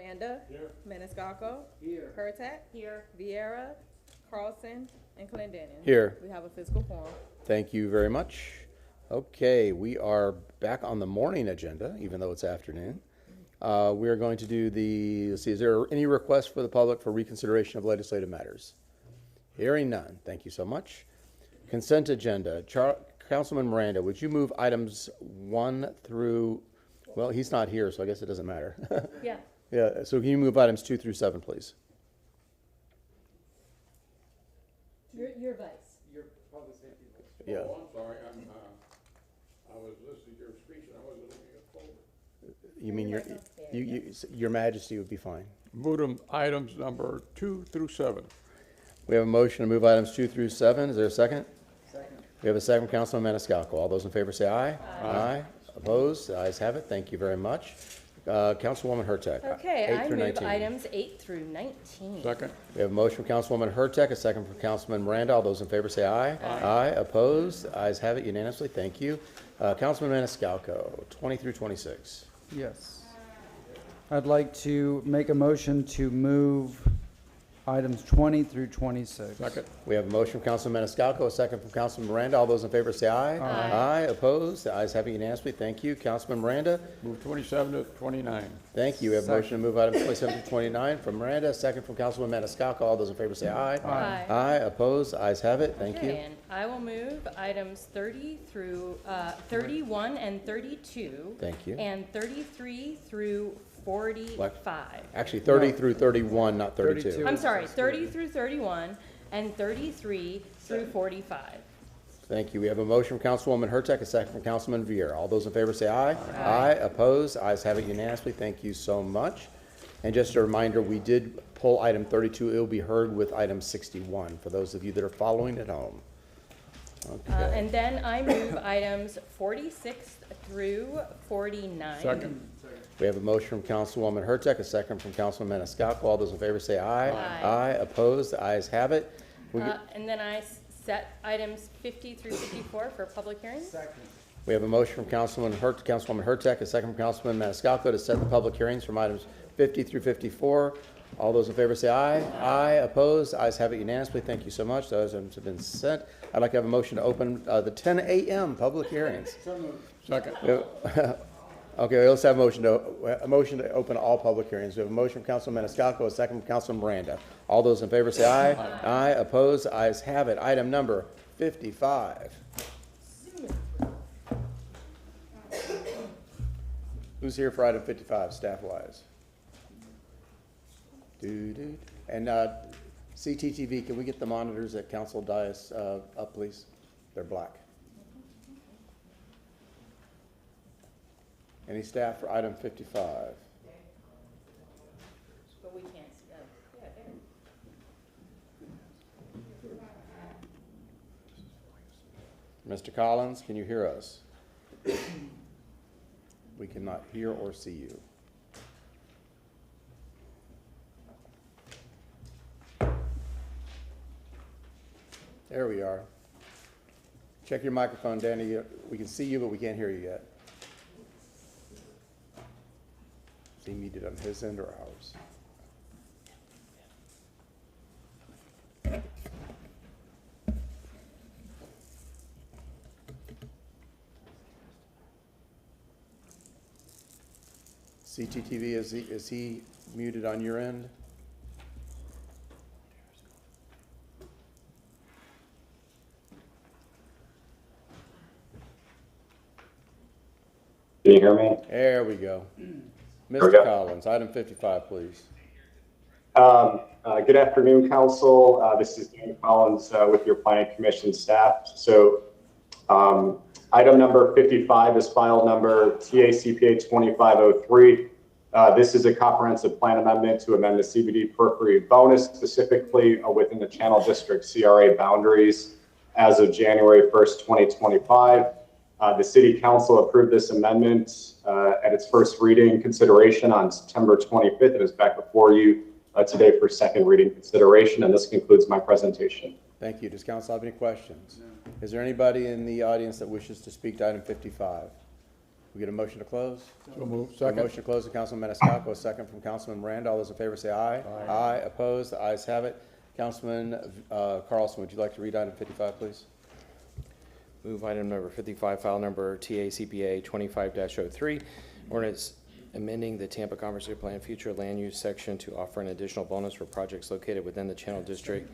Miranda. Here. Maniscalco. Here. Hurtak. Here. Vieira, Carlson, and Clendenin. Here. We have a physical quorum. Thank you very much. Okay, we are back on the morning agenda, even though it's afternoon. We are going to do let's see, is there any requests for the public for reconsideration of legislative matters? Hearing none. Thank you so much. Consent agenda. Councilman Miranda, would you move items 1 through, well, he's not here, so I guess it doesn't matter. Yeah. Yeah, so can you move items 2 through 7, please? Your vice. Your public safety voice. Yeah. Oh, I'm sorry, I was listening to your speech and I wasn't looking at the folder. You mean your Majesty would be fine. Move them items number 2 through 7. We have a motion to move items 2 through 7. Is there a second? Second. We have a second from Councilman Maniscalco. All those in favor say aye. Aye. Opposed? The ayes have it. Thank you very much. Councilwoman Hurtak. Okay, 8 I through move 19. items 8 through 19. Second. We have a motion from Councilwoman Hurtak, a second from Councilman Miranda. All those in favor say aye. Aye. Opposed? The ayes have it unanimously. Thank you. Councilman Maniscalco, 20 through 26. Yes. I'd like to make a motion to move items 20 through 26. Second. We have a motion from Councilman Maniscalco, a second from Councilman Miranda. All those in favor say aye. Aye. Opposed? The ayes have it unanimously. Thank you. Councilman Miranda. Move 27 to 29. Thank you. We have a motion to move items 27 to 29 from Miranda, a second from Councilman Maniscalco. All those in favor say aye. Aye. Aye. Opposed? The ayes have it. Thank you. Okay, and I will move items 30 through 31 and 32. Thank you. And 33 through 45. Actually, 30 through 31, not 32. 32. I'm sorry, 30 through 31 and 33 through 45. Thank you. We have a motion from Councilwoman Hurtak, a second from Councilman Vieira. All those in favor say aye. Aye. Opposed? Ayes have it unanimously. Thank you so much. And just a reminder, we did pull item 32. It will be heard with item 61 for those of you that are following at home. Okay. And then I move items 46 through 49. Second. We have a motion from Councilwoman Hurtak, a second from Councilman Maniscalco. All those in favor say aye. Aye. Aye. Opposed? The ayes have it. And then I set items 50 through 54 for public hearings. Second. We have a motion from Councilwoman Hurtak, a second from Councilman Maniscalco to set the public hearings from items 50 through 54. All those in favor say aye. Aye. Opposed? Ayes have it unanimously. Thank you so much. Those items have been sent. I'd like to have a motion to open the 10 a.m. public hearings. So moved. Second. Okay, let's have a motion to open all public hearings. We have a motion from Councilman Maniscalco, a second from Councilman Miranda. All those in favor say aye. Aye. Opposed? Ayes have it. Item number 55. Who's here for item 55, staff-wise? And CTTV, can we get the monitors at council dais up, please? They're black. Any staff for item 55? But we can't see that. Yeah, there. Mr. Collins, can you hear us? We cannot hear or see you. There we are. Check your microphone, Danny. We can see you, but we can't hear you yet. Is he muted on his end or ours? CTTV, is he muted on your end? Can you hear me? There we go. we Mr. go. Collins, item 55, please. Good afternoon, Council. This is Dan Collins with your Planning Commission staff. So item number 55 is file number TACPA 2503. This is a comprehensive plan amendment to amend the CBD periphery bonus, specifically within the Channel District CRA boundaries as of January 1st, 2025. The City Council approved this amendment at its first reading consideration on September 25th. It is back before you today for second reading consideration, and this concludes my presentation. Thank you. Does council have any questions? No. Is there anybody in the audience that wishes to speak to item 55? We get a motion to close? So move. A Second. motion to close from Councilman Maniscalco, a second from Councilman Miranda. All those in favor say aye. Aye. Opposed? The ayes have it. Councilman Carlson, would you like to read item 55, please? Move item number 55, file number TACPA 25-03, ordinance amending the Tampa Comprehensive Plan Future Land Use section to offer an additional bonus for projects located within the Channel District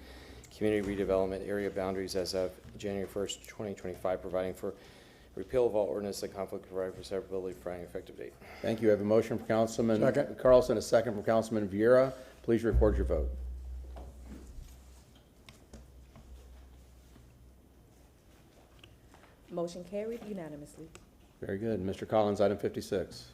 Community Redevelopment Area boundaries as of January 1st, 2025, providing for repeal of all ordinance and conflict, providing for severability, providing effective date. Thank you. I have a motion from Councilman Second. Carlson, a second from Councilman Vieira. Please record your vote. Motion carried unanimously. Very good. Mr. Collins, item 56.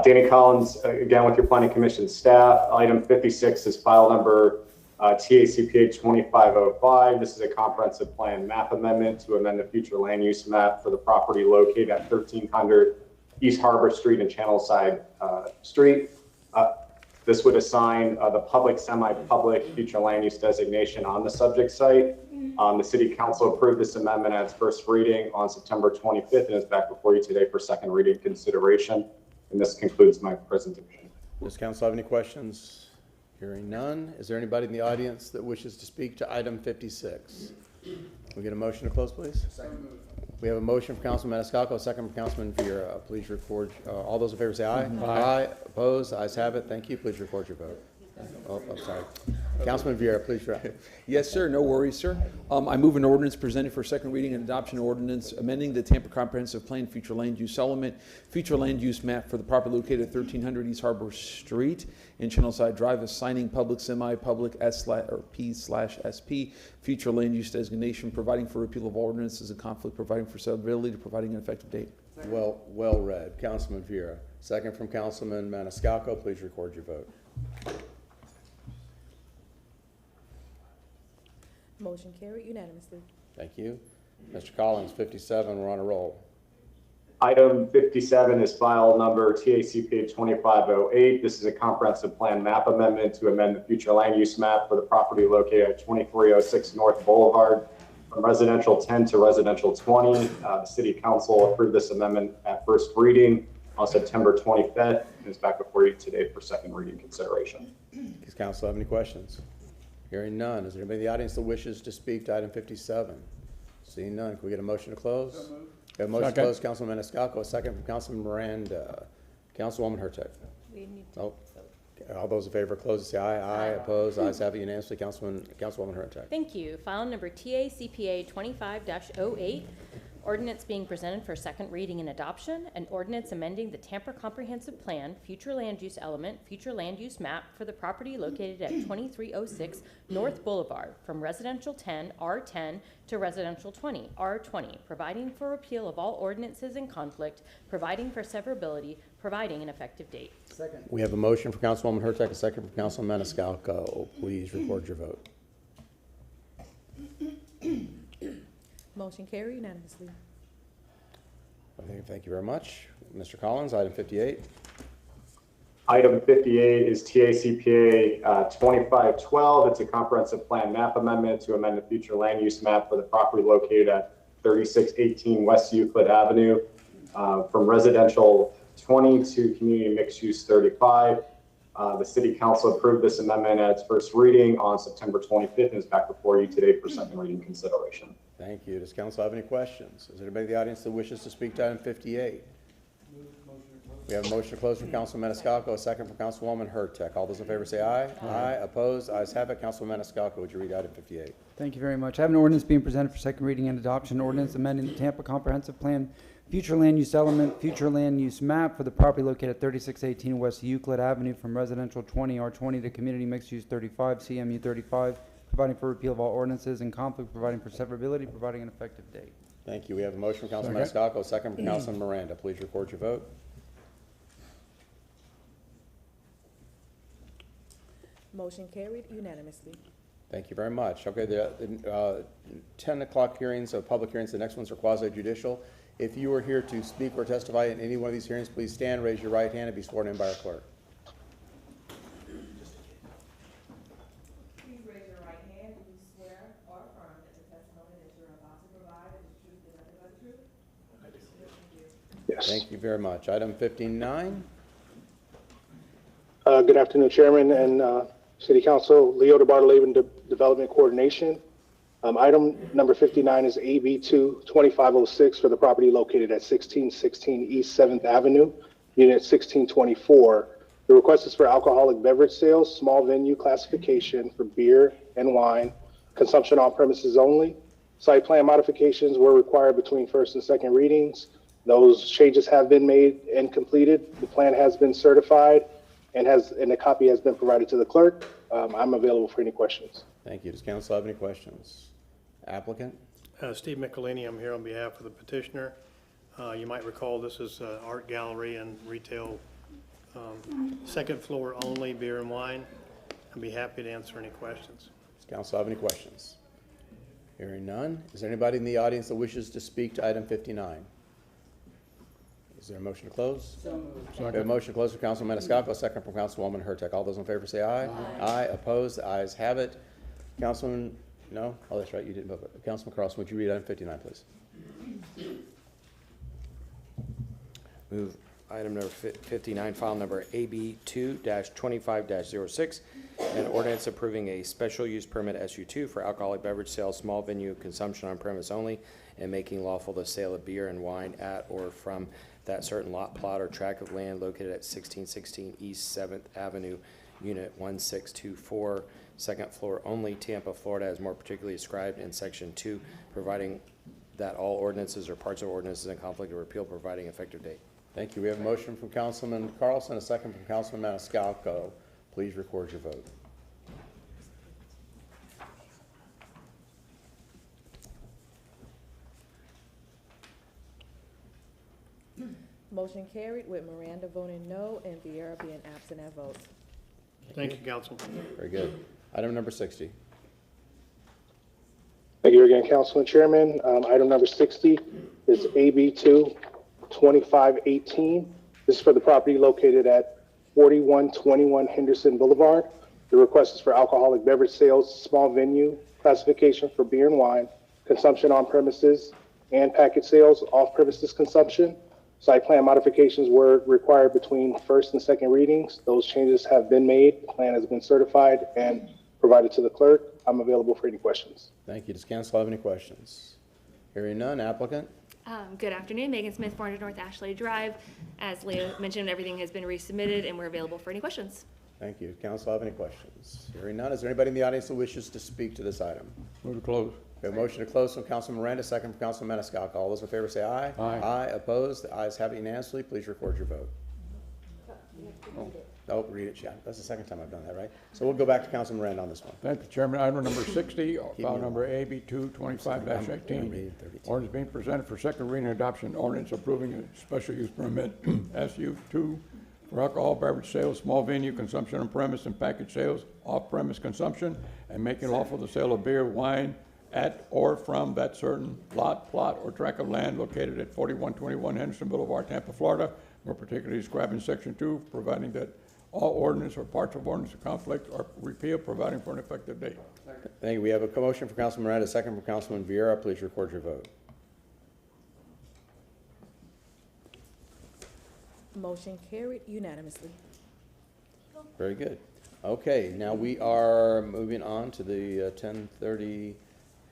Danny Collins, again with your Planning Commission staff. Item 56 is file number TACPA 2505. This is a comprehensive plan map amendment to amend the future land use map for the property located at 1300 East Harbor Street and Channelside Street. This would assign the public, semi-public future land use designation on the subject site. The City Council approved this amendment at its first reading on September 25th and is back before you today for second reading consideration. And this concludes my presentation. Does council have any questions? Hearing none. Is there anybody in the audience that wishes to speak to item 56? We get a motion to close, please? Second. We have a motion from Councilman Maniscalco, a second from Councilman Vieira. Please record. All those in favor say aye. Aye. Opposed? Ayes have it. Thank you. Please record your vote. Oh, I'm sorry. Councilman Vieira, please. Yes, sir. No worries, sir. I move an ordinance presented for second reading and adoption ordinance amending the Tampa Comprehensive Plan Future Land Use Element, Future Land Use Map for the property located at 1300 East Harbor Street and Channelside Drive, assigning public, semi-public P/SP future land use designation, providing for repeal of all ordinances in conflict, providing for severability, providing an effective date. Well read. Councilman Vieira. Second from Councilman Maniscalco. Please record your vote. Motion carried unanimously. Thank you. Mr. Collins, 57. We're on a roll. Item 57 is file number TACPA 2508. This is a comprehensive plan map amendment to amend the future land use map for the property located at 2306 North Boulevard from residential 10 to residential 20. The City Council approved this amendment at first reading on September 25th and is back before you today for second reading consideration. Does council have any questions? Hearing none. Is there anybody in the audience that wishes to speak to item 57? Seeing none. Can we get a motion to close? So moved. We have a motion to close. Councilman Maniscalco, a second from Councilman Miranda. Councilwoman Hurtak. We need to Oh. vote. All those in favor, close, say aye. Aye. Opposed? Ayes have it unanimously. Councilwoman Hurtak. Thank you. File number TACPA 25-08, ordinance being presented for second reading and adoption, an ordinance amending the Tampa Comprehensive Plan, Future Land Use Element, Future Land Use Map for the property located at 2306 North Boulevard from residential 10, R10 to residential 20, R20, providing for repeal of all ordinances in conflict, providing for severability, providing an effective date. Second. We have a motion for Councilwoman Hurtak, a second from Councilman Maniscalco. Please record your vote. Motion carried unanimously. Okay, thank you very much. Mr. Collins, item 58. Item 58 is TACPA 2512. It's a comprehensive plan map amendment to amend the future land use map for the property located at 3618 West Euclid Avenue from residential 20 to community mixed use 35. The City Council approved this amendment at its first reading on September 25th and is back before you today for second reading consideration. Thank you. Does council have any questions? Is there anybody in the audience that wishes to speak to item 58? We have a motion to close from Councilman Maniscalco, a second from Councilwoman Hurtak. All those in favor say aye. Aye. Opposed? Ayes have it. Councilman Maniscalco, would you read item 58? Thank you very much. I have an ordinance being presented for second reading and adoption, ordinance amending the Tampa Comprehensive Plan, Future Land Use Element, Future Land Use Map for the property located at 3618 West Euclid Avenue from residential 20 R20 to community mixed use 35 CMU 35, providing for repeal of all ordinances in conflict, providing for severability, providing an effective date. Thank you. We have a motion from Councilman Maniscalco, a second from Councilman Miranda. Please record your vote. Motion carried unanimously. Thank you very much. Okay, the 10 o'clock hearings, public hearings, the next ones are quasi-judicial. If you are here to speak or testify in any one of these hearings, please stand, raise your right hand, and be sworn in by our clerk. Please raise your right hand. Do you swear or affirm that the testimony that you're about to provide is the truth and nothing but the truth? yes. Thank you very much. Item 59. Good afternoon, Chairman and City Council. Leo DeBartolome, Development Coordination. Item number 59 is AB 22506 for the property located at 1616 East 7th Avenue, Unit 1624. The request is for alcoholic beverage sales, small venue classification for beer and wine, consumption on premises only. Site plan modifications were required between first and second readings. Those changes have been made and completed. The plan has been certified and a copy has been provided to the clerk. I'm available for any questions. Thank you. Does council have any questions? Applicant? Steve Michelini, I'm here on behalf of the petitioner. You might recall this is an art gallery and retail, second floor only, beer and wine. I'd be happy to answer any questions. Does council have any questions? Hearing none. Is there anybody in the audience that wishes to speak to item 59? Is there a motion to close? So moved. We have a motion to close from Councilman Maniscalco, a second from Councilwoman Hurtak. All those in favor say aye. Aye. Opposed? The ayes have it. Councilman, no? Oh, that's right, you didn't vote. Councilman Carlson, would you read item 59, please? Move item number 59, file number AB 2-25-06, an ordinance approving a special use permit SU2 for alcoholic beverage sales, small venue consumption on premise only, and making lawful the sale of beer and wine at or from that certain lot, plot, or tract of land located at 1616 East 7th Avenue, Unit 1624, second floor only, Tampa, Florida, as more particularly described in Section 2, providing that all ordinances or parts of ordinances in conflict or repeal, providing effective date. Thank you. We have a motion from Councilman Carlson, a second from Councilman Maniscalco. Please record your vote. Motion carried with Miranda voting no and Vieira being absent at vote. Thank you, Council. Very good. Item number 60. Thank you again, Council and Chairman. Item number 60 is AB 22518. This is for the property located at 4121 Henderson Boulevard. The request is for alcoholic beverage sales, small venue classification for beer and wine, consumption on premises, and package sales, off-premises consumption. Site plan modifications were required between first and second readings. Those changes have been made. The plan has been certified and provided to the clerk. I'm available for any questions. Thank you. Does council have any questions? Hearing none. Applicant? Good afternoon, Megan Smith, 400 North Ashley Drive. As Leo mentioned, everything has been resubmitted and we're available for any questions. Thank you. Council have any questions? Hearing none. Is there anybody in the audience that wishes to speak to this item? Move to close. We have a motion to close from Councilman Miranda, second from Councilman Maniscalco. All those in favor say aye. Aye. Aye. Opposed? The ayes have it unanimously. Please record your vote. Oh, read it, yeah. That's the second time I've done that, right? So we'll go back to Councilman Miranda on this one. Thank you, Chairman. Item number 60, me file a number AB I'm 225-18. reading 32. Ordinance being presented for second reading and adoption. Ordinance approving a special use permit, SU2, for alcohol beverage sales, small venue consumption on premise and package sales, off-premise consumption, and making lawful the sale of beer, wine, at or from that certain lot, plot, or tract of land located at 4121 Henderson Boulevard, Tampa, Florida, more particularly described in Section 2, providing that all ordinance or parts of ordinance of conflict are repealed, providing for an effective date. Thank you. We have a motion from Councilman Miranda, second from Councilman Vieira. Please record your vote. Motion carried unanimously. Very good. Okay, now we are moving on to the 10:30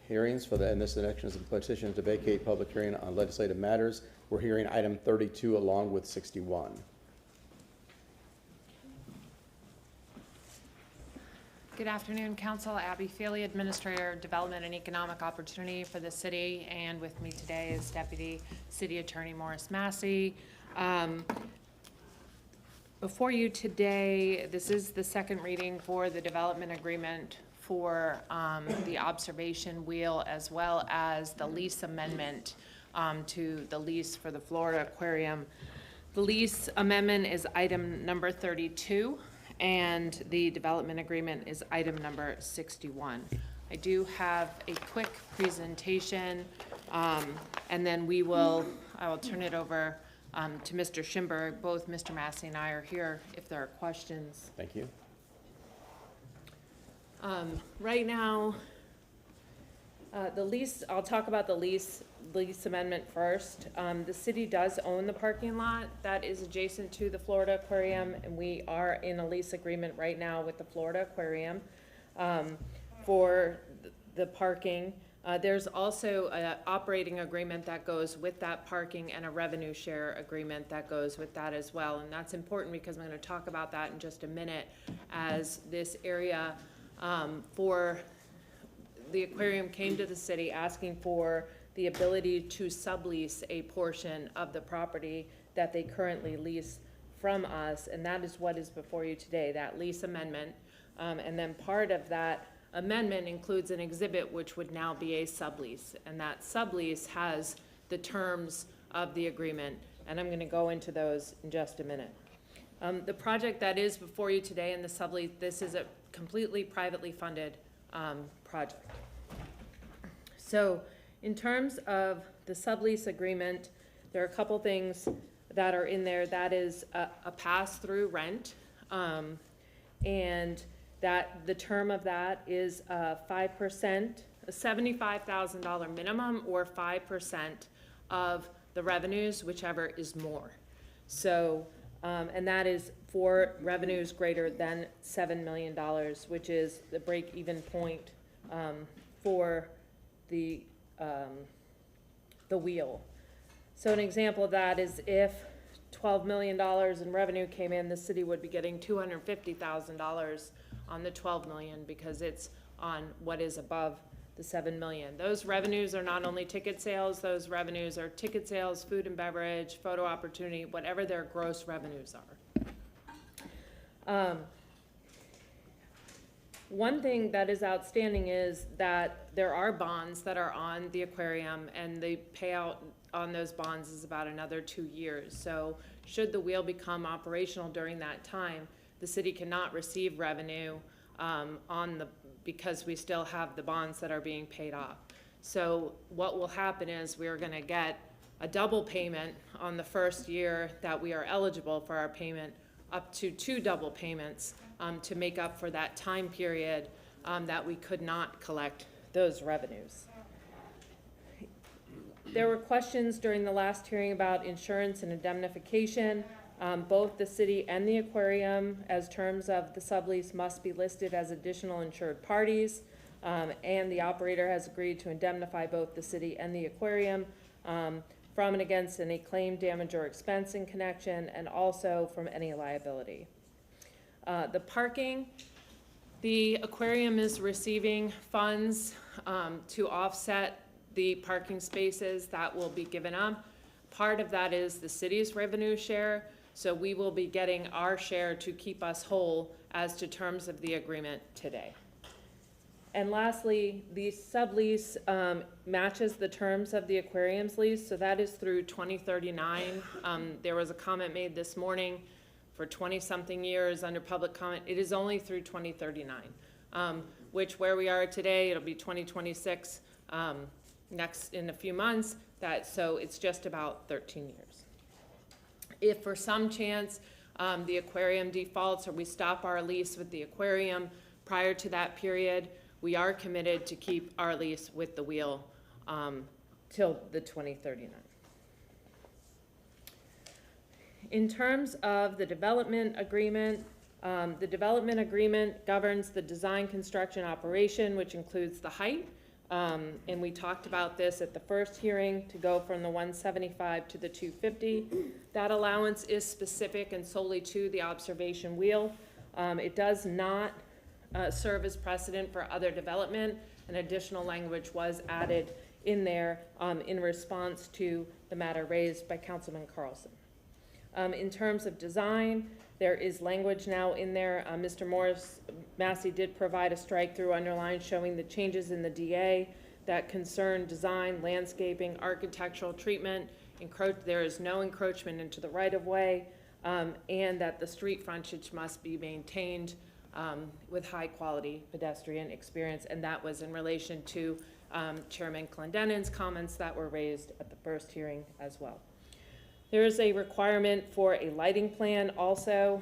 hearings for the, and this next is the petition to vacate public hearing on legislative matters. We're hearing item 32 along with 61. Good afternoon, Council. Abby Feely, Administrator, Development and Economic Opportunity for the city, and with me today is Deputy City Attorney Morris Massey. Before you today, this is the second reading for the development agreement for the observation wheel, as well as the lease amendment to the lease for the Florida Aquarium. The lease amendment is item number 32. And the development agreement is item number 61. I do have a quick presentation, and then I will turn it over to Mr. Schimberg. Both Mr. Massey and I are here if there are questions. Thank you. Right now, The lease, I'll talk about the lease amendment first. The city does own the parking lot that is adjacent to the Florida Aquarium, and we are in a lease agreement right now with the Florida Aquarium for the parking. There's also an operating agreement that goes with that parking and a revenue share agreement that goes with that as well. And that's important because I'm going to talk about that in just a minute, as this area for the aquarium came to the city asking for the ability to sublease a portion of the property that they currently lease from us, and that is what is before you today, that lease amendment. And then part of that amendment includes an exhibit which would now be a sublease, and that sublease has the terms of the agreement, and I'm going to go into those in just a minute. The project that is before you today in the sublease, this is a completely privately funded project. So in terms of the sublease agreement, there are a couple things that are in there. That is a pass-through rent, and that the term of that is 5%, a $75,000 minimum, or 5% of the revenues, whichever is more. So, and that is for revenues greater than $7 million, which is the break-even point for the wheel. So an example of that is if $12 million in revenue came in, the city would be getting $250,000 on the 12 million because it's on what is above the 7 million. Those revenues are not only ticket sales, those revenues are ticket sales, food and beverage, photo opportunity, whatever their gross revenues are. One thing that is outstanding is that there are bonds that are on the aquarium, and the payout on those bonds is about another 2 years. So should the wheel become operational during that time, the city cannot receive revenue because we still have the bonds that are being paid off. So what will happen is we are going to get a double payment on the first year that we are eligible for our payment, up to 2 double payments to make up for that time period that we could not collect those revenues. There were questions during the last hearing about insurance and indemnification. Both the city and the aquarium, as terms of the sublease, must be listed as additional insured parties, and the operator has agreed to indemnify both the city and the aquarium from and against any claim, damage, or expense in connection, and also from any liability. The parking, the aquarium is receiving funds to offset the parking spaces that will be given up. Part of that is the city's revenue share, so we will be getting our share to keep us whole as to terms of the agreement today. And lastly, the sublease matches the terms of the aquarium's lease, so that is through 2039. There was a comment made this morning for 20-something years under public comment. It is only through 2039, which where we are today, it'll be 2026 next in a few months. So it's just about 13 years. If for some chance the aquarium defaults or we stop our lease with the aquarium prior to that period, we are committed to keep our lease with the wheel till the 2039. In terms of the development agreement governs the design, construction, operation, which includes the height. And we talked about this at the first hearing, to go from the 175 to the 250. That allowance is specific and solely to the observation wheel. It does not serve as precedent for other development, and additional language was added in there in response to the matter raised by Councilman Carlson. In terms of design, there is language now in there. Mr. Massey did provide a strike-through underline showing the changes in the DA that concern design, landscaping, architectural treatment. There is no encroachment into the right-of-way, and that the street frontage must be maintained with high-quality pedestrian experience, and that was in relation to Chairman Clendenin's comments that were raised at the first hearing as well. There is a requirement for a lighting plan also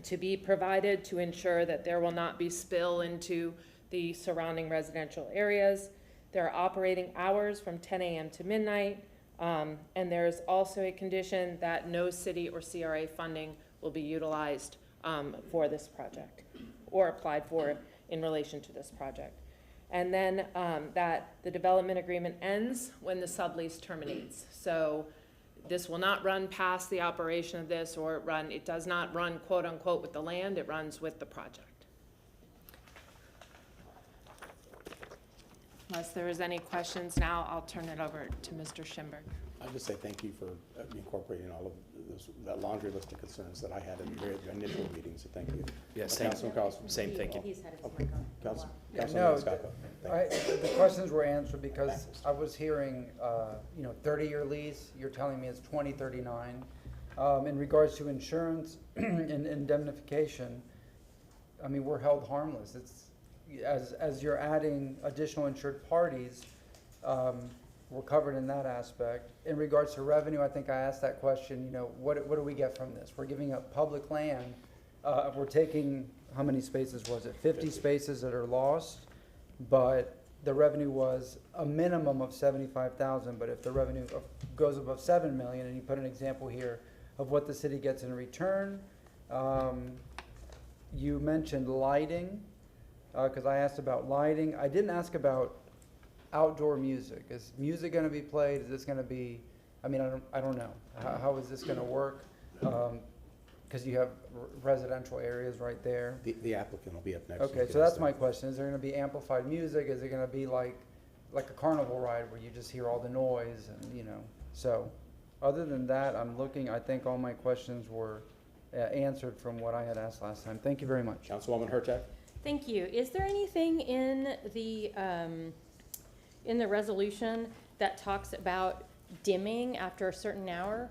to be provided to ensure that there will not be spill into the surrounding residential areas. There are operating hours from 10 a.m. to midnight. And there's also a condition that no city or CRA funding will be utilized for this project or applied for in relation to this project. And then that the development agreement ends when the sublease terminates. So this will not run past the operation of this, or it does not run quote unquote with the land, it runs with the project. Unless there is any questions now, I'll turn it over to Mr. Schimberg. I'll just say thank you for incorporating all of this, that laundry list of concerns that I had in the initial meeting, so thank you. Yes, Councilman Carlson. Same, thank you. He's had his mic on. Councilman Scacco. The questions were answered because I was hearing, 30-year lease, you're telling me it's 2039. In regards to insurance and indemnification, I mean, we're held harmless. It's, as you're adding additional insured parties, we're covered in that aspect. In regards to revenue, I think I asked that question, what do we get from this? We're giving up public land. We're taking, how many spaces was it? 50 spaces that are lost, but the revenue was a minimum of 75,000. But if the revenue goes above 7 million, and you put an example here of what the city gets in return, you mentioned lighting, because I asked about lighting. I didn't ask about outdoor music. Is music going to be played? Is this going to be, I don't know. How is this going to work? Because you have residential areas right there. The applicant will be up next. Okay, so that's my question. Is there going to be amplified music? Is it going to be like a carnival ride where you just hear all the noise and, so other than that, I think all my questions were answered from what I had asked last time. Thank you very much. Councilwoman Hurtak. Thank you. Is there anything in the resolution that talks about dimming after a certain hour?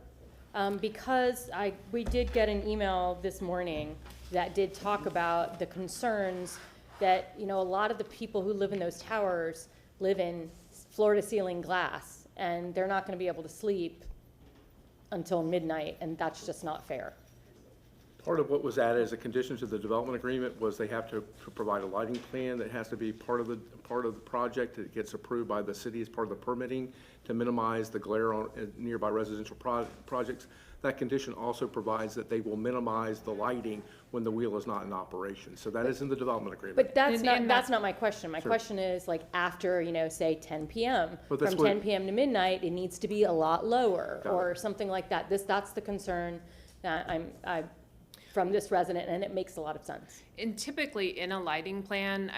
Because we did get an email this morning that did talk about the concerns that, a lot of the people who live in those towers live in floor-to-ceiling glass, and they're not going to be able to sleep until midnight, and that's just not fair. Part of what was added as a condition to the development agreement was they have to provide a lighting plan that has to be part of the project that gets approved by the city as part of the permitting to minimize the glare on nearby residential projects. That condition also provides that they will minimize the lighting when the wheel is not in operation. So that is in the development agreement. But that's not my question. My question is like after, say 10 p.m. From 10 p.m. to midnight, it needs to be a lot lower or something like that. That's the concern that I from this resident, and it makes a lot of sense. And typically in a lighting plan,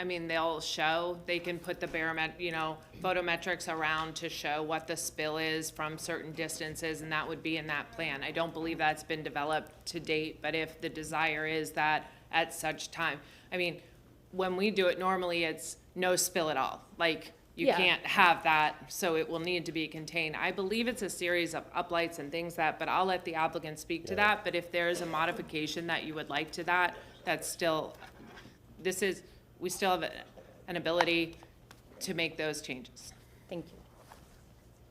they can put the photometrics around to show what the spill is from certain distances, and that would be in that plan. I don't believe that's been developed to date, but if the desire is that at such time, when we do it normally, it's no spill at all. You can't have that, so it will need to be contained. I believe it's a series of uplights and things but I'll let the applicant speak to that. But if there is a modification that you would like to that, we still have an ability to make those changes. Thank you.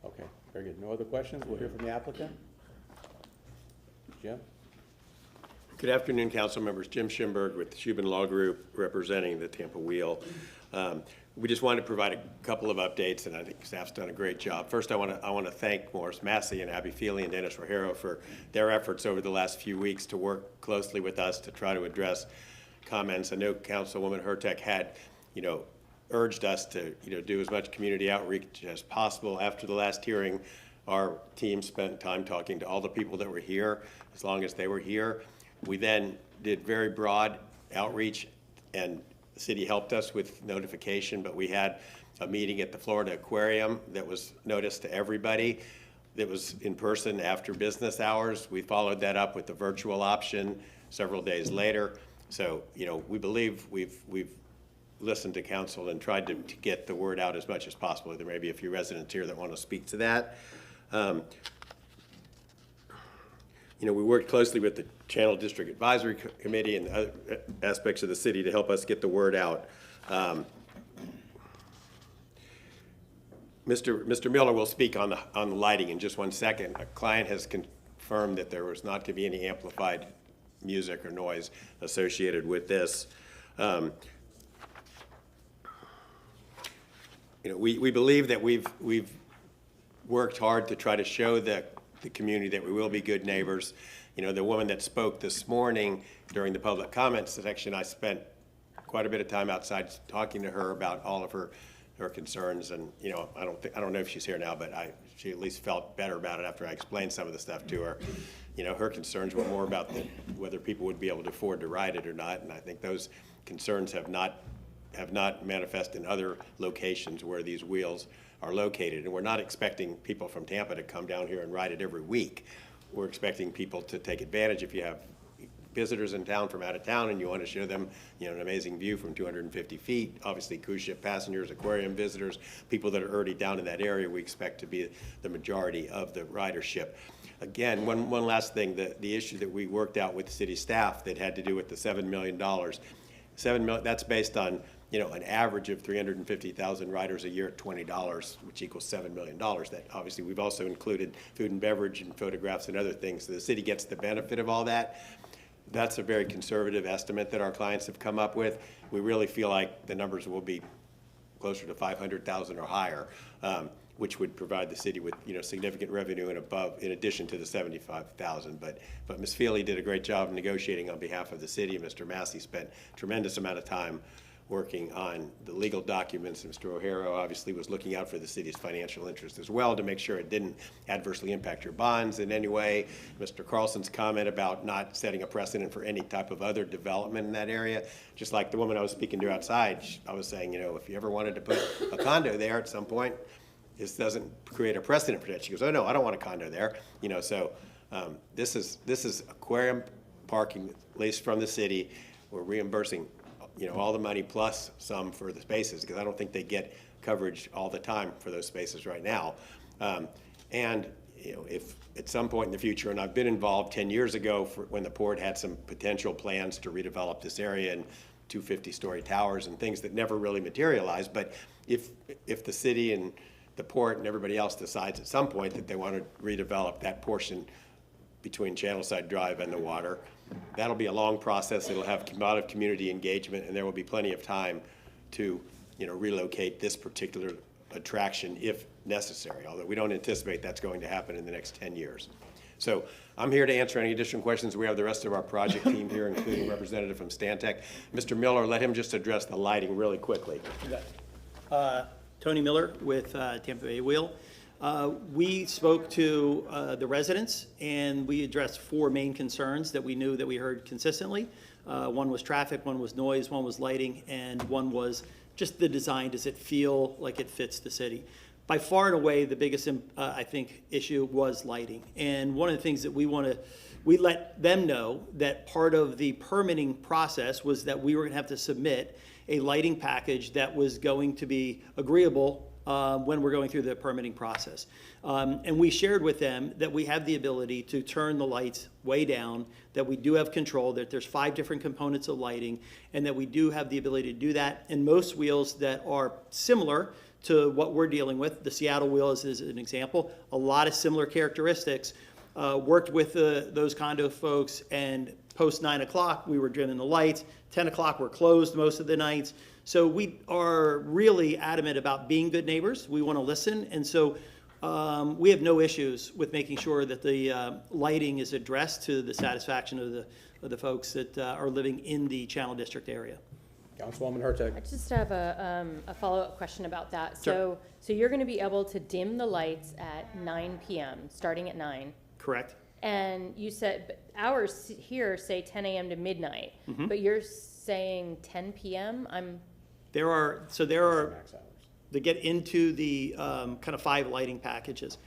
Okay, very good. No other questions? We'll hear from the applicant. Jim? Good afternoon, council members. Jim Schimberg with the Shubin Law Group representing the Tampa Wheel. We just wanted to provide a couple of updates, and I think staff's done a great job. First, I want to thank Morris Massey and Abby Feely and Dennis Rogero for their efforts over the last few weeks to work closely with us to try to address comments. I know Councilwoman Hurtak had, urged us to, do as much community outreach as possible. After the last hearing, our team spent time talking to all the people that were here, as long as they were here. We then did very broad outreach, and the city helped us with notification, but we had a meeting at the Florida Aquarium that was noticed to everybody. That was in person after business hours. We followed that up with the virtual option several days later. So, we believe we've listened to council and tried to get the word out as much as possible. There may be a few residents here that want to speak to that. We worked closely with the Channel District Advisory Committee and other aspects of the city to help us get the word out. Mr. Miller will speak on the lighting in just 1 second. A client has confirmed that there was not going to be any amplified music or noise associated with this. we believe that we've worked hard to try to show the community that we will be good neighbors. The woman that spoke this morning during the public comments section, I spent quite a bit of time outside talking to her about all of her concerns, and I don't know if she's here now, but she at least felt better about it after I explained some of the stuff to her. Her concerns were more about whether people would be able to afford to ride it or not, and I think those concerns have not manifested in other locations where these wheels are located. And we're not expecting people from Tampa to come down here and ride it every week. We're expecting people to take advantage. If you have visitors in town from out of town and you want to show them, an amazing view from 250 feet, obviously cruise ship passengers, aquarium visitors, people that are already down in that area, we expect to be the majority of the ridership. Again, one last thing, the issue that we worked out with city staff that had to do with the $7 million. $7 million, that's based on an average of 350,000 riders a year at $20, which equals $7 million. That obviously we've also included food and beverage and photographs and other things, so the city gets the benefit of all that. That's a very conservative estimate that our clients have come up with. We really feel like the numbers will be closer to 500,000 or higher, which would provide the city with significant revenue and above, in addition to the 75,000. But Ms. Feely did a great job negotiating on behalf of the city. Mr. Massey spent a tremendous amount of time working on the legal documents. Mr. O'Hara obviously was looking out for the city's financial interest as well to make sure it didn't adversely impact your bonds in any way. Mr. Carlson's comment about not setting a precedent for any type of other development in that area, just like the woman I was speaking to outside, I was saying, if you ever wanted to put a condo there at some point, this doesn't create a precedent for that. She goes, oh no, I don't want a condo there. This is aquarium parking leased from the city. We're reimbursing all the money plus some for the spaces, because I don't think they get coverage all the time for those spaces right now. If at some point in the future, and I've been involved 10 years ago when the port had some potential plans to redevelop this area and 250-story towers and things that never really materialized, but if the city and the port and everybody else decides at some point that they want to redevelop that portion between Channelside Drive and the water, that'll be a long process. It'll have a lot of community engagement, and there will be plenty of time to, relocate this particular attraction if necessary, although we don't anticipate that's going to happen in the next 10 years. So I'm here to answer any additional questions. We have the rest of our project team here, including a representative from Stantec. Mr. Miller, let him just address the lighting really quickly. Tony Miller with Tampa Bay Wheel. We spoke to the residents, and we addressed 4 main concerns that we knew that we heard consistently. One was traffic, one was noise, one was lighting, and one was just the design. Does it feel like it fits the city? By far and away, the biggest, I think, issue was lighting. And one of the things that we let them know that part of the permitting process was that we were going to have to submit a lighting package that was going to be agreeable when we're going through the permitting process. And we shared with them that we have the ability to turn the lights way down, that we do have control, that there's 5 different components of lighting, and that we do have the ability to do that. And most wheels that are similar to what we're dealing with, the Seattle wheel is an example, a lot of similar characteristics, worked with those condo folks, and post 9 o'clock, we were dimming the lights. 10 o'clock, we're closed most of the nights. So we are really adamant about being good neighbors. We want to listen. And so we have no issues with making sure that the lighting is addressed to the satisfaction of the folks that are living in the Channel District area. Councilwoman Hurtak. I just have a follow-up question about that. Sure. So you're going to be able to dim the lights at 9 p.m., starting at 9. Correct. And you said, but hours here say 10 a.m. to midnight, Mm-hmm. but you're saying 10 p.m.? There are, to get into the kind of 5 lighting packages,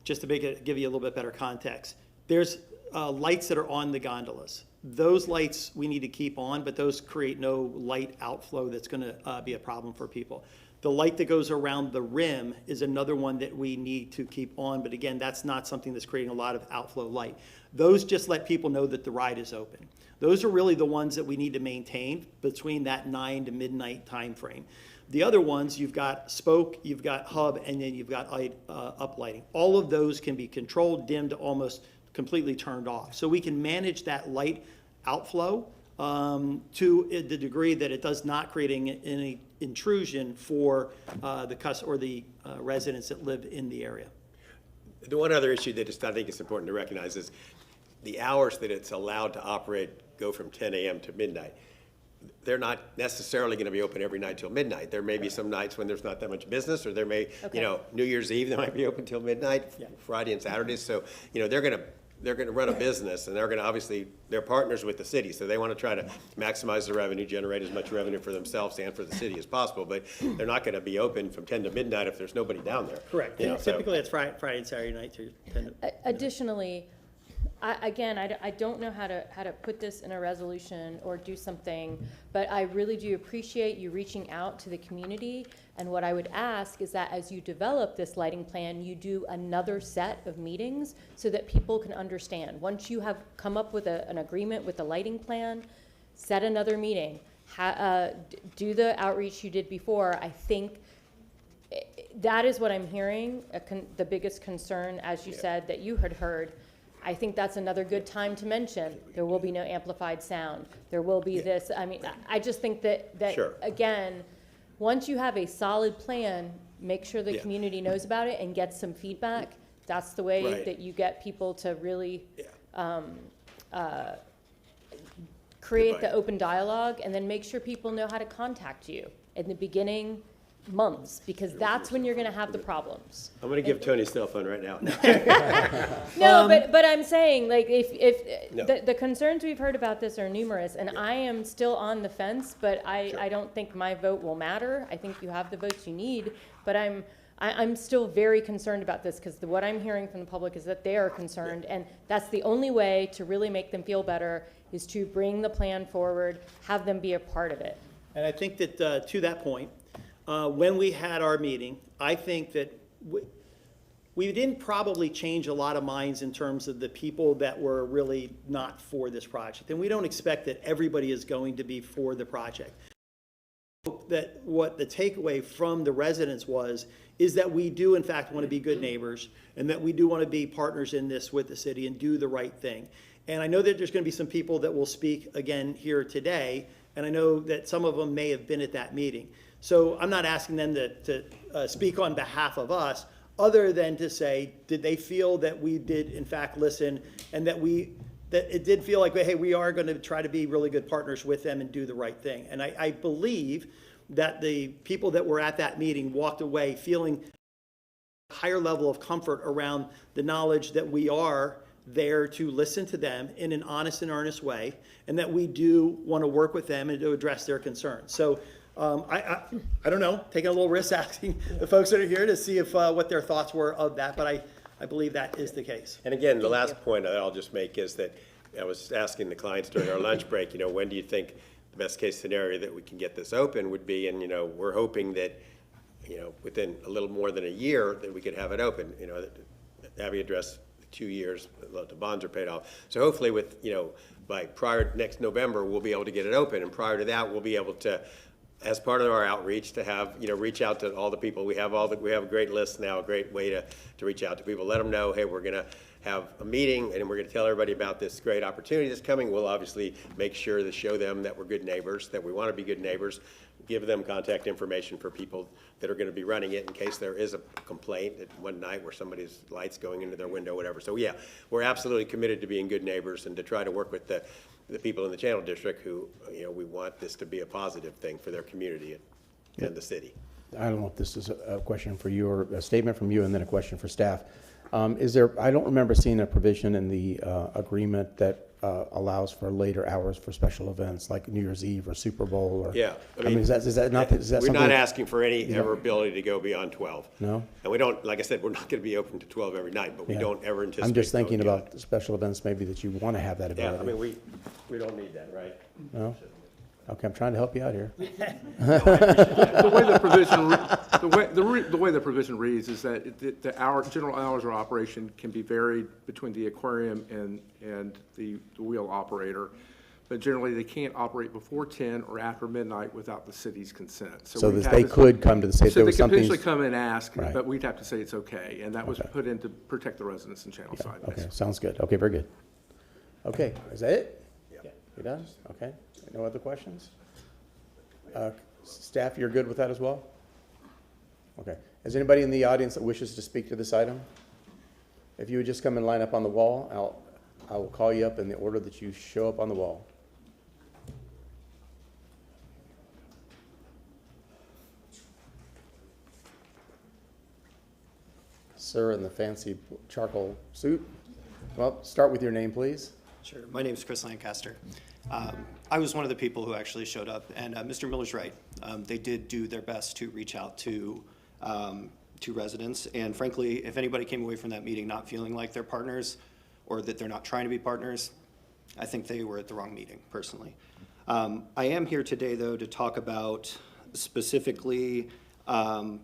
just to give you a little bit better context. There's lights that are on the gondolas. Those lights we need to keep on, but those create no light outflow that's going to be a problem for people. The light that goes around the rim is another one that we need to keep on, but again, that's not something that's creating a lot of outflow light. Those just let people know that the ride is open. Those are really the ones that we need to maintain between that 9 to midnight time frame. The other ones, you've got spoke, you've got hub, and then you've got uplighting. All of those can be controlled, dimmed, almost completely turned off. So we can manage that light outflow to the degree that it does not create any intrusion for the residents that live in the area. The one other issue that I think is important to recognize is the hours that it's allowed to operate go from 10 a.m. to midnight. They're not necessarily going to be open every night till midnight. There may be some nights when there's not that much business, or there may, New Year's Eve, they might be open till midnight, Friday and Saturdays. So, they're going to run a business, and they're partners with the city, so they want to try to maximize the revenue, generate as much revenue for themselves and for the city as possible, but they're not going to be open from 10 to midnight if there's nobody down there. Correct. Typically, it's Friday and Saturday night to 10 to. Additionally, I don't know how to put this in a resolution or do something, but I really do appreciate you reaching out to the community. And what I would ask is that as you develop this lighting plan, you do another set of meetings so that people can understand. Once you have come up with an agreement with the lighting plan, set another meeting. Do the outreach you did before. I think that is what I'm hearing, the biggest concern, as you said, that you had heard. I think that's another good time to mention. There will be no amplified sound. There will be this. I mean, I just think that Sure. Again, once you have a solid plan, make sure the community knows about it and gets some feedback. That's the way that you get people to really create the open dialogue, and then make sure people know how to contact you in the beginning months, because that's when you're going to have the problems. I'm going to give Tony's cell phone right now. No, but I'm saying, like, if the concerns we've heard about this are numerous, and I am still on the fence, but I don't think my vote will matter. I think you have the votes you need, but I'm still very concerned about this, because what I'm hearing from the public is that they are concerned, and that's the only way to really make them feel better, is to bring the plan forward, have them be a part of it. And I think that to that point, when we had our meeting, I think that we didn't probably change a lot of minds in terms of the people that were really not for this project. And we don't expect that everybody is going to be for the project. That what the takeaway from the residents is that we do in fact want to be good neighbors, and that we do want to be partners in this with the city and do the right thing. And I know that there's going to be some people that will speak again here today, and I know that some of them may have been at that meeting. So I'm not asking them to speak on behalf of us, other than to say, did they feel that we did in fact listen, and that it did feel like, hey, we are going to try to be really good partners with them and do the right thing. And I believe that the people that were at that meeting walked away feeling a higher level of comfort around the knowledge that we are there to listen to them in an honest and earnest way, and that we do want to work with them and to address their concerns. So I don't know, taking a little risk asking the folks that are here to see if what their thoughts were of that, but I believe that is the case. And again, the last point that I'll just make is that I was asking the clients during our lunch break, when do you think the best case scenario that we can get this open would be? And, we're hoping that, within a little more than a year that we could have it open, having addressed 2 years, the bonds are paid off. So hopefully by next November, we'll be able to get it open. And prior to that, we'll be able to, as part of our outreach, to have, reach out to all the people. We have a great list now, a great way to reach out to people, let them know, hey, we're going to have a meeting and we're going to tell everybody about this great opportunity that's coming. We'll obviously make sure to show them that we're good neighbors, that we want to be good neighbors, give them contact information for people that are going to be running it in case there is a complaint at one night where somebody's light's going into their window, whatever. So yeah, we're absolutely committed to being good neighbors and to try to work with the people in the Channel District who, we want this to be a positive thing for their community and the city. I don't know if this is a question for you or a statement from you and then a question for staff. I don't remember seeing a provision in the agreement that allows for later hours for special events like New Year's Eve or Super Bowl or. Yeah. I mean, is that not, is that we're something? not asking for any ever ability to go beyond 12. No? And we don't, like I said, we're not going to be open to 12 every night, but we don't ever anticipate. I'm just thinking going beyond. about special events maybe that you want to have that ability. Yeah, I mean, we don't need that, right? No? Okay, I'm trying to help you out here. The way the provision reads is that the general hours of operation can be varied between the aquarium and the wheel operator, but generally they can't operate before 10 or after midnight without the city's consent. So that they could come to the city if there was something. So they could potentially come and ask, Right. but we'd have to say it's okay, and that was put in to protect the residents in Channelside. Okay, sounds good. Okay, very good. Okay, is that it? You done? Okay. No other questions? Staff, you're good with that as well? Okay. Is anybody in the audience that wishes to speak to this item? If you would just come and line up on the wall, I will call you up in the order that you show up on the wall. Sir in the fancy charcoal suit. Well, start with your name, please. Sure. My name is Chris Lancaster. I was one of the people who actually showed up, and Mr. Miller's right. They did do their best to reach out to residents, and frankly, if anybody came away from that meeting not feeling like they're partners or that they're not trying to be partners, I think they were at the wrong meeting, personally. I am here today, though, to talk about specifically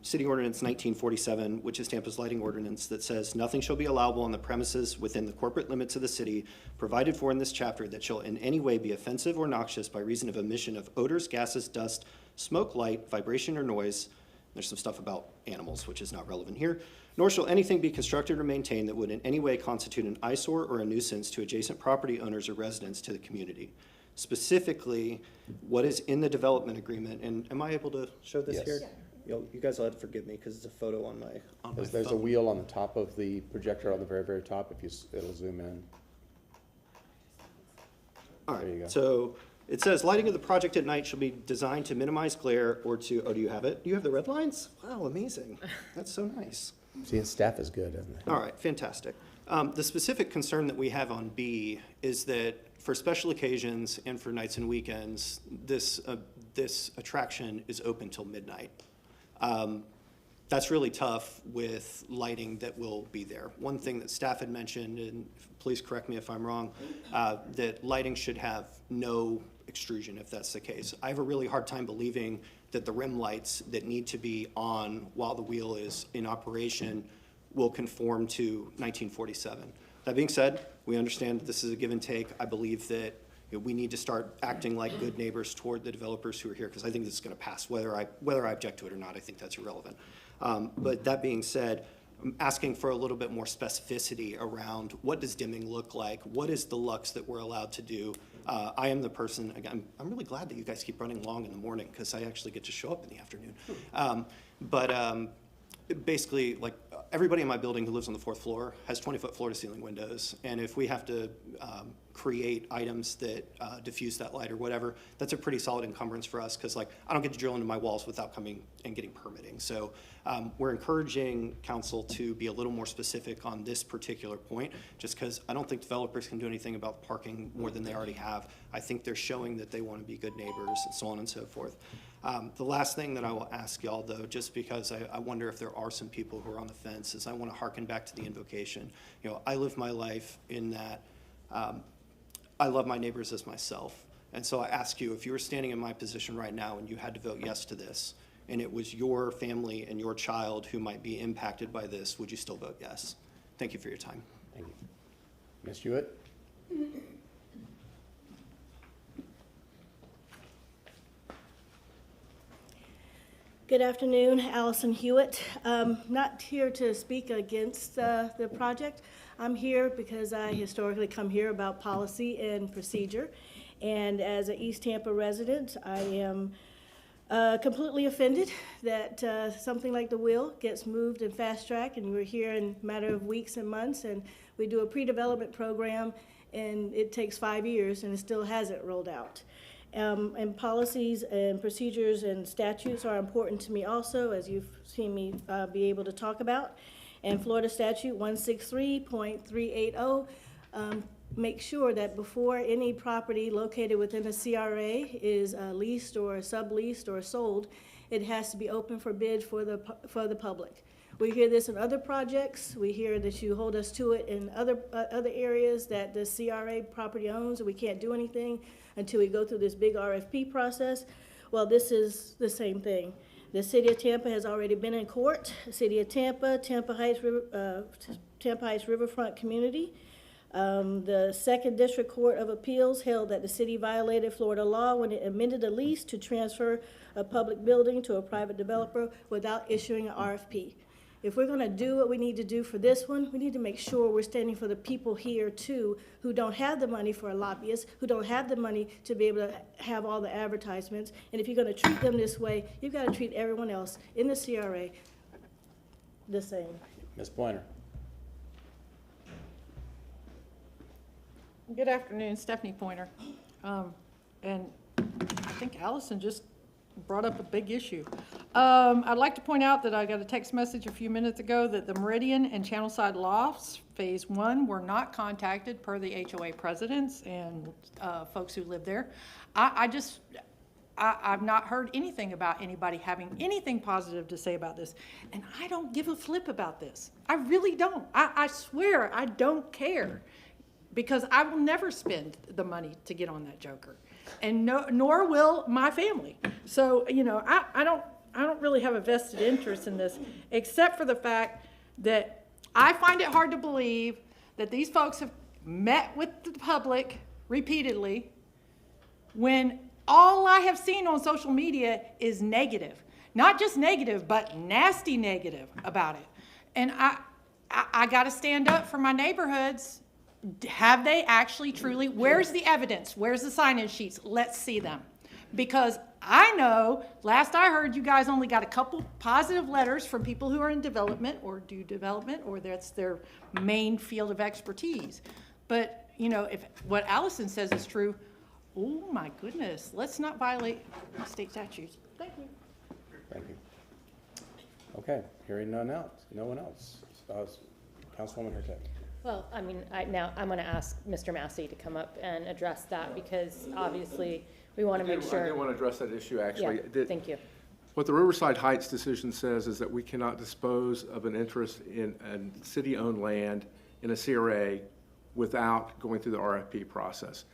City Ordinance 1947, which is Tampa's lighting ordinance that says, "Nothing shall be allowable on the premises within the corporate limits of the city provided for in this chapter that shall in any way be offensive or noxious by reason of emission of odors, gases, dust, smoke, light, vibration, or noise." There's some stuff about animals, which is not relevant here. "Nor shall anything be constructed or maintained that would in any way constitute an eyesore or a nuisance to adjacent property owners or residents to the community." Specifically, what is in the development agreement, and am I able to show this Yes. here? You guys will have to forgive me because it's a photo on my There's a phone. wheel on the top of the projector on the very, very top. If you, it'll zoom in. All There you go. right, so it says lighting of the project at night shall be designed to minimize glare or to, oh, do you have it? Do you have the red lines? Wow, amazing. That's so nice. See, staff is good, isn't it? All right, fantastic. The specific concern that we have on B is that for special occasions and for nights and weekends, this attraction is open till midnight. That's really tough with lighting that will be there. One thing that staff had mentioned, and please correct me if I'm wrong, that lighting should have no extrusion if that's the case. I have a really hard time believing that the rim lights that need to be on while the wheel is in operation will conform to 1947. That being said, we understand that this is a give and take. I believe that we need to start acting like good neighbors toward the developers who are here, because I think this is going to pass. Whether I object to it or not, I think that's irrelevant. But that being said, I'm asking for a little bit more specificity around what does dimming look like? What is the lux that we're allowed to do? I am the person, again, I'm really glad that you guys keep running long in the morning because I actually get to show up in the afternoon. Basically, like everybody in my building who lives on the 4th floor has 20-foot floor-to-ceiling windows, and if we have to create items that diffuse that light or whatever, that's a pretty solid encumbrance for us because, like, I don't get to drill into my walls without coming and getting permitting. So we're encouraging council to be a little more specific on this particular point, just because I don't think developers can do anything about parking more than they already have. I think they're showing that they want to be good neighbors and so on and so forth. The last thing that I will ask y'all, though, just because I wonder if there are some people who are on the fence, is I want to harken back to the invocation. You know, I live my life in that I love my neighbors as myself. And so I ask you, if you were standing in my position right now and you had to vote yes to this, and it was your family and your child who might be impacted by this, would you still vote yes? Thank you for your time. Thank you. Ms. Hewitt? Good afternoon, Allison Hewitt. Not here to speak against the project. I'm here because I historically come here about policy and procedure. And as an East Tampa resident, I am completely offended that something like the wheel gets moved and fast-tracked, and we're here in a matter of weeks and months, and we do a pre-development program, and it takes 5 years, and it still hasn't rolled out. And policies and procedures and statutes are important to me also, as you've seen me be able to talk about. And Florida Statute 163.380 make sure that before any property located within a CRA is leased or subleased or sold, it has to be open for bid for the public. We hear this in other projects. We hear that you hold us to it in other areas that the CRA property owns, and we can't do anything until we go through this big RFP process. Well, this is the same thing. The City of Tampa has already been in court. The City of Tampa, Tampa Heights Riverfront Community. The Second District Court of Appeals held that the city violated Florida law when it amended a lease to transfer a public building to a private developer without issuing an RFP. if we're gonna do what we need to do for this one, we need to make sure we're standing for the people here too, who don't have the money for a lobbyist, who don't have the money to be able to have all the advertisements. And if you're gonna treat them this way, you've gotta treat everyone else in the CRA the same. Ms. Pointer? Good afternoon, Stephanie Pointer. And I think Allison just brought up a big issue. I'd like to point out that I got a text message a few minutes ago that the Meridian and Channelside Lofts, Phase 1, were not contacted per the HOA presidents and folks who live there. I've not heard anything about anybody having anything positive to say about this. And I don't give a flip about this. I really don't. I swear I don't care, because I will never spend the money to get on that joker, and nor will my family. So, you know, I don't really have a vested interest in this, except for the fact that I find it hard to believe that these folks have met with the public repeatedly when all I have seen on social media is negative. Not just negative, but nasty negative about it. And I got to stand up for my neighborhoods. Have they actually truly, where's the evidence? Where's the sign-in sheets? Let's see them. Because I know, last I heard, you guys only got a couple positive letters from people who are in development or do development, or that's their main field of expertise. But, you know, if what Allison says is true, oh my goodness, let's not violate state statutes. Thank you. Thank you. Okay, hearing no one else. Councilwoman Hurtak. Well, I mean, I'm going to ask Mr. Massey to come up and address that, because obviously we want to make sure. I did want to address that issue, actually. Yeah, thank you. What the Riverside Heights decision says is that we cannot dispose of an interest in a city-owned land in a CRA without going through the RFP process.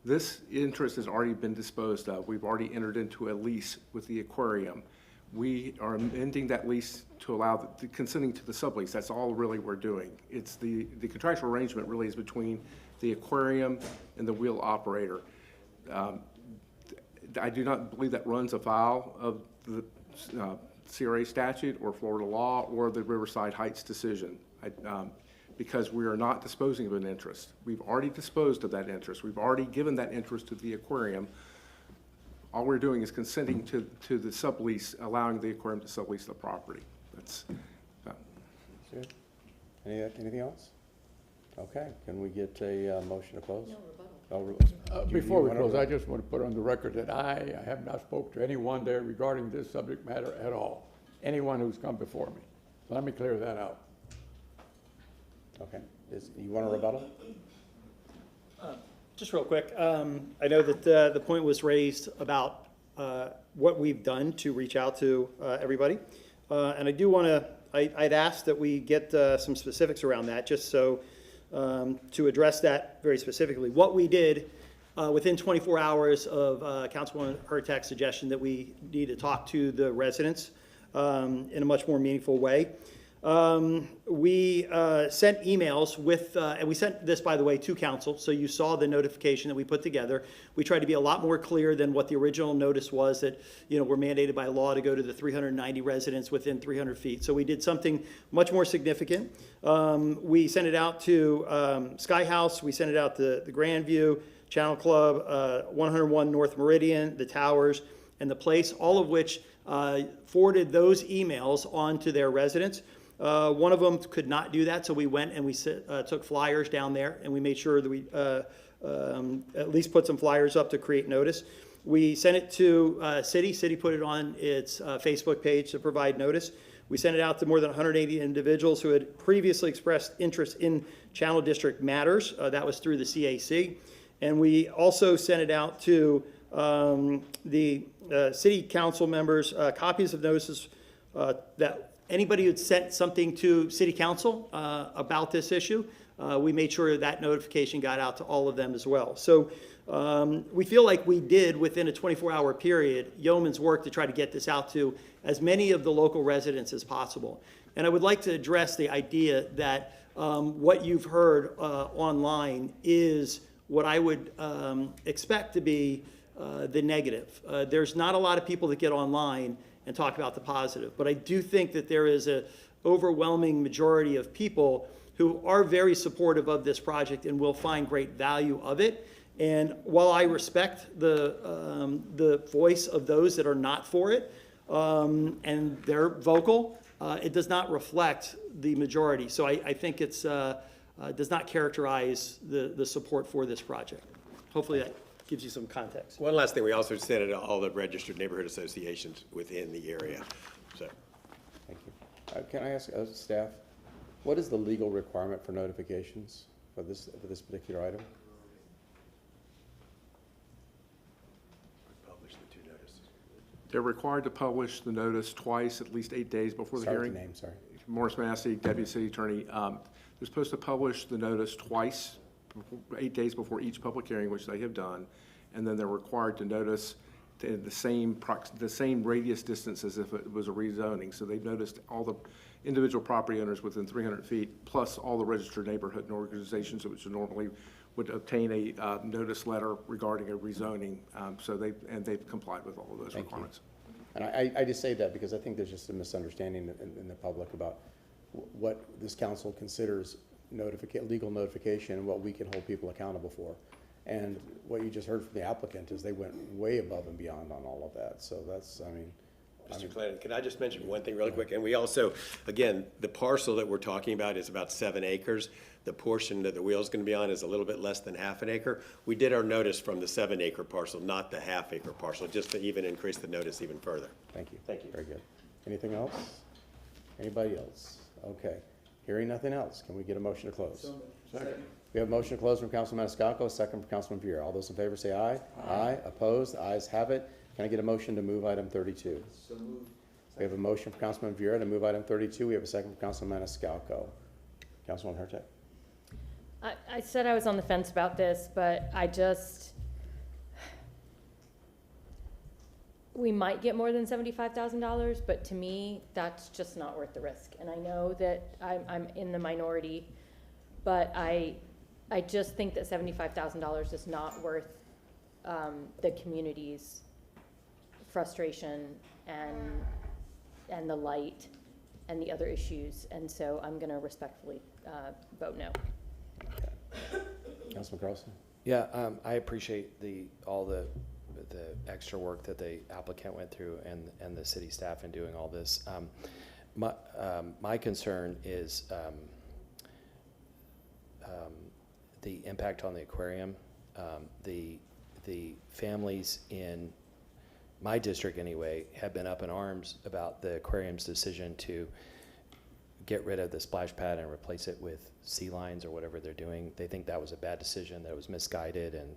This interest has already been disposed of. We've already entered into a lease with the aquarium. We are amending that lease to allow the consenting to the sublease. That's all really we're doing. It's the contractual arrangement really is between the aquarium and the wheel operator. I do not believe that runs afoul of the CRA statute or Florida law or the Riverside Heights decision, because we are not disposing of an interest. We've already disposed of that interest. We've already given that interest to the aquarium. All we're doing is consenting to the sublease, allowing the aquarium to sublease the property. That's good. Anything else? Okay, can we get a motion to close? No rebuttal. Before we close, I just want to put on the record that I have not spoke to anyone there regarding this subject matter at all. Anyone who's come before me. So let me clear that out. Okay. You want a rebuttal? Just real quick, I know that the point was raised about what we've done to reach out to everybody. And I do want to, I'd ask that we get some specifics around that, just so to address that very specifically. What we did within 24 hours of Councilwoman Hurtak's suggestion that we need to talk to the residents in a much more meaningful way. We sent emails with, and we sent this, by the way, to council, so you saw the notification that we put together. We tried to be a lot more clear than what the original notice was, that, you know, we're mandated by law to go to the 390 residents within 300 feet. So we did something much more significant. We sent it out to Sky House, we sent it out to the Grandview, Channel Club, 101 North Meridian, the Towers, and the Place, all of which forwarded those emails on to their residents. One of them could not do that, so we went and we took flyers down there, and we made sure that we at least put some flyers up to create notice. We sent it to City. City put it on its Facebook page to provide notice. We sent it out to more than 180 individuals who had previously expressed interest in Channel District matters. That was through the CAC. And we also sent it out to the city council members, copies of notices that anybody who'd sent something to city council about this issue, we made sure that notification got out to all of them as well. So we feel like we did, within a 24-hour period, yeoman's work to try to get this out to as many of the local residents as possible. And I would like to address the idea that what you've heard online is what I would expect to be the negative. There's not a lot of people that get online and talk about the positive, but I do think that there is a overwhelming majority of people who are very supportive of this project and will find great value of it. And while I respect the voice of those that are not for it, and they're vocal, it does not reflect the majority. So I think it's does not characterize the support for this project. Hopefully that gives you some context. One last thing, we also sent it to all the registered neighborhood associations within the area, so. Thank you. Can I ask staff, what is the legal requirement for notifications for this particular item? Publish the 2 notices. They're required to publish the notice twice, at least 8 days before the hearing. Name, sorry. Morris Massey, Deputy City Attorney. They're supposed to publish the notice twice, 8 days before each public hearing, which they have done, and then they're required to notice the same radius distance as if it was a rezoning. So they've noticed all the individual property owners within 300 feet, plus all the registered neighborhood and organizations which normally would obtain a notice letter regarding a rezoning. So they've complied with all of those requirements. And I just say that because I think there's just a misunderstanding in the public about what this council considers legal notification and what we can hold people accountable for. And what you just heard from the applicant is they went way above and beyond on all of that. So that's, Mr. Clanton, can I just mention one thing really quick? And we also, again, the parcel that we're talking about is about 7 acres. The portion that the wheel is going to be on is a little bit less than half an acre. We did our notice from the 7-acre parcel, not the half-acre parcel, just to even increase the notice even further. Thank you. Thank you. Very good. Anything else? Anybody else? Okay. Hearing nothing else, can we get a motion to close? Second. We have a motion to close from Councilman Maniscalco, a second from Councilman Viera. All those in favor say aye. Aye. Opposed? The ayes have it. Can I get a motion to move item 32? So moved. We have a motion from Councilman Viera to move item 32. We have a second from Councilman Maniscalco. Councilman Hurtak. I said I was on the fence about this, but we might get more than $75,000, but to me, that's just not worth the risk. And I know that I'm in the minority, but I just think that $75,000 is not worth the community's frustration and the light and the other issues. And so I'm going to respectfully vote no. Councilman Carlson. Yeah, I appreciate all the extra work that the applicant went through and the city staff in doing all this. My concern is the impact on the aquarium. The families in my district anyway have been up in arms about the aquarium's decision to get rid of the splash pad and replace it with sea lions or whatever they're doing. They think that was a bad decision, that it was misguided, and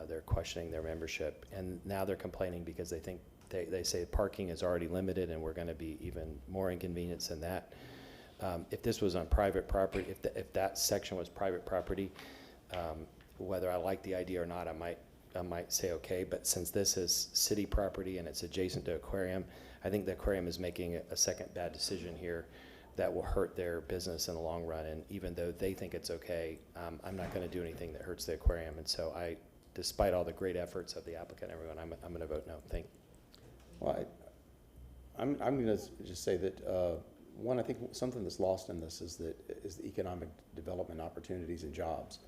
they're questioning their membership. And now they're complaining because they think they say parking is already limited and we're going to be even more inconvenienced than that. If this was on private property, if that section was private property, whether I like the idea or not, I might say okay. But since this is city property and it's adjacent to aquarium, I think the aquarium is making a second bad decision here that will hurt their business in the long run. And even though they think it's okay, I'm not going to do anything that hurts the aquarium. And so despite all the great efforts of the applicant and everyone, I'm going to vote no. Thank you. Well, I'm going to just say that one, I think something that's lost in this is the economic development opportunities and jobs,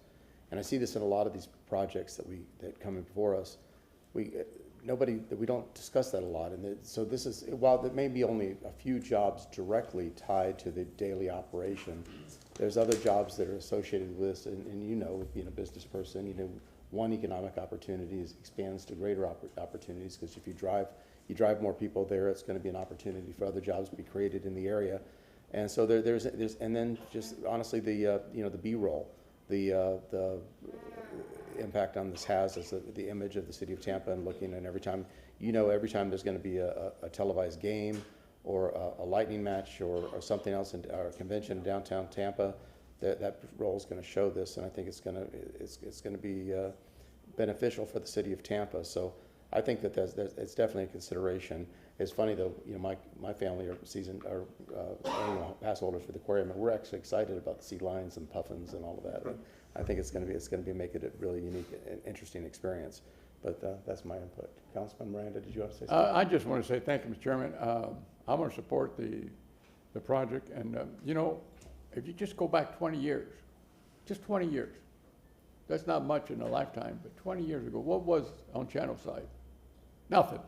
and I see this in a lot of these projects that come in before us. We don't discuss that a lot, and so this is, while there may be only a few jobs directly tied to the daily operation, there's other jobs that are associated with this, and you know, being a business person, one economic opportunity expands to greater opportunities, because if you drive more people there, it's going to be an opportunity for other jobs to be created in the area. And so there's and then just honestly the B-roll, the impact on this has is the image of the city of Tampa, and looking, and every time there's going to be a televised game or a lightning match or something else or a convention in downtown Tampa, that role is going to show this, and I think it's going to be beneficial for the city of Tampa. So I think that it's definitely a consideration. It's funny though, my family are annual pass holders for the aquarium, and we're actually excited about the sea lions and puffins and all of that. And I think it's going to be making it a really unique and interesting experience. But that's my input. Councilman Miranda, did you want to say something? I just want to say thank you, Mr. Chairman. I'm going to support the the project. And, you know, if you just go back 20 years, just 20 years, that's not much in a lifetime, but 20 years ago, what was on Channelside? Nothing.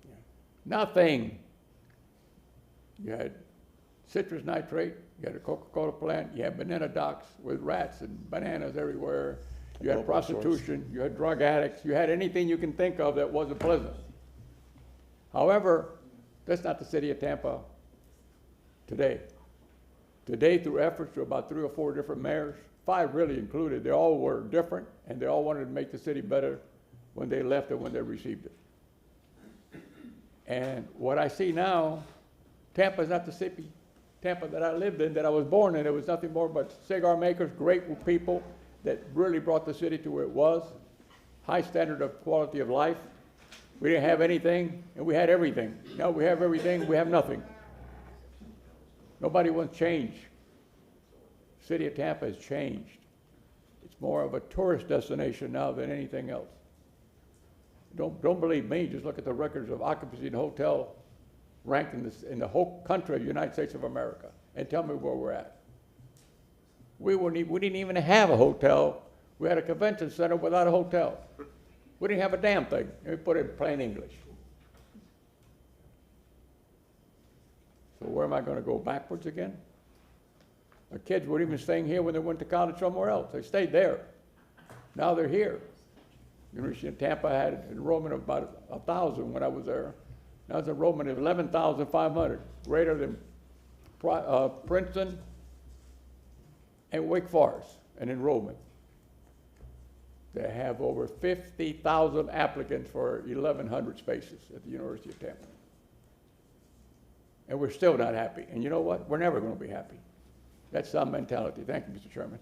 Yeah. Nothing. You had citrus nitrate, you had a Coca-Cola plant, you had banana docks with rats and bananas everywhere, you had prostitution, you had drug addicts, you had anything you can think of that wasn't pleasant. However, that's not the city of Tampa today. Today, through efforts to about 3 or 4 different mayors, 5 really included, they all were different, and they all wanted to make the city better when they left and when they received it. And what I see now, Tampa's not the city, Tampa that I lived in, that I was born in. It was nothing more but cigar makers, great people that really brought the city to where it was, high standard of quality of life. We didn't have anything, and we had everything. Now we have everything, we have nothing. Nobody wants change. The city of Tampa has changed. It's more of a tourist destination now than anything else. Don't believe me, just look at the records of occupancy in the hotel ranked in the whole country of the United States of America, and tell me where we're at. We didn't even have a hotel. We had a convention center without a hotel. We didn't have a damn thing. Let me put it in plain English. So where am I going to go, backwards again? Our kids weren't even staying here when they went to college somewhere else. They stayed there. Now they're here. University of Tampa had an enrollment of about 1,000 when I was there. Now it's enrollment of 11,500, greater than Princeton and Wake Forest in enrollment. They have over 50,000 applicants for 1,100 spaces at the University of Tampa. And we're still not happy. And you know what? We're never going to be happy. That's some mentality. Thank you, Mr. Chairman.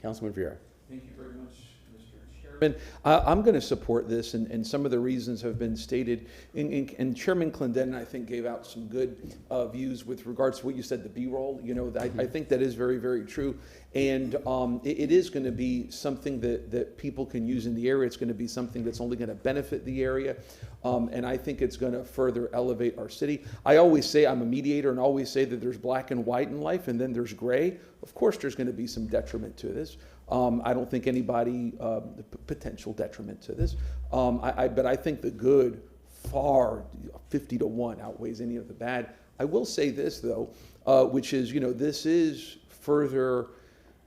Councilman Vieira. Thank you very much, Mr. Chairman. I'm going to support this, and some of the reasons have been stated. And Chairman Clendon, I think, gave out some good views with regards to what you said, the B-roll. You know, I think that is very, very true. And it is going to be something that people can use in the area. It's going to be something that's only going to benefit the area. And I think it's going to further elevate our city. I always say, I'm a mediator, and always say that there's black and white in life, and then there's gray. Of course, there's going to be some detriment to this. I don't think anybody, the potential detriment to this. But I think the good far 50 to 1 outweighs any of the bad. I will say this, though, which is, you know, this is further,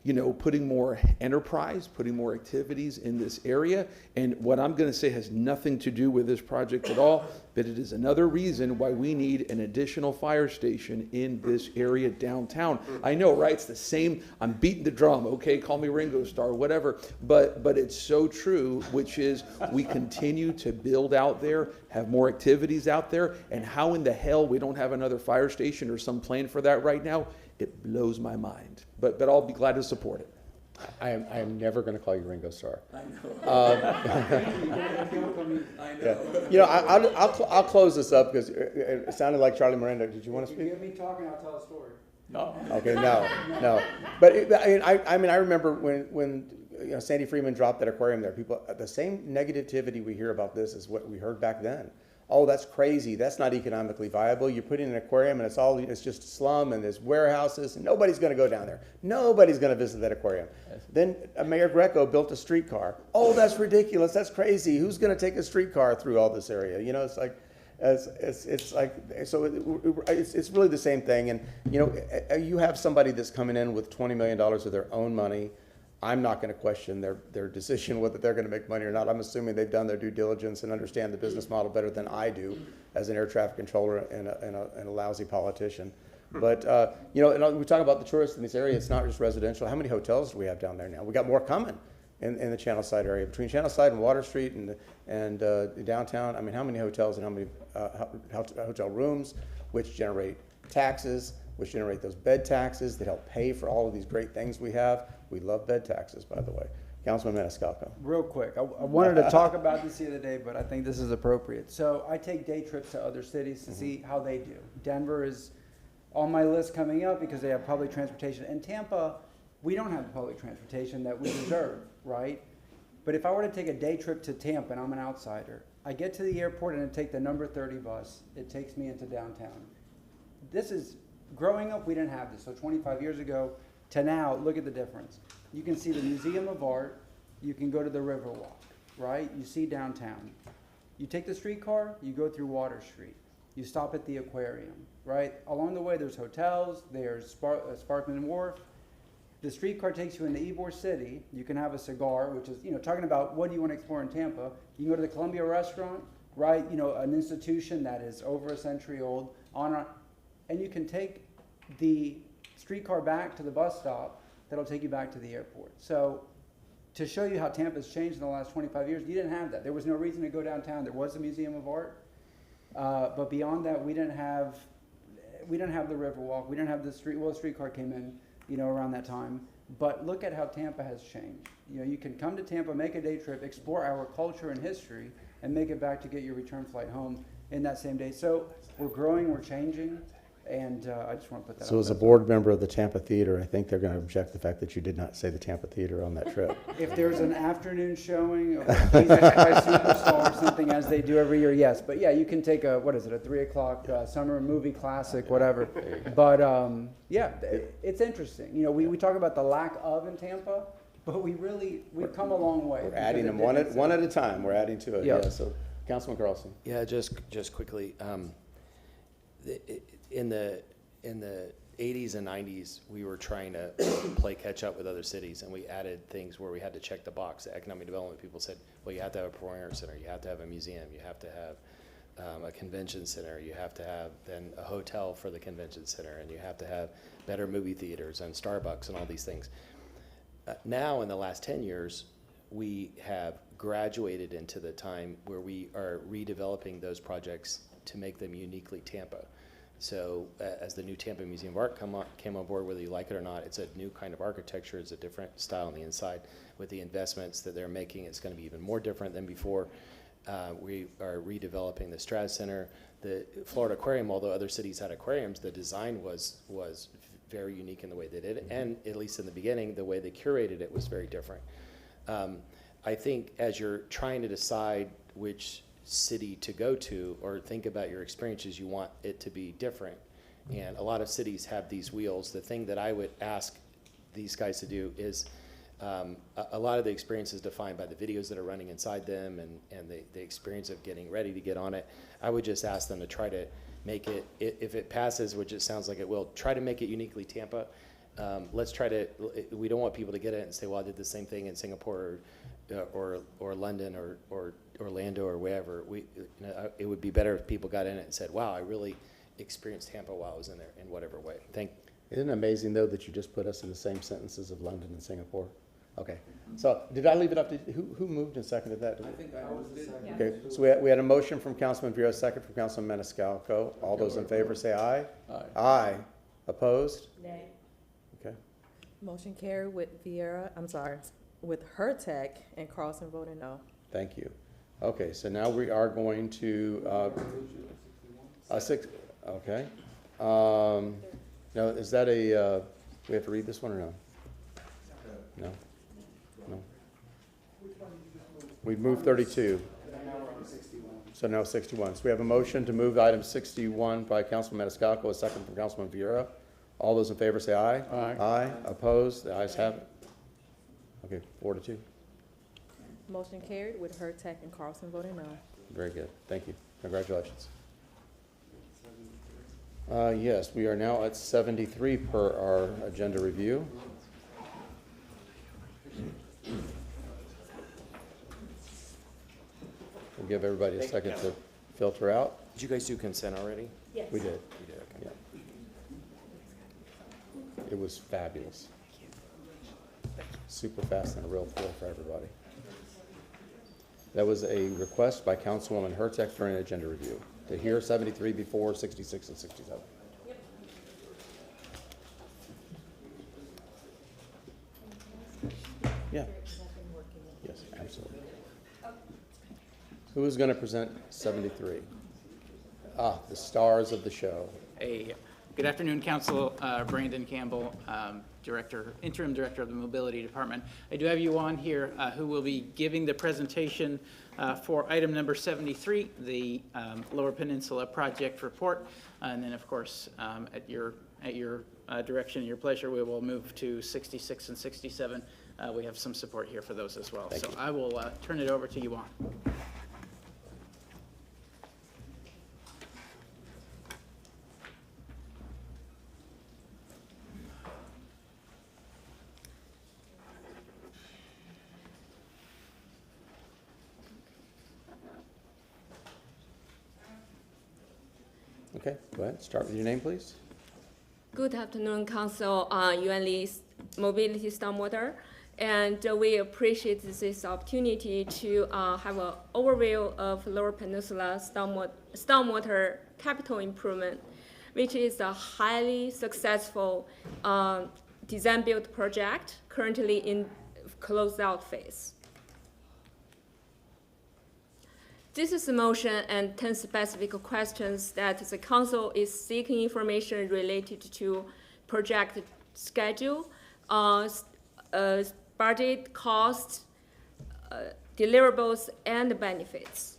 you know, putting more enterprise, putting more activities in this area. And what I'm going to say has nothing to do with this project at all, but it is another reason why we need an additional fire station in this area downtown. I know, right? It's the same. I'm beating the drum. Okay, call me Ringo Starr, whatever. But it's so true, which is we continue to build out there, have more activities out there, and how in the hell we don't have another fire station or some plan for that right now, it blows my mind. But I'll be glad to support it. I am never going to call you Ringo Starr. I know. I know. Yeah. You know, I'll close this up because it sounded like Charlie Miranda. Did you want to speak? You get me talking, I'll tell a story. No. Okay, no. But I remember when you know, Sandy Freeman dropped that aquarium there. People, the same negativity we hear about this is what we heard back then. Oh, that's crazy. That's not economically viable. You put in an aquarium and it's just a slum and there's warehouses and nobody's going to go down there. Nobody's going to visit that aquarium. Then Mayor Greco built a streetcar. Oh, that's ridiculous. That's crazy. Who's going to take a streetcar through all this area? You know, it's like, it's really the same thing. And you know, you have somebody that's coming in with $20 million of their own money. I'm not going to question their decision whether they're going to make money or not. I'm assuming they've done their due diligence and understand the business model better than I do as an air traffic controller and a lousy politician. But you know, and we talk about the tourists in this area. It's not just residential. How many hotels do we have down there now? We got more coming in the Channelside area, between Channelside and Water Street and downtown. I mean, how many hotels and how many hotel rooms, which generate taxes, which generate those bed taxes that help pay for all of these great things we have. We love bed taxes, by the way. Councilman Maniscalco. Real quick, I wanted to talk about this the other day, but I think this is appropriate. So I take day trips to other cities to see how they do. Denver is on my list coming up because they have public transportation. In Tampa, we don't have the public transportation that we deserve, right? But if I were to take a day trip to Tampa, and I'm an outsider, I get to the airport and I take the number 30 bus. It takes me into downtown. this is, growing up, we didn't have this. So 25 years ago to now, look at the difference. You can see the Museum of Art. You can go to the Riverwalk, right? You see downtown. You take the streetcar, you go through Water Street. You stop at the aquarium, right? Along the way, there's hotels, there's Sparkman Wharf. The streetcar takes you into Ybor City. You can have a cigar, which is, talking about what do you want to explore in Tampa. You can go to the Columbia Restaurant, right? An institution that is over a century old. And you can take the streetcar back to the bus stop that'll take you back to the airport. So to show you how Tampa's changed in the last 25 years, you didn't have that. There was no reason to go downtown. There was a Museum of Art. But beyond that, we didn't have the Riverwalk. We didn't have the streetcar came in, around that time. But look at how Tampa has changed. You can come to Tampa, make a day trip, explore our culture and history, and make it back to get your return flight home in that same day. So we're growing, we're changing, and I just want to put that out. So as a board member of the Tampa Theater, I think they're going to object the fact that you did not say the Tampa Theater on that trip. If there's an afternoon showing of Jesus Christ Superstar or something, as they do every year, yes. But yeah, you can take a 3 o'clock summer movie classic, whatever. But yeah, it's interesting. We talk about the lack of in Tampa, but we've come a long way. We're adding them one at a time. We're adding to it. Yep. Yeah. So Councilman Carlson. Yeah, just quickly. In the 80s and 90s, we were trying to play catch up with other cities, and we added things where we had to check the box. The economic development people said, well, you have to have a performing arts center, you have to have a museum, you have to have a convention center, you have to have then a hotel for the convention center, and you have to have better movie theaters and Starbucks and all these things. Now, in the last 10 years, we have graduated into the time where we are redeveloping those projects to make them uniquely Tampa. So as the new Tampa Museum of Art came on board, whether you like it or not, it's a new kind of architecture. It's a different style on the inside. With the investments that they're making, it's going to be even more different than before. We are redeveloping the Straz Center. The Florida Aquarium, although other cities had aquariums, the design was very unique in the way they did it. And at least in the beginning, the way they curated it was very different. I think as you're trying to decide which city to go to or think about your experiences, you want it to be different. And a lot of cities have these wheels. The thing that I would ask these guys to do is a lot of the experience is defined by the videos that are running inside them and the experience of getting ready to get on it. I would just ask them to try to make it, if it passes, which it sounds like it will, try to make it uniquely Tampa. Let's try to, we don't want people to get it and say, well, I did the same thing in Singapore or London or Orlando or wherever. It would be better if people got in it and said, wow, I really experienced Tampa while I was in there in whatever way. Isn't it amazing, though, that you just put us in the same sentences of London and Singapore? Okay. So did I leave it up to, who moved and seconded that? I think I was the second. Okay, so we had a motion from Councilman Vieira, second from Councilman Maniscalco. All those in favor say aye. Aye. Aye. Opposed? Nay. Okay. Motion carried with with Hurtek and Carlson voting no. Thank you. Okay, so now we are going to, okay. Now, is that we have to read this one or no? No? No. We've moved 32. So now 61. So we have a motion to move item 61 by Councilman Maniscalco, a second from Councilman Vieira. All those in favor say aye. Aye. Aye. Opposed? The ayes have it. Okay, 4-2. Motion carried with Hurtek and Carlson voting no. Very good. Thank you. Congratulations. Yes, we are now at 73 per our agenda review. We'll give everybody a second to filter out. Did you guys do consent already? Yes. We did. You did, okay. Yeah. It was fabulous. Super fast and a real thrill for everybody. That was a request by Councilwoman Hurtek during agenda review to hear 73 before 66 and 67. Yeah. Yes, absolutely. Who is going to present 73? The stars of the show. A Good afternoon, Council. Brandon Campbell, Interim Director of the Mobility Department. I do have you on here who will be giving the presentation for item number 73, the Lower Peninsula Project Report. And then, of course, at your direction and your pleasure, we will move to 66 and 67. We have some support here for those as well. So I will turn it over to you on. Okay, go ahead. Start with your name, please. Good afternoon, Council, UNLE Mobility Stormwater. And we appreciate this opportunity to have an overview of Lower Peninsula stormwater capital improvement, which is a highly successful design-build project currently in closeout phase. This is a motion and 10 specific questions that the Council is seeking information related to project schedule, budget, cost, deliverables, and benefits.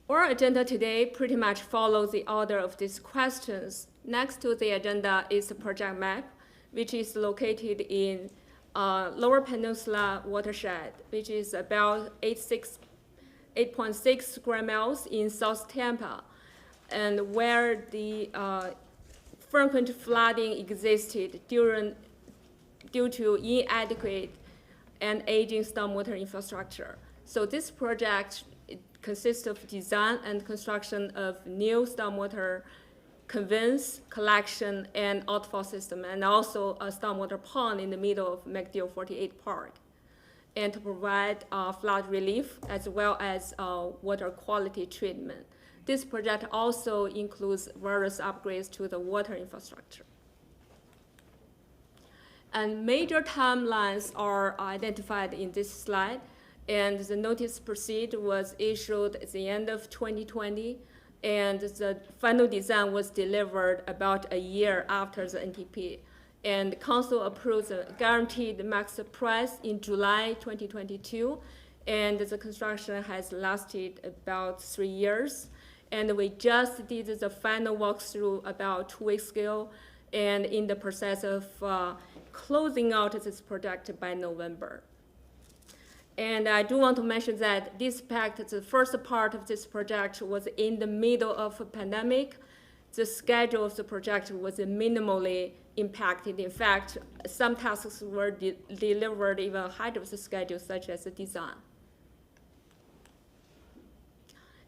Our agenda today pretty much follows the order of these questions. Next to the agenda is the project map, which is located in Lower Peninsula Watershed, which is about 8.6 square miles in South Tampa, and where the frequent flooding existed due to inadequate and aging stormwater infrastructure. So this project consists of design and construction of new stormwater conveyance, collection, and outfall system, and also a stormwater pond in the middle of MacDill 48 Park, and to provide flood relief as well as water quality treatment. This project also includes various upgrades to the water infrastructure. And major timelines are identified in this slide, and the notice to proceed was issued at the end of 2020, and the final design was delivered about a year after the NTP. And the Council approved the guaranteed max price in July 2022, and the construction has lasted about 3 years. And we just did the final walkthrough about 2 weeks ago, and in the process of closing out this project by November. And I do want to mention that the first part of this project was in the middle of a pandemic. The schedule of the project was minimally impacted. In fact, some tasks were delivered even ahead of the schedule, such as the design.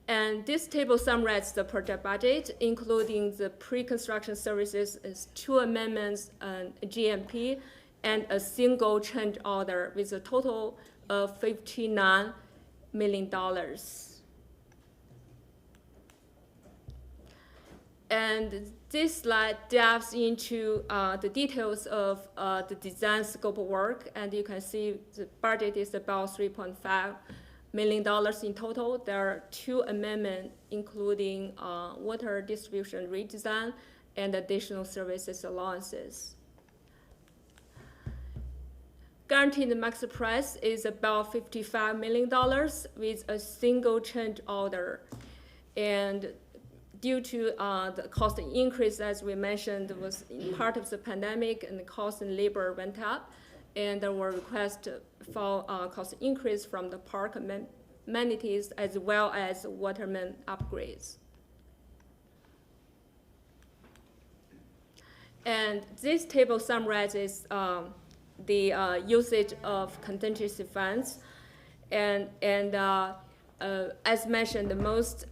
And this table summarizes the project budget, including the pre-construction services, is 2 amendments, GMP, and a single change order with a total of $59 million. And this slide delves into the details of the design scope of work, and you can see the budget is about $3.5 million in total. There are 2 amendments, including water distribution redesign and additional services allowances. Guaranteed max price is about $55 million with a single change order. And due to the cost increase, as we mentioned, was part of the pandemic, and the cost and labor went up, and there were requests for cost increase from the park amenities as well as water main upgrades. And this table summarizes the usage of contingency funds, and as mentioned, most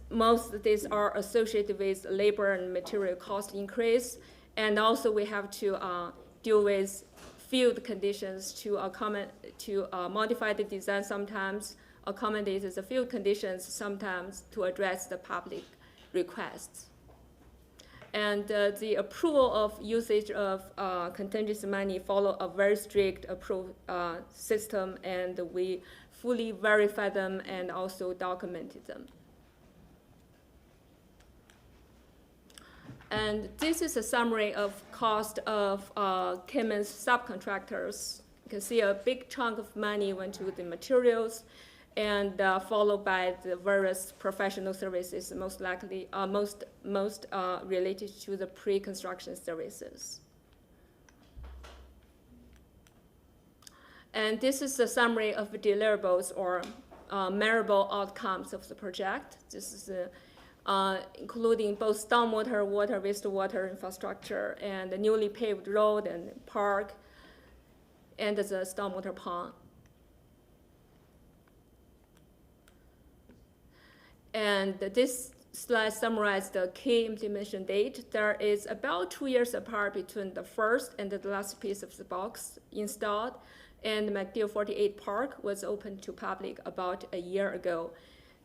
of these are associated with labor and material cost increase, and also we have to deal with field conditions to modify the design sometimes, accommodate the field conditions sometimes to address the public requests. And the approval of usage of contingency money follow a very strict approval system, and we fully verify them and also documented them. And this is a summary of cost of Siemens subcontractors. You can see a big chunk of money went to the materials, and followed by the various professional services, most likely most related to the pre-construction services. And this is a summary of the deliverables or measurable outcomes of the project. This is including both stormwater, water, wastewater infrastructure, and the newly paved road and park, and the stormwater pond. And this slide summarizes the key implementation date. There is about 2 years apart between the first and the last piece of the box installed, and McDill 48 Park was opened to public about a year ago.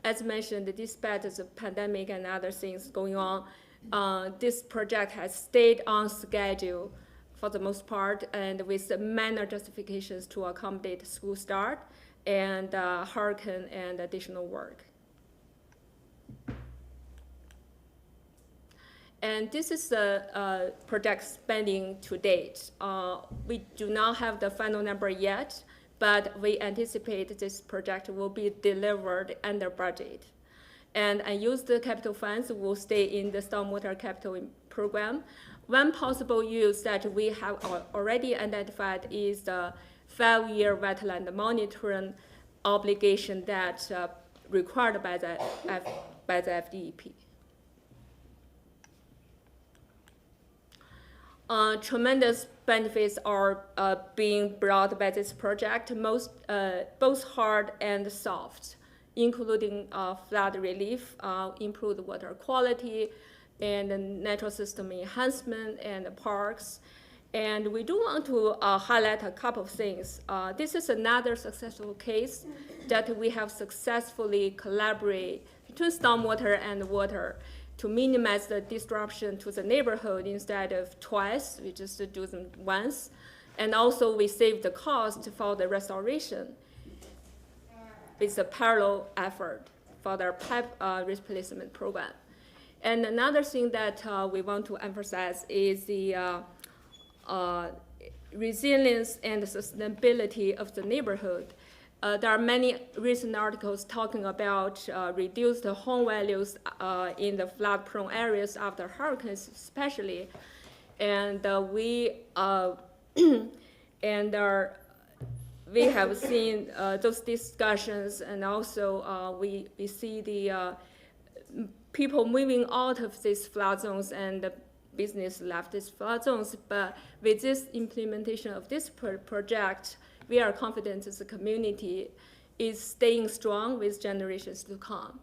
As mentioned, despite the pandemic and other things going on, this project has stayed on schedule for the most part, and with minor justifications to accommodate school start and hurricane and additional work. And this is the project spending to date. We do not have the final number yet, but we anticipate this project will be delivered under budget. And unused capital funds will stay in the stormwater capital program. One possible use that we have already identified is the 5-year wetland monitoring obligation that required by the FDEP. Tremendous benefits are being brought by this project, both hard and soft, including flood relief, improved water quality, and natural system enhancement and parks. And we do want to highlight a couple of things. This is another successful case that we have successfully collaborated between stormwater and water to minimize the disruption to the neighborhood. Instead of twice, we just do them once. And also we save the cost for the restoration with a parallel effort for their pipe replacement program. And another thing that we want to emphasize is the resilience and sustainability of the neighborhood. There are many recent articles talking about reduced home values in the flood-prone areas after hurricanes, especially, and we have seen those discussions, and also we see the people moving out of these flood zones and the business left these flood zones. But with this implementation of this project, we are confident that the community is staying strong with generations to come.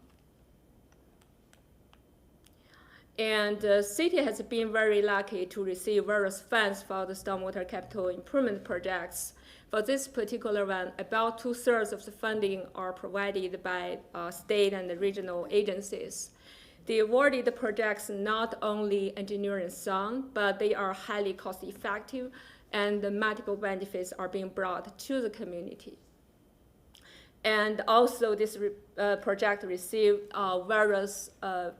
And the city has been very lucky to receive various funds for the stormwater capital improvement projects. For this particular one, about 2/3 of the funding are provided by state and regional agencies. The awarded projects not only engineering sound, but they are highly cost effective, and the multiple benefits are being brought to the community. And also this project received various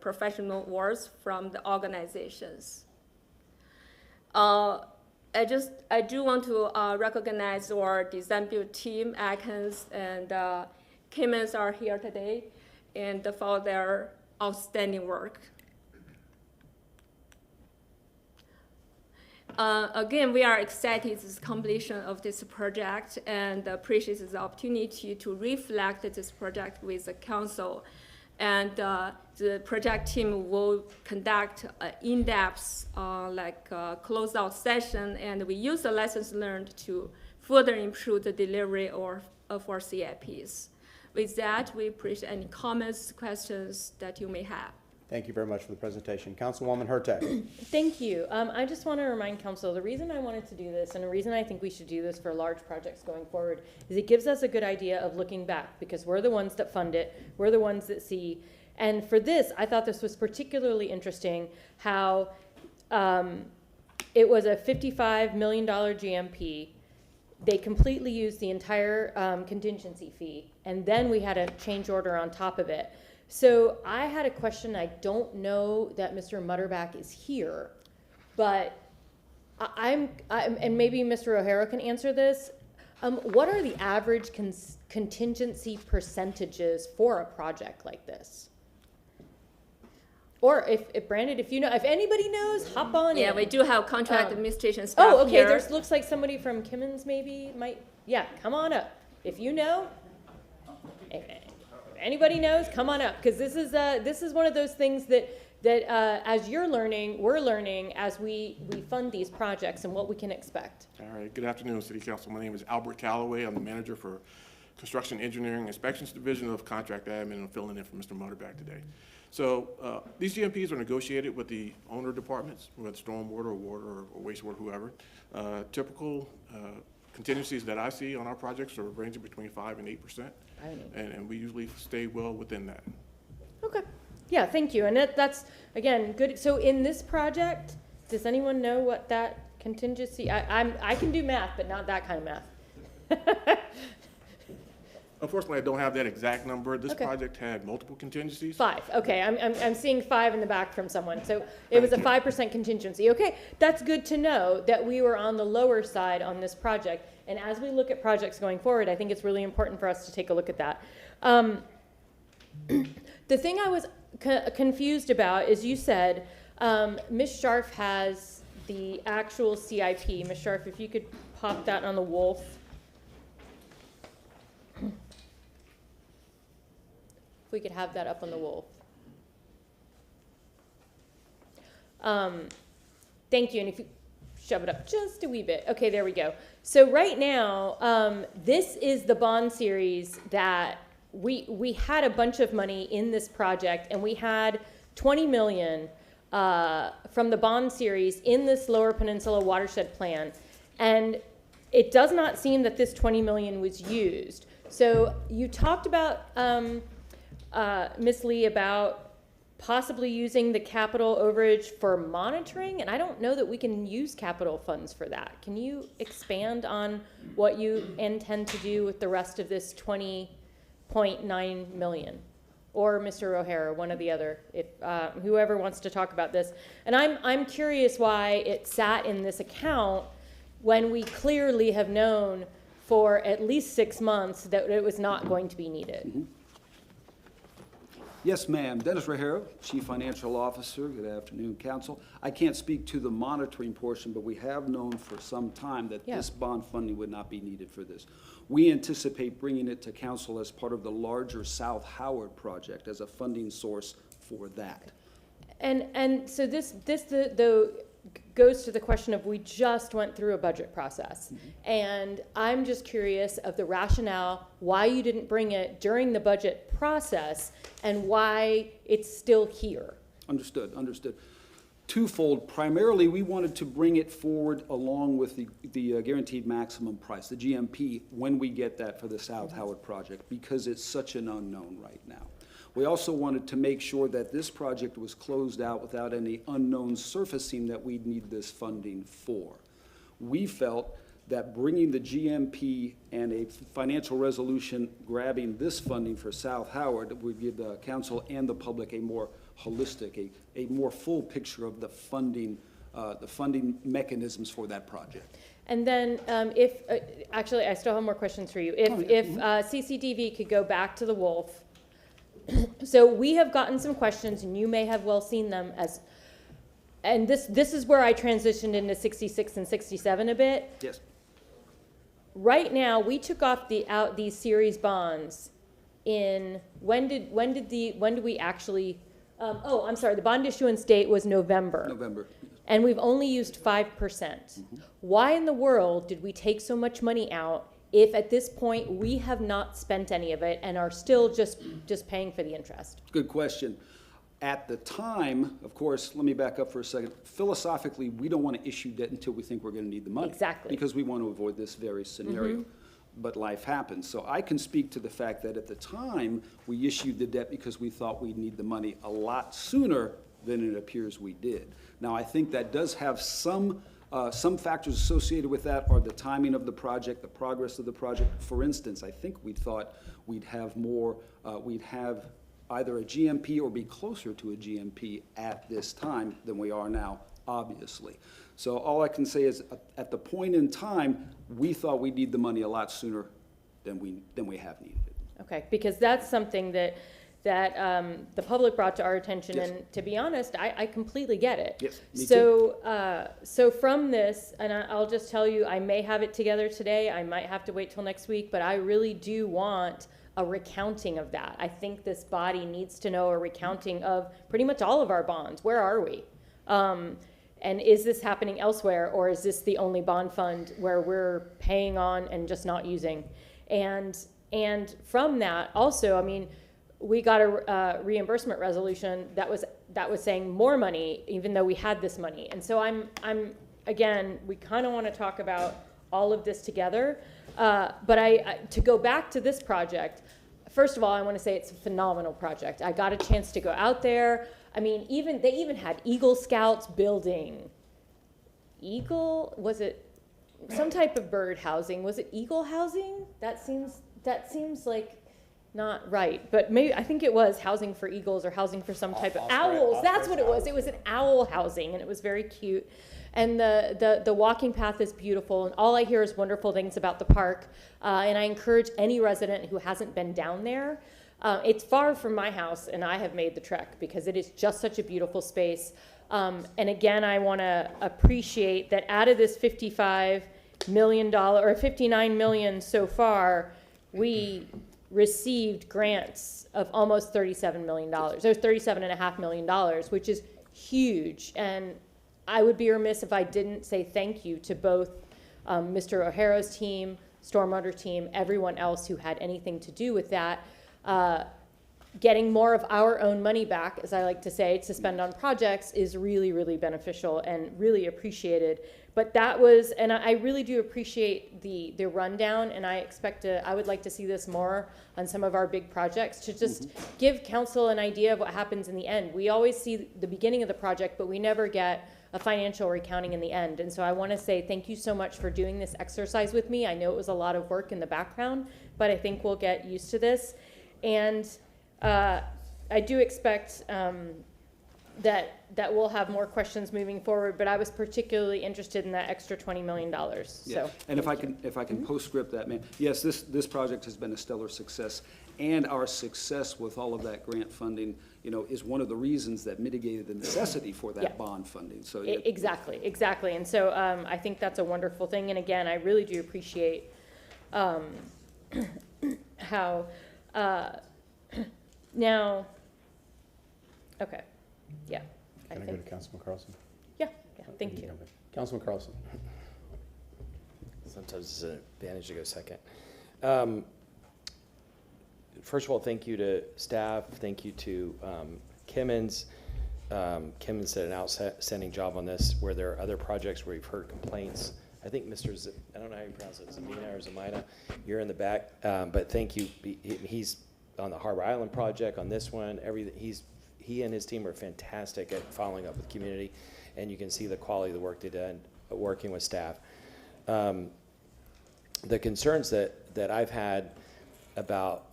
professional awards from the organizations. I do want to recognize our design build team. Atkins and Siemens are here today, and for their outstanding work. Again, we are excited with the completion of this project and appreciate the opportunity to reflect this project with the council. And the project team will conduct an in-depth closeout session, and we use the lessons learned to further improve the delivery of our CIPs. With that, we appreciate any comments, questions that you may have. Thank you very much for the presentation. Councilwoman Hurtak. Thank you. I just want to remind council, the reason I wanted to do this, and the reason I think we should do this for large projects going forward, is it gives us a good idea of looking back, because we're the ones that fund it, we're the ones that see. And for this, I thought this was particularly interesting, how it was a $55 million GMP. They completely used the entire contingency fee, and then we had a change order on top of it. So I had a question. I don't know that Mr. Mutterback is here, but I'm and maybe Mr. O'Hara can answer this. What are the average contingency percentages for a project like this? Or if Brandon, if you know, if anybody knows, hop on in. Yeah, we do have contract administration staff Oh, okay, here. there's, looks like somebody from Kimmons maybe might, yeah, come on up. If you know, if anybody knows, come on up, because this is one of those things that as you're learning, we're learning as we fund these projects and what we can expect. All right, good afternoon, City Council. My name is Albert Calloway. I'm the manager for Construction Engineering Inspections Division of Contract Admin, and I'm filling in for Mr. Mutterback today. So these GMPs are negotiated with the owner departments, whether stormwater or water or wastewater, whoever. Typical contingencies that I see on our projects are ranging between 5 and 8%, and we usually stay well within that. Okay. Yeah, thank you. And that's, again, good. So in this project, does anyone know what that contingency, I can do math, but not that kind of math. Unfortunately, I don't have that exact number. This project had multiple contingencies. 5, okay, I'm seeing 5 in the back from someone, so it was a 5% contingency. Okay, that's good to know that we were on the lower side on this project, and as we look at projects going forward, I think it's really important for us to take a look at that. The thing I was confused about is you said Ms. Scharf has the actual CIP. Ms. Scharf, if you could pop that on the Wolf. If we could have that up on the Wolf. Thank you, and if you shove it up just a wee bit. Okay, there we go. So right now, this is the bond series that we had a bunch of money in this project, and we had 20 million from the bond series in this Lower Peninsula Watershed Plan, and it does not seem that this 20 million was used. So you talked about, Ms. Lee, about possibly using the capital overage for monitoring, and I don't know that we can use capital funds for that. Can you expand on what you intend to do with the rest of this 20.9 million? Or Mr. O'Hara, one or the other, if whoever wants to talk about this. And I'm curious why it sat in this account when we clearly have known for at least 6 months that it was not going to be needed. Mm-hmm. Yes, ma'am. Dennis Rahero, Chief Financial Officer. Good afternoon, Council. I can't speak to the monitoring portion, but we have known for some time that this bond funding would not be needed for this. We anticipate bringing it to Council as part of the larger South Howard project as a funding source for that. And so this goes to the question of, we just went through a budget process. Mm-hmm. And I'm just curious of the rationale why you didn't bring it during the budget process and why it's still here. Understood. Twofold. Primarily, we wanted to bring it forward along with the guaranteed maximum price, the GMP, when we get that for the South Howard project, because it's such an unknown right now. We also wanted to make sure that this project was closed out without any unknown surfacing that we'd need this funding for. We felt that bringing the GMP and a financial resolution grabbing this funding for South Howard would give the council and the public a more holistic, a more full picture of the funding mechanisms for that project. And then actually, I still have more questions for you. If CCDV could go back to the Wolf. So we have gotten some questions, and you may have well seen them and this is where I transitioned into 66 and 67 a bit. Yes. Right now, we took off these series bonds in, when did we actually, I'm sorry, the bond issuance date was November. November. And we've only used 5%. Mm-hmm. Why in the world did we take so much money out if at this point we have not spent any of it and are still just paying for the interest? Good question. At the time, of course, let me back up for a second. Philosophically, we don't want to issue debt until we think we're going to need the money. Exactly. Because we want to avoid this very scenario. Mm-hmm. But life happens. So I can speak to the fact that at the time, we issued the debt because we thought we'd need the money a lot sooner than it appears we did. Now, I think that does have some factors associated with that are the timing of the project, the progress of the project. For instance, I think we thought we'd have more, either a GMP or be closer to a GMP at this time than we are now, obviously. So all I can say is, at the point in time, we thought we'd need the money a lot sooner than we have needed it. Okay, because that's something that the public brought to our attention, Yes. and to be honest, I completely get it. Yes, me So, so from this, and I'll just tell you, I may have it together today, I might have to wait till next week, but I really do want a recounting of that. I think this body needs to know a recounting of pretty much all of our bonds. Where are we? And is this happening elsewhere, or is this the only bond fund where we're paying on and just not using? And from that, also, I mean, we got a reimbursement resolution that was saying more money, even though we had this money. And so I'm again, we kind of want to talk about all of this together. But I to go back to this project, first of all, I want to say it's a phenomenal project. I got a chance to go out there. I mean, they even had Eagle Scouts building. Was it some type of bird housing? Was it eagle housing? That seems like not right, but maybe, I think it was housing for eagles or housing for some type of owls. That's what it was. It was an owl housing, and it was very cute. And the walking path is beautiful, and all I hear is wonderful things about the park. And I encourage any resident who hasn't been down there. It's far from my house, and I have made the trek because it is just such a beautiful space. And again, I want to appreciate that out of this $55 million or $59 million so far, we received grants of almost $37 million, or $37.5 million, which is huge. And I would be remiss if I didn't say thank you to both Mr. O'Hara's team, Stormwater team, everyone else who had anything to do with that. Getting more of our own money back, as I like to say, to spend on projects is really, really beneficial and really appreciated. But that was, and I really do appreciate the rundown, and I would like to see this more on some of our big projects to just give council an idea of what happens in the end. We always see the beginning of the project, but we never get a financial recounting in the end. And so I want to say thank you so much for doing this exercise with me. I know it was a lot of work in the background, but I think we'll get used to this. And I do expect that we'll have more questions moving forward, but I was particularly interested in that extra $20 million. Yeah. So, And if I can postscript that, man, yes, this project has been a stellar success, and our success with all of that grant funding, is one of the reasons that mitigated the necessity for that bond funding. So exactly. And so I think that's a wonderful thing. And again, I really do appreciate how now. Okay. Yeah. Can I go to Councilman Carlson? Yeah, thank you. Councilman Carlson. Sometimes it's an advantage to go second. First of all, thank you to staff. Thank you to Kimmons. Kimmons did an outstanding job on this, where there are other projects where we've heard complaints. I think I don't know how you pronounce it, Zamina or Zamina, you're in the back. But thank you. He's on the Harbor Island project, on this one, he and his team are fantastic at following up with community, and you can see the quality of the work they did working with staff. The concerns that I've had about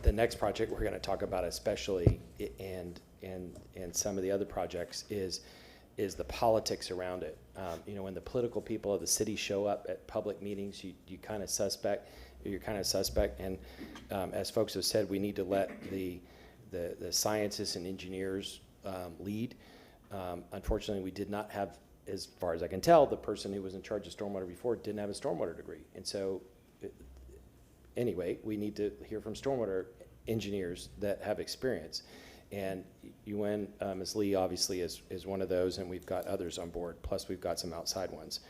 the next project we're going to talk about, especially, and some of the other projects, is the politics around it. When the political people of the city show up at public meetings, you're kind of suspect, and as folks have said, we need to let the scientists and engineers lead. Unfortunately, we did not have, as far as I can tell, the person who was in charge of stormwater before didn't have a stormwater degree. And so, anyway, we need to hear from stormwater engineers that have experience. And UN, Ms. Lee, obviously, is one of those, and we've got others on board, plus we've got some outside ones.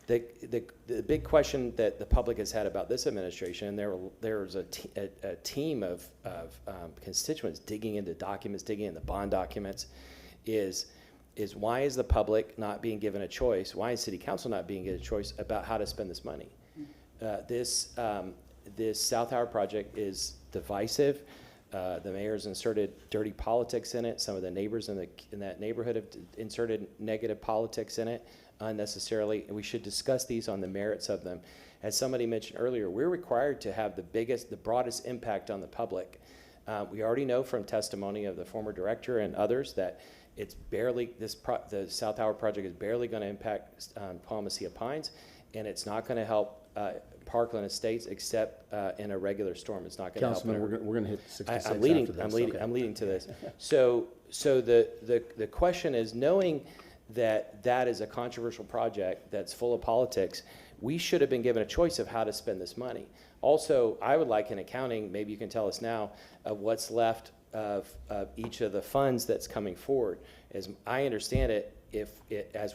The big question that the public has had about this administration, and there's a team of constituents digging into documents, digging into bond documents, is why is the public not being given a choice? Why is City Council not being given a choice about how to spend this money? This South Howard project is divisive. The mayor's inserted dirty politics in it. Some of the neighbors in that neighborhood have inserted negative politics in it unnecessarily, and we should discuss these on the merits of them. As somebody mentioned earlier, we're required to have the broadest impact on the public We already know from testimony of the former director and others that it's barely, the South Howard project is barely going to impact Palmacia Pines, and it's not going to help Parkland Estates except in a regular storm. It's not going to help. Councilman, we're going to hit 66 I'm leading, after this. I'm leading to this. So the question is, knowing that that is a controversial project that's full of politics, we should have been given a choice of how to spend this money. Also, I would like an accounting, maybe you can tell us now, of what's left of each of the funds that's coming forward. As I understand it, if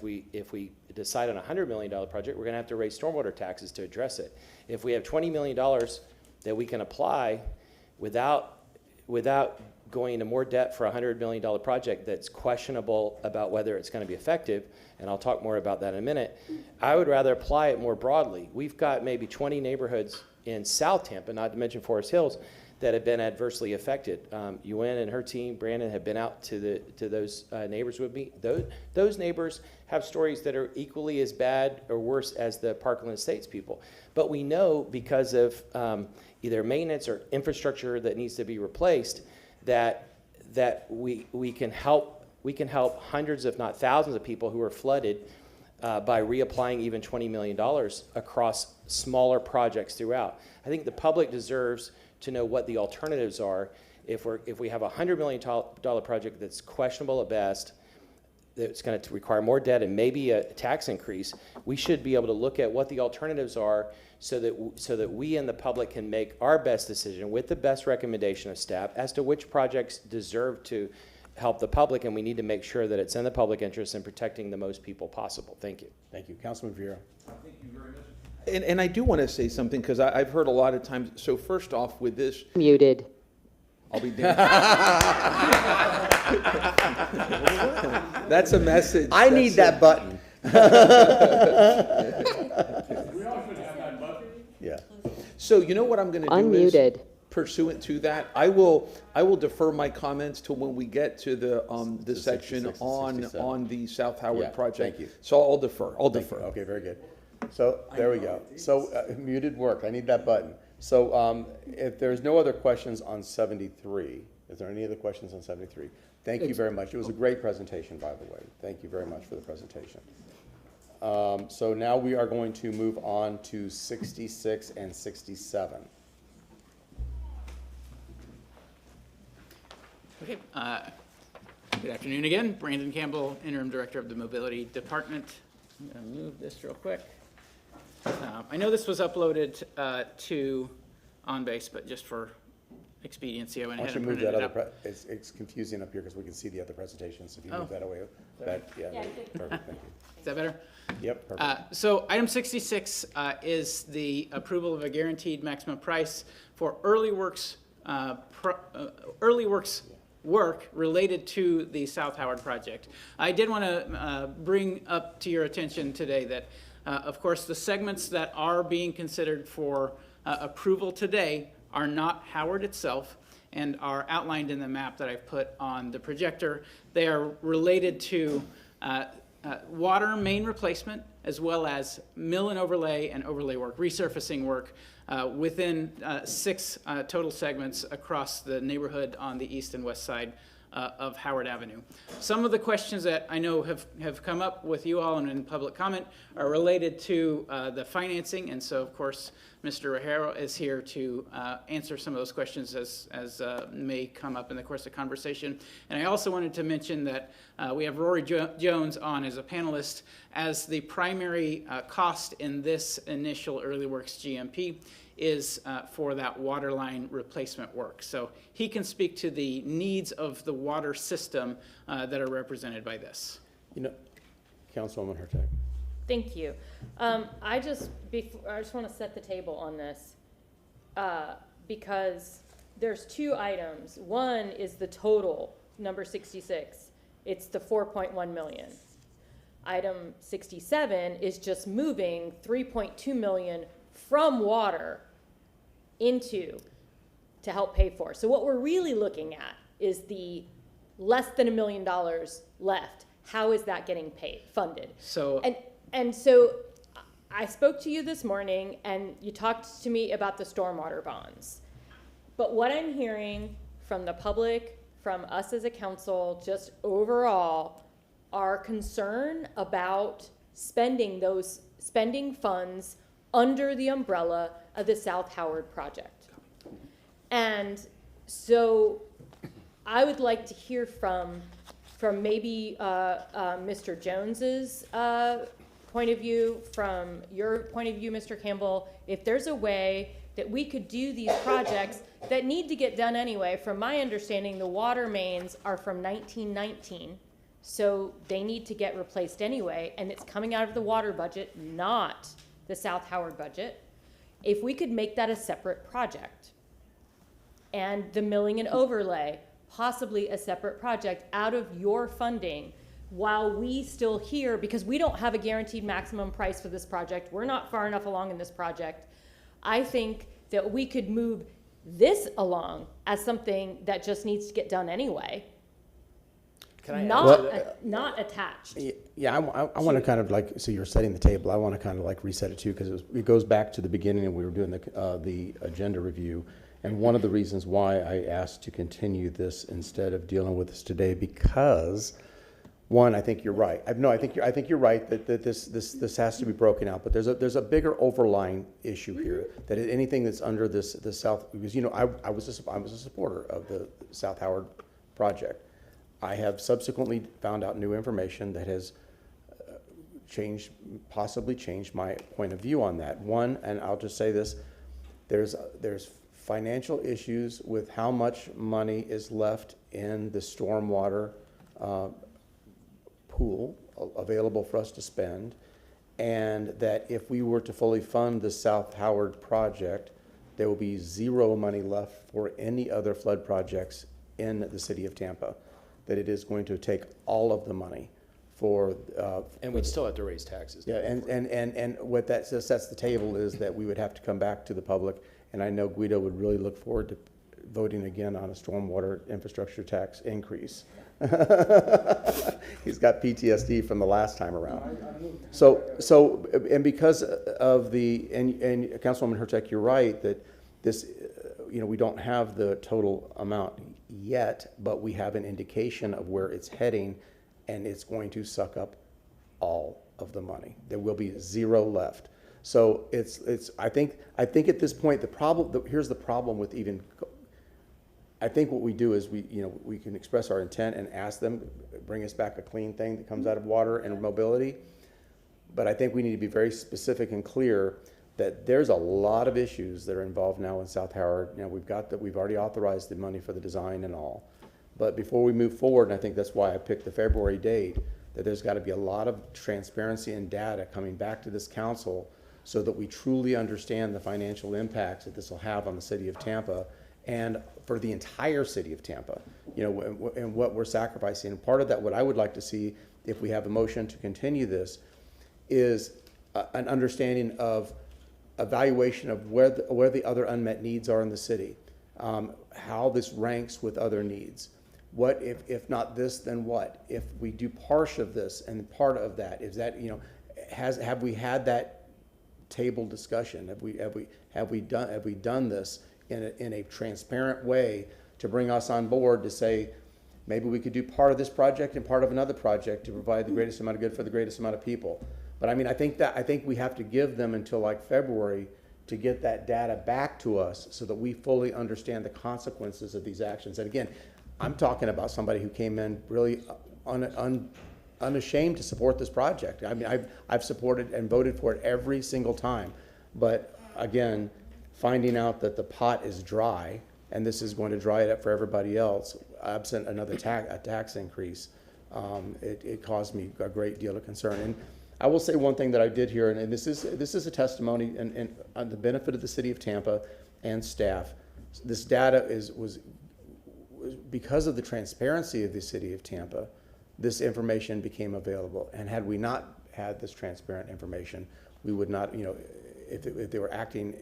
we decide on a $100 million project, we're going to have to raise stormwater taxes to address it. If we have $20 million that we can apply without going into more debt for a $100 million project that's questionable about whether it's going to be effective, and I'll talk more about that in a minute, I would rather apply it more broadly. We've got maybe 20 neighborhoods in South Tampa, not to mention Forest Hills, that have been adversely affected. Yuen and her team, Brandon, have been out to those neighbors with me. Those neighbors have stories that are equally as bad or worse as the Parkland Estates people. But we know because of either maintenance or infrastructure that needs to be replaced, that we can help hundreds, if not thousands, of people who are flooded by reapplying even $20 million across smaller projects throughout. I think the public deserves to know what the alternatives are. If we have a $100 million project that's questionable at best, that's going to require more debt and maybe a tax increase, we should be able to look at what the alternatives are so that we and the public can make our best decision with the best recommendation of staff as to which projects deserve to help the public, and we need to make sure that it's in the public interest in protecting the most people possible. Thank you. Thank you. Councilman Vieira. Thank you very much. And I do want to say something, because I've heard a lot of times, so first off with this. Muted. I'll be damned. That's a message. I need that button. We all should have that button. Yeah. So you know what I'm going to do Unmuted. is, pursuant to that, I will defer my comments to when we get to the section 66 on the South Howard Yeah, project. thank you. So I'll defer. Thank you. Okay, very good. So there we go. So muted work. I need that button. So if there's no other questions on 73, is there any other questions on 73? Thank you very much. It was a great presentation, by the way. Thank you very much for the presentation. So now we are going to move on to 66 and 67. Okay, good afternoon again. Brandon Campbell, Interim Director of the Mobility Department. I'm going to move this real quick. I know this was uploaded to OnBase, but just for expediency, I went ahead and printed it up. It's confusing up here because we can see the other presentations. If you move that away, perfect, thank you. Is that better? Yep, perfect. So item 66 is the approval of a guaranteed maximum price for early works work related to the South Howard project. I did want to bring up to your attention today that, of course, the segments that are being considered for approval today are not Howard itself and are outlined in the map that I've put on the projector. They are related to water main replacement, as well as mill and overlay work, resurfacing work within 6 total segments across the neighborhood on the east and west side of Howard Avenue. Some of the questions that I know have come up with you all and in public comment are related to the financing, and so of course Mr. Rajero is here to answer some of those questions as may come up in the course of conversation. And I also wanted to mention that we have Rory Jones on as a panelist as the primary cost in this initial early works GMP is for that water line replacement work. So he can speak to the needs of the water system that are represented by this. You know, Councilwoman Hurtak. Thank you. I just want to set the table on this because there's 2 items. One is the total, number 66. It's the 4.1 million. Item 67 is just moving 3.2 million from water into to help pay for. So what we're really looking at is the less than $1 million left. How is that getting funded? And so I spoke to you this morning and you talked to me about the stormwater bonds. But what I'm hearing from the public, from us as a council, just overall, our concern about spending funds under the umbrella of the South Howard project. And so I would like to hear from maybe Mr. Jones's point of view, from your point of view, Mr. Campbell, if there's a way that we could do these projects that need to get done anyway. From my understanding, the water mains are from 1919, so they need to get replaced anyway, and it's coming out of the water budget, not the South Howard budget. If we could make that a separate project, and the milling and overlay, possibly a separate project out of your funding, while we still hear, because we don't have a guaranteed maximum price for this project, we're not far enough along in this project, I think that we could move this along as something that just needs to get done anyway. Can I not attached. Yeah, I want to kind of like, so you're setting the table, I want to kind of like reset it too, because it goes back to the beginning and we were doing the agenda review. And one of the reasons why I asked to continue this instead of dealing with this today, because one, I think you're right. I think you're right that this has to be broken out. But there's a bigger overlying issue here, that anything that's under the South, because I was a supporter of the South Howard project. I have subsequently found out new information that has possibly changed my point of view on that. One, and I'll just say this: there's financial issues with how much money is left in the stormwater pool available for us to spend, and that if we were to fully fund the South Howard project, there will be zero money left for any other flood projects in the city of Tampa. That it is going to take all of the money for and we'd still have to raise taxes. Yeah, and what that sets the table is that we would have to come back to the public, and I know Guido would really look forward to voting again on a stormwater infrastructure tax increase. He's got PTSD from the last time around. So and because of and Councilwoman Hurtak, you're right that this, we don't have the total amount yet, but we have an indication of where it's heading, and it's going to suck up all of the money. There will be zero left. So I think at this point here's the problem with even. I think what we do is we can express our intent and ask them, bring us back a clean thing that comes out of water and mobility. But I think we need to be very specific and clear that there's a lot of issues that are involved now in South Howard. We've already authorized the money for the design and all. But before we move forward, and I think that's why I picked the February date, that there's got to be a lot of transparency and data coming back to this council so that we truly understand the financial impacts that this will have on the city of Tampa and for the entire city of Tampa, and what we're sacrificing. And part of that, what I would like to see, if we have a motion to continue this, is an understanding of evaluation of where the other unmet needs are in the city, how this ranks with other needs. What if not this, then what? If we do part of this and part of that, is that have we had that table discussion? Have we done this in a transparent way to bring us on board to say maybe we could do part of this project and part of another project to provide the greatest amount of good for the greatest amount of people. But I think we have to give them until like February to get that data back to us so that we fully understand the consequences of these actions. And again, I'm talking about somebody who came in really unashamed to support this project. I mean, I've supported and voted for it every single time. But again, finding out that the pot is dry and this is going to dry it up for everybody else, absent another tax increase, it caused me a great deal of concern. And I will say one thing that I did hear, and this is a testimony and on the benefit of the city of Tampa and staff. This data was because of the transparency of the city of Tampa, this information became available. And had we not had this transparent information, we would not, if they were acting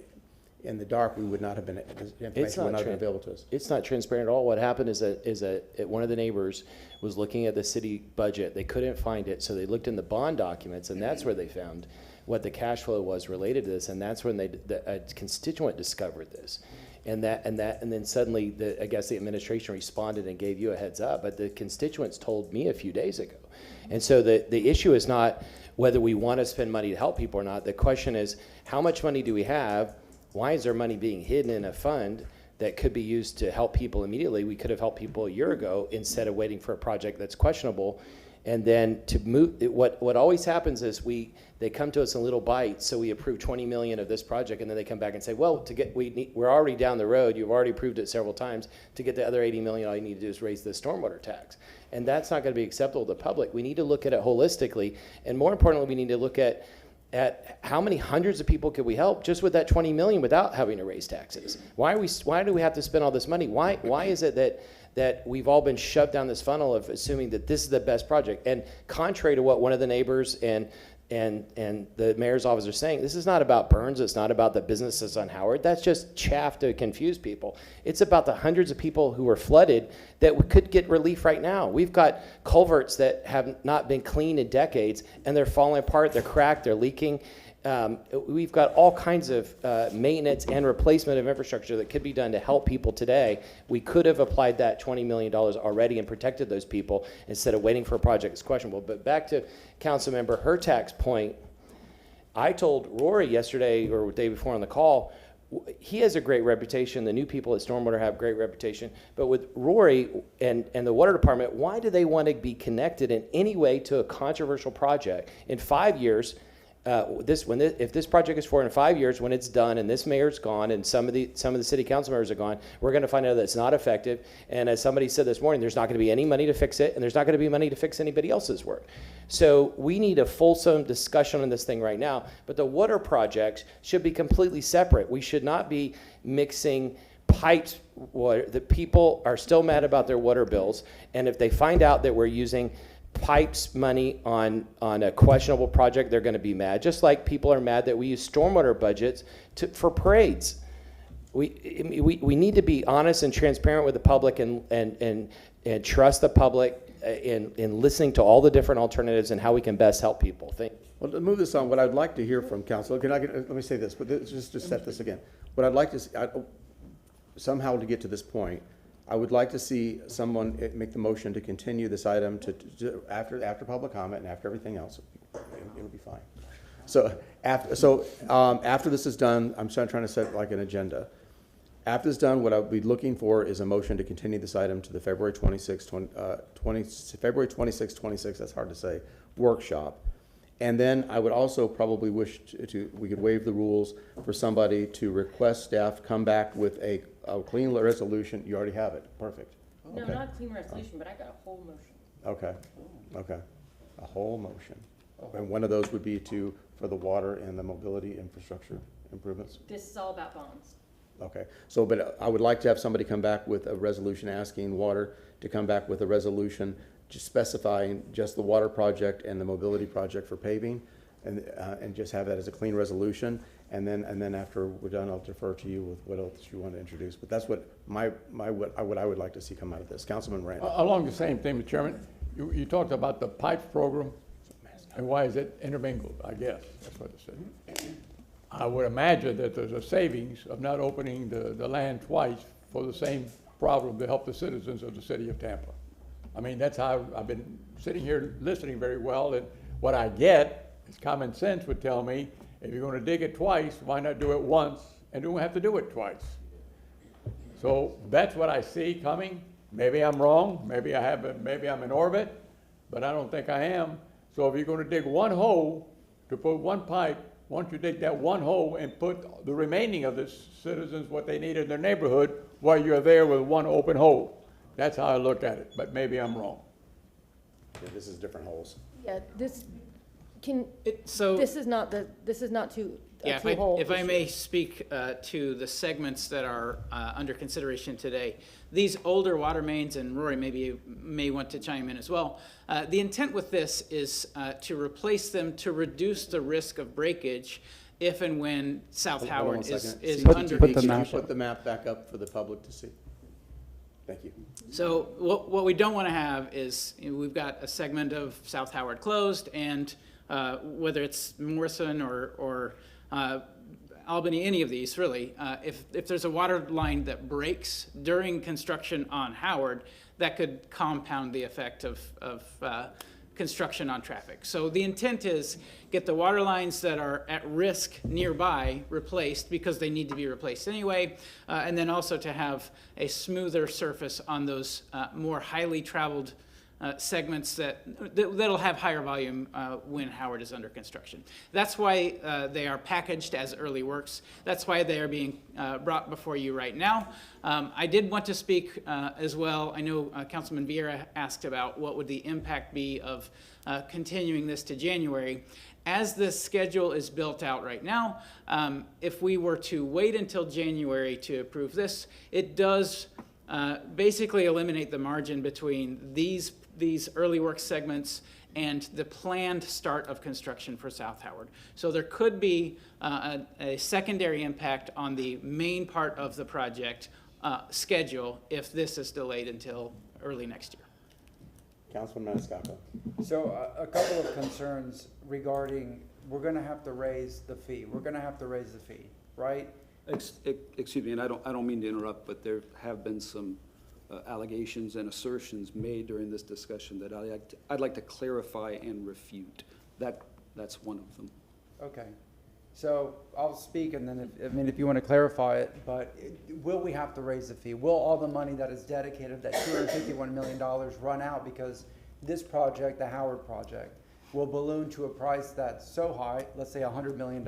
in the dark, we would not have been, the information would not have been available to us. It's not transparent at all. What happened is that one of the neighbors was looking at the city budget. They couldn't find it, so they looked in the bond documents, and that's where they found what the cash flow was related to this, and that's when a constituent discovered this. And then suddenly, I guess the administration responded and gave you a heads up, but the constituents told me a few days ago. And so the issue is not whether we want to spend money to help people or not. The question is, how much money do we have? Why is there money being hidden in a fund that could be used to help people immediately? We could have helped people a year ago instead of waiting for a project that's questionable. And then to move, what always happens is they come to us in little bites. So we approve 20 million of this project, and then they come back and say, well, we're already down the road. You've already approved it several times. To get the other 80 million, all you need to do is raise the stormwater tax. And that's not going to be acceptable to the public. We need to look at it holistically. And more importantly, we need to look at how many hundreds of people could we help just with that 20 million without having to raise taxes? Why do we have to spend all this money? Why is it that we've all been shoved down this funnel of assuming that this is the best project? And contrary to what one of the neighbors and the mayor's office are saying, this is not about Burns. It's not about the businesses on Howard. That's just chaff to confuse people. It's about the hundreds of people who are flooded that could get relief right now. We've got culverts that have not been cleaned in decades, and they're falling apart. They're cracked. They're leaking. We've got all kinds of maintenance and replacement of infrastructure that could be done to help people today. We could have applied that $20 million already and protected those people instead of waiting for a project that's questionable. But back to Councilmember Hurtak's point, I told Rory yesterday or the day before on the call, he has a great reputation. The new people at Stormwater have a great reputation. But with Rory and the water department, why do they want to be connected in any way to a controversial project? In 5 years, if this project is forward in 5 years, when it's done and this mayor's gone and some of the city council members are gone, we're going to find out that it's not effective. And as somebody said this morning, there's not going to be any money to fix it, and there's not going to be money to fix anybody else's work. So we need a fulsome discussion on this thing right now. But the water projects should be completely separate. We should not be mixing pipes. The people are still mad about their water bills, and if they find out that we're using pipes money on a questionable project, they're going to be mad. Just like people are mad that we use stormwater budgets for parades. We need to be honest and transparent with the public and trust the public in listening to all the different alternatives and how we can best help people. Well, to move this on, what I'd like to hear from council, let me say this, but just to set this again. What I'd like to see, somehow to get to this point, I would like to see someone make the motion to continue this item to after public comment and after everything else. It'll be fine. So after this is done, I'm trying to set like an agenda. After this is done, what I'll be looking for is a motion to continue this item to the February 26, 26, that's hard to say, workshop. And then I would also probably wish we could waive the rules for somebody to request staff come back with a clean resolution. You already have it. Perfect. No, Okay. not a clean resolution, but I got a whole motion. Okay. A whole motion. And one of those would be for the water and the mobility infrastructure improvements. This is all about bonds. Okay. So, but I would like to have somebody come back with a resolution asking water to come back with a resolution just specifying just the water project and the mobility project for paving, and just have that as a clean resolution. And then after we're done, I'll defer to you with what else you want to introduce. But that's what what I would like to see come out of this. Councilman Randall. Along the same theme, Mr. Chairman, you talked about the pipes program and why is it intermingled, I guess. That's what it said. I would imagine that there's a savings of not opening the land twice for the same problem to help the citizens of the city of Tampa. I mean, that's how I've been sitting here listening very well, and what I get is common sense would tell me, if you're going to dig it twice, why not do it once and don't have to do it twice? So that's what I see coming. Maybe I'm wrong, maybe I'm in orbit, but I don't think I am. So if you're going to dig one hole to put one pipe, why don't you dig that one hole and put the remaining of the citizens what they need in their neighborhood while you're there with one open hole? That's how I look at it, but maybe I'm wrong. Yeah, this is different holes. Yeah, this is not two hole If I issue. may speak to the segments that are under consideration today. These older water mains, and Rory may want to chime in as well. The intent with this is to replace them to reduce the risk of breakage if and when South Howard is under. Put the map back up for the public to see. Thank you. So what we don't want to have is, we've got a segment of South Howard closed, and whether it's Morrison or Albany, any of these really, if there's a water line that breaks during construction on Howard, that could compound the effect of construction on traffic. So the intent is get the water lines that are at risk nearby replaced because they need to be replaced anyway, and then also to have a smoother surface on those more highly traveled segments that'll have higher volume when Howard is under construction. That's why they are packaged as early works. That's why they are being brought before you right now. I did want to speak as well. I know Councilman Vieira asked about what would the impact be of continuing this to January. As this schedule is built out right now, if we were to wait until January to approve this, it does basically eliminate the margin between these early work segments and the planned start of construction for South Howard. So there could be a secondary impact on the main part of the project schedule if this is delayed until early next year. Councilman Maniscalco. So a couple of concerns regarding, we're gonna have to raise the fee. We're gonna have to raise the fee, right? Excuse me, and I don't mean to interrupt, but there have been some allegations and assertions made during this discussion that I'd like to clarify and refute. That's one of them. Okay. So I'll speak, and then if you want to clarify it, but will we have to raise the fee? Will all the money that is dedicated, that $251 million, run out because this project, the Howard project, will balloon to a price that's so high, let's say $100 million,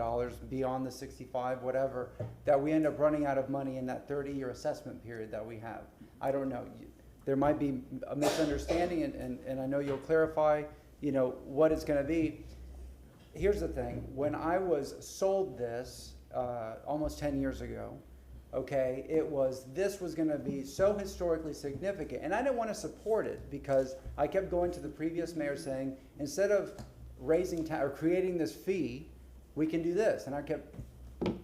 beyond the 65, whatever, that we end up running out of money in that 30-year assessment period that we have? I don't know. There might be a misunderstanding, and I know you'll clarify, what it's going to be. Here's the thing. When I was sold this almost 10 years ago, okay, this was going to be so historically significant, and I didn't want to support it because I kept going to the previous mayor saying, instead of raising or creating this fee, we can do this, and I kept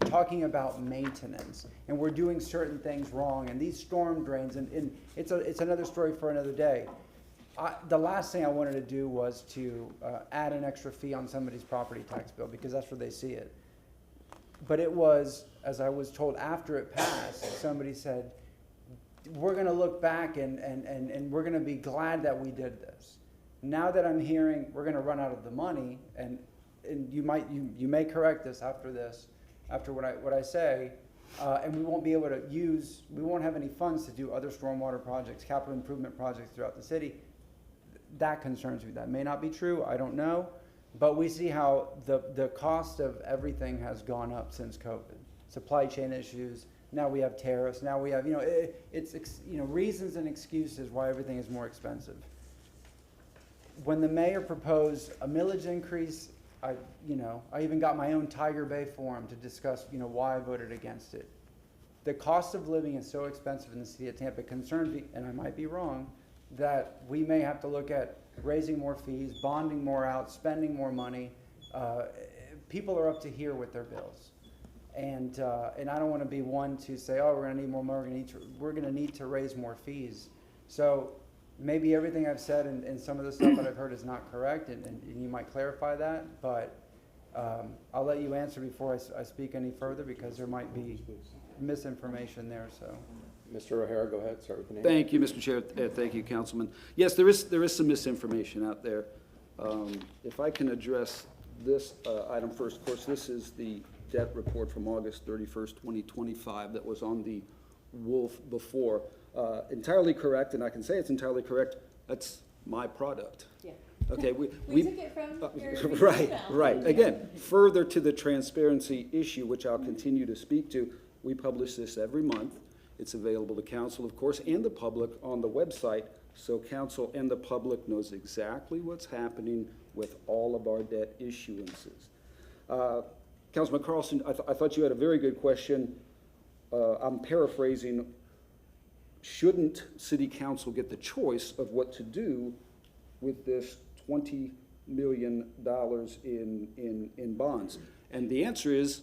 talking about maintenance, and we're doing certain things wrong, and these storm drains, and it's another story for another day. The last thing I wanted to do was to add an extra fee on somebody's property tax bill because that's where they see it. But it was, as I was told after it passed, somebody said, we're going to look back and we're going to be glad that we did this. Now that I'm hearing we're going to run out of the money, and you may correct this, after what I say, and we won't be able to we won't have any funds to do other stormwater projects, capital improvement projects throughout the city. That concerns me. That may not be true, I don't know, but we see how the cost of everything has gone up since COVID. Supply chain issues, now we have tariffs, now we have, reasons and excuses why everything is more expensive. When the mayor proposed a millage increase, I even got my own Tiger Bay forum to discuss, why I voted against it. The cost of living is so expensive in the city of Tampa. It concerns me, and I might be wrong, that we may have to look at raising more fees, bonding more out, spending more money. People are up to here with their bills. And I don't want to be one to say, oh, we're going to need more money, we're going to need to raise more fees. So maybe everything I've said and some of the stuff that I've heard is not correct, and you might clarify that, but I'll let you answer before I speak any further because there might be misinformation there, so. Mr. O'Hara, go ahead, start with the name. Thank you, Mr. Chair. Thank you, Councilman. Yes, there is some misinformation out there. If I can address this item first. Of course, this is the debt report from August 31st, 2025 that was on the Wolf before. Entirely correct, and I can say it's entirely correct. That's my product. Yeah. Okay, we took it from your right. Again, further to the transparency issue, which I'll continue to speak to, we publish this every month. It's available to council, of course, and the public on the website, so council and the public knows exactly what's happening with all of our debt issuances. Councilman Carlson, I thought you had a very good question. I'm paraphrasing. Shouldn't City Council get the choice of what to do with this $20 million in bonds? And the answer is,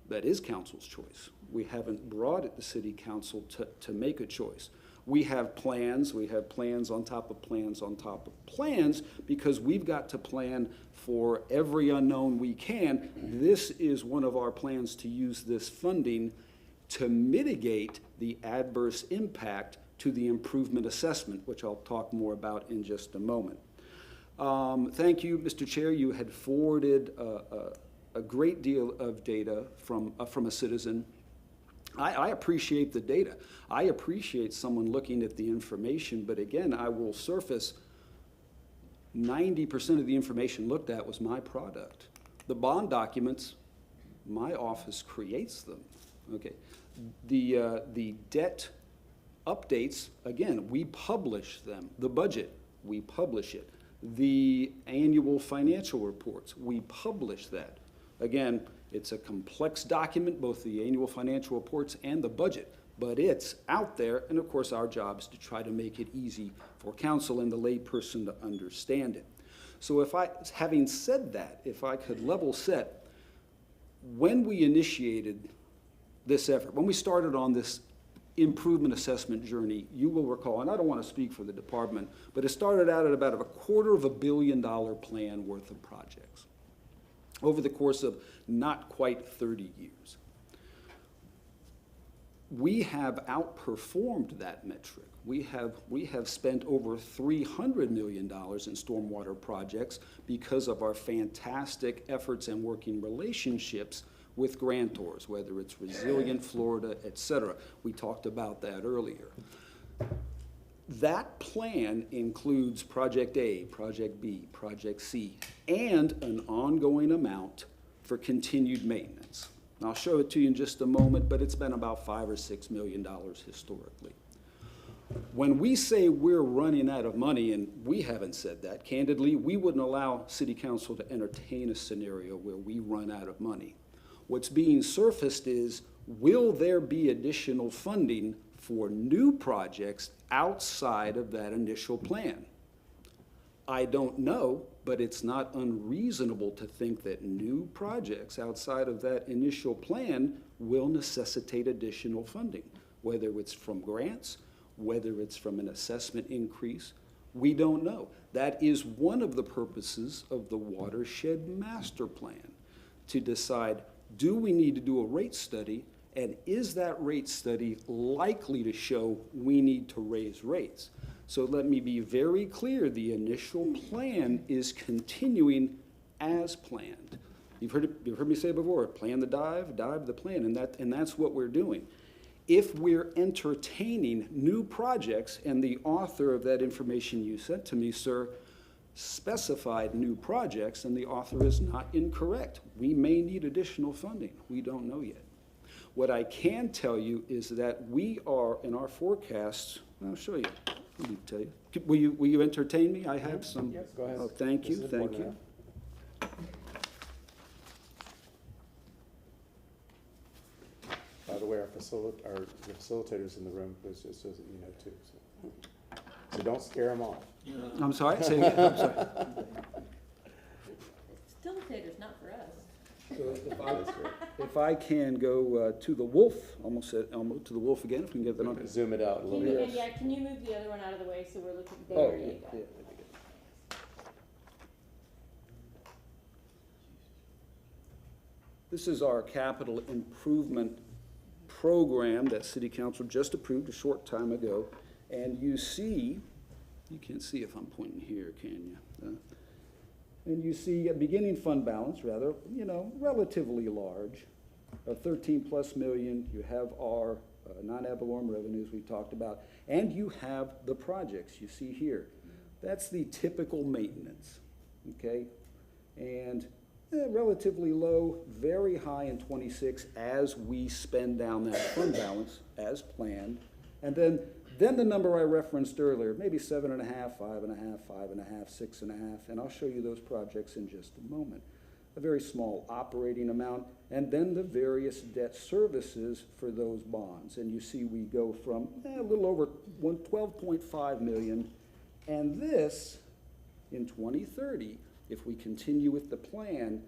that is council's choice. We haven't brought it to City Council to make a choice. we have plans on top of plans on top of plans, because we've got to plan for every unknown we can. This is one of our plans to use this funding to mitigate the adverse impact to the improvement assessment, which I'll talk more about in just a moment. Thank you, Mr. Chair. You had forwarded a great deal of data from a citizen. I appreciate the data. I appreciate someone looking at the information, but again, I will surface 90% of the information looked at was my product. The bond documents, my office creates them, okay? The debt updates, again, we publish them. The budget, we publish it. The annual financial reports, we publish that. Again, it's a complex document, both the annual financial reports and the budget, but it's out there, and of course our job is to try to make it easy for council and the layperson to understand it. So having said that, if I could level set, when we initiated this effort, when we started on this improvement assessment journey, you will recall, and I don't want to speak for the department, but it started out at about a $250 million plan worth of projects over the course of not quite 30 years. We have outperformed that metric. We have spent over $300 million in stormwater projects because of our fantastic efforts and working relationships with grantors, whether it's Resilient Florida, et cetera. We talked about that earlier. That plan includes Project A, Project B, Project C, and an ongoing amount for continued maintenance. And I'll show it to you in just a moment, but it's been about $5 or $6 million historically. When we say we're running out of money, and we haven't said that, candidly, we wouldn't allow City Council to entertain a scenario where we run out of money. What's being surfaced is, will there be additional funding for new projects outside of that initial plan? I don't know, but it's not unreasonable to think that new projects outside of that initial plan will necessitate additional funding, whether it's from grants, whether it's from an assessment increase. We don't know. That is one of the purposes of the Watershed Master Plan, to decide, do we need to do a rate study, and is that rate study likely to show we need to raise rates? So let me be very clear, the initial plan is continuing as planned. You've heard me say before, plan the dive, dive the plan, and that's what we're doing. If we're entertaining new projects, and the author of that information you sent to me, sir, specified new projects, and the author is not incorrect. We may need additional funding. We don't know yet. What I can tell you is that we are, in our forecasts, I'll show you. Let me tell you. Will you entertain me? I have some. Yes, go ahead. Oh, thank you, thank you. By the way, the facilitators in the room, just so that you know too. So don't scare them off. I'm sorry? Say again. I'm sorry. Facilitators, not for us. So if I can go to the wolf, almost to the wolf again, if we can get that on. Zoom it out a little bit. And yeah, can you move the other one out of the way so we're looking there? Oh, You yeah, go. yeah. This is our capital improvement program that City Council just approved a short time ago. And you see, you can't see if I'm pointing here, can you? And you see a beginning fund balance, rather, relatively large, of 13+ million. You have our non-ad valorem revenues we talked about, and you have the projects you see here. That's the typical maintenance, okay? And relatively low, very high in 26 as we spend down that fund balance as planned. And then the number I referenced earlier, maybe 7.5, 5.5, 5.5, 6.5, and I'll show you those projects in just a moment. A very small operating amount, and then the various debt services for those bonds. And you see we go from a little over 12.5 million, and this, in 2030, if we continue with the plan,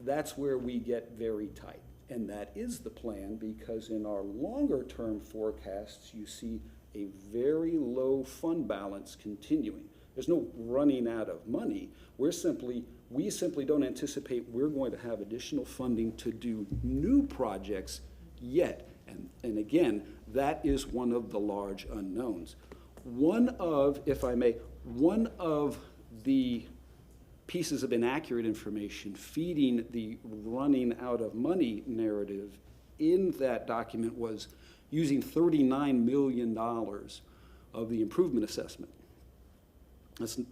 that's where we get very tight. And that is the plan, because in our longer term forecasts, you see a very low fund balance continuing. There's no running out of money. We simply don't anticipate we're going to have additional funding to do new projects yet. And again, that is one of the large unknowns. One of the pieces of inaccurate information feeding the running out of money narrative in that document was using $39 million of the improvement assessment.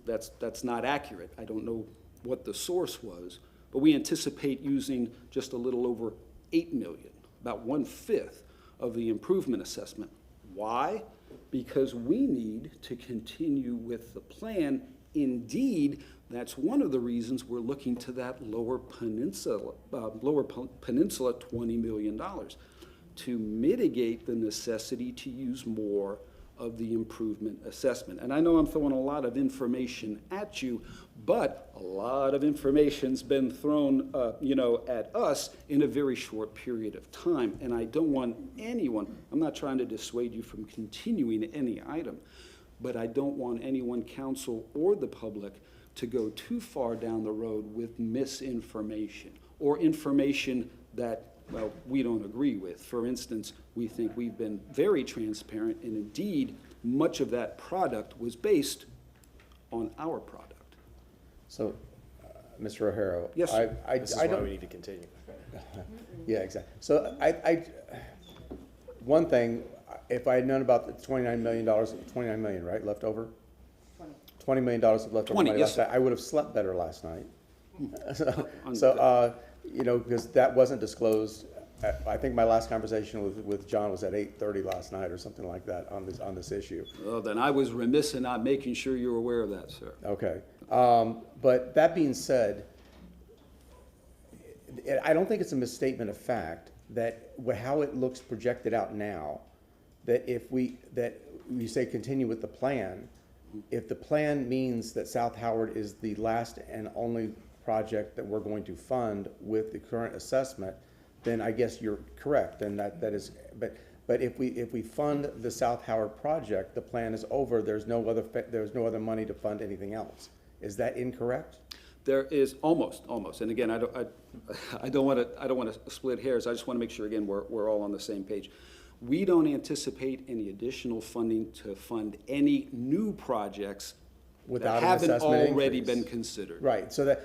That's not accurate. I don't know what the source was, but we anticipate using just a little over $8 million, about 1/5 of the improvement assessment. Why? Because we need to continue with the plan. Indeed, that's one of the reasons we're looking to that lower peninsula $20 million to mitigate the necessity to use more of the improvement assessment. And I know I'm throwing a lot of information at you, but a lot of information's been thrown, at us in a very short period of time. And I don't want anyone, I'm not trying to dissuade you from continuing any item, but I don't want anyone, council or the public, to go too far down the road with misinformation or information that, well, we don't agree with. For instance, we think we've been very transparent, and indeed, much of that product was based on our product. So, Mr. O'Hara. Yes, sir. This is why we need to continue. Yeah, exactly. So one thing, if I had known about the $29 million, $29 million, right, left over? $20 million of leftover money last night, I would have slept better last night. Because that wasn't disclosed. I think my last conversation with John was at 8:30 last night or something like that on this issue. Well, then I was remiss in not making sure you were aware of that, sir. Okay. But that being said, I don't think it's a misstatement of fact that how it looks projected out now, that you say continue with the plan, if the plan means that South Howard is the last and only project that we're going to fund with the current assessment, then I guess you're correct. And that is, but if we fund the South Howard project, the plan is over. There's no other money to fund anything else. Is that incorrect? There is almost, and again, I don't want to split hairs. I just want to make sure again we're all on the same page. We don't anticipate any additional funding to fund any new projects without that haven't already increase. been considered. Right. So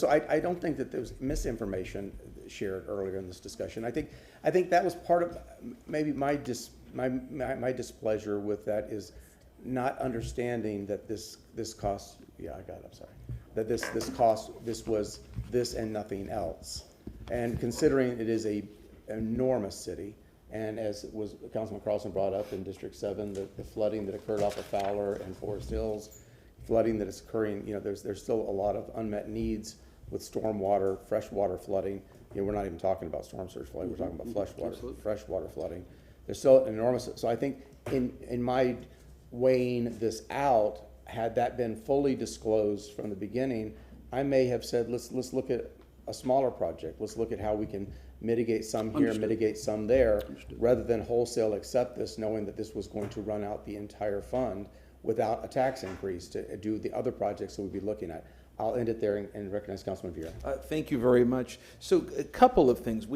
I don't think that there was misinformation shared earlier in this discussion. I think that was part of maybe my displeasure with that is not understanding that this cost. Yeah, I got it. I'm sorry. That this cost, this was this and nothing else, and considering it is a enormous city. And as was Councilman Carlson brought up in District 7, the flooding that occurred off of Fowler and Forest Hills, flooding that is occurring, there's still a lot of unmet needs with stormwater, freshwater flooding. We're not even talking about storm surge flooding, we're talking about freshwater flooding. There's still an enormous, so I think in my weighing this out, had that been fully disclosed from the beginning, I may have said, let's look at a smaller project. Let's look at how we can mitigate some here, mitigate some there, rather than wholesale accept this, knowing that this was going to run out the entire fund without a tax increase to do the other projects that we'd be looking at. I'll end it there and recognize Councilman Vieira. Thank you very much. So a couple of things.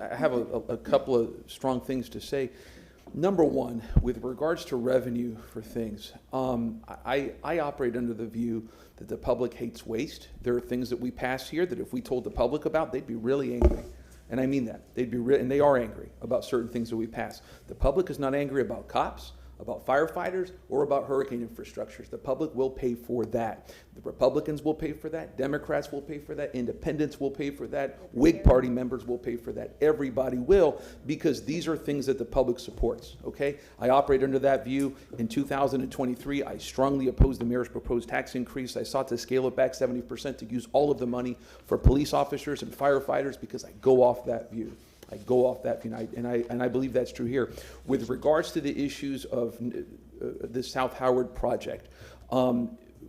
I have a couple of strong things to say. Number one, with regards to revenue for things, I operate under the view that the public hates waste. There are things that we pass here that if we told the public about, they'd be really angry. And I mean that. And they are angry about certain things that we pass. The public is not angry about cops, about firefighters, or about hurricane infrastructures. The public will pay for that. The Republicans will pay for that. Democrats will pay for that. Independents will pay for that. Whig Party members will pay for that. Everybody will, because these are things that the public supports, okay? I operate under that view. In 2023, I strongly opposed the mayor's proposed tax increase. I sought to scale it back 70% to use all of the money for police officers and firefighters because I go off that view. I go off that view, and I believe that's true here. With regards to the issues of the South Howard project,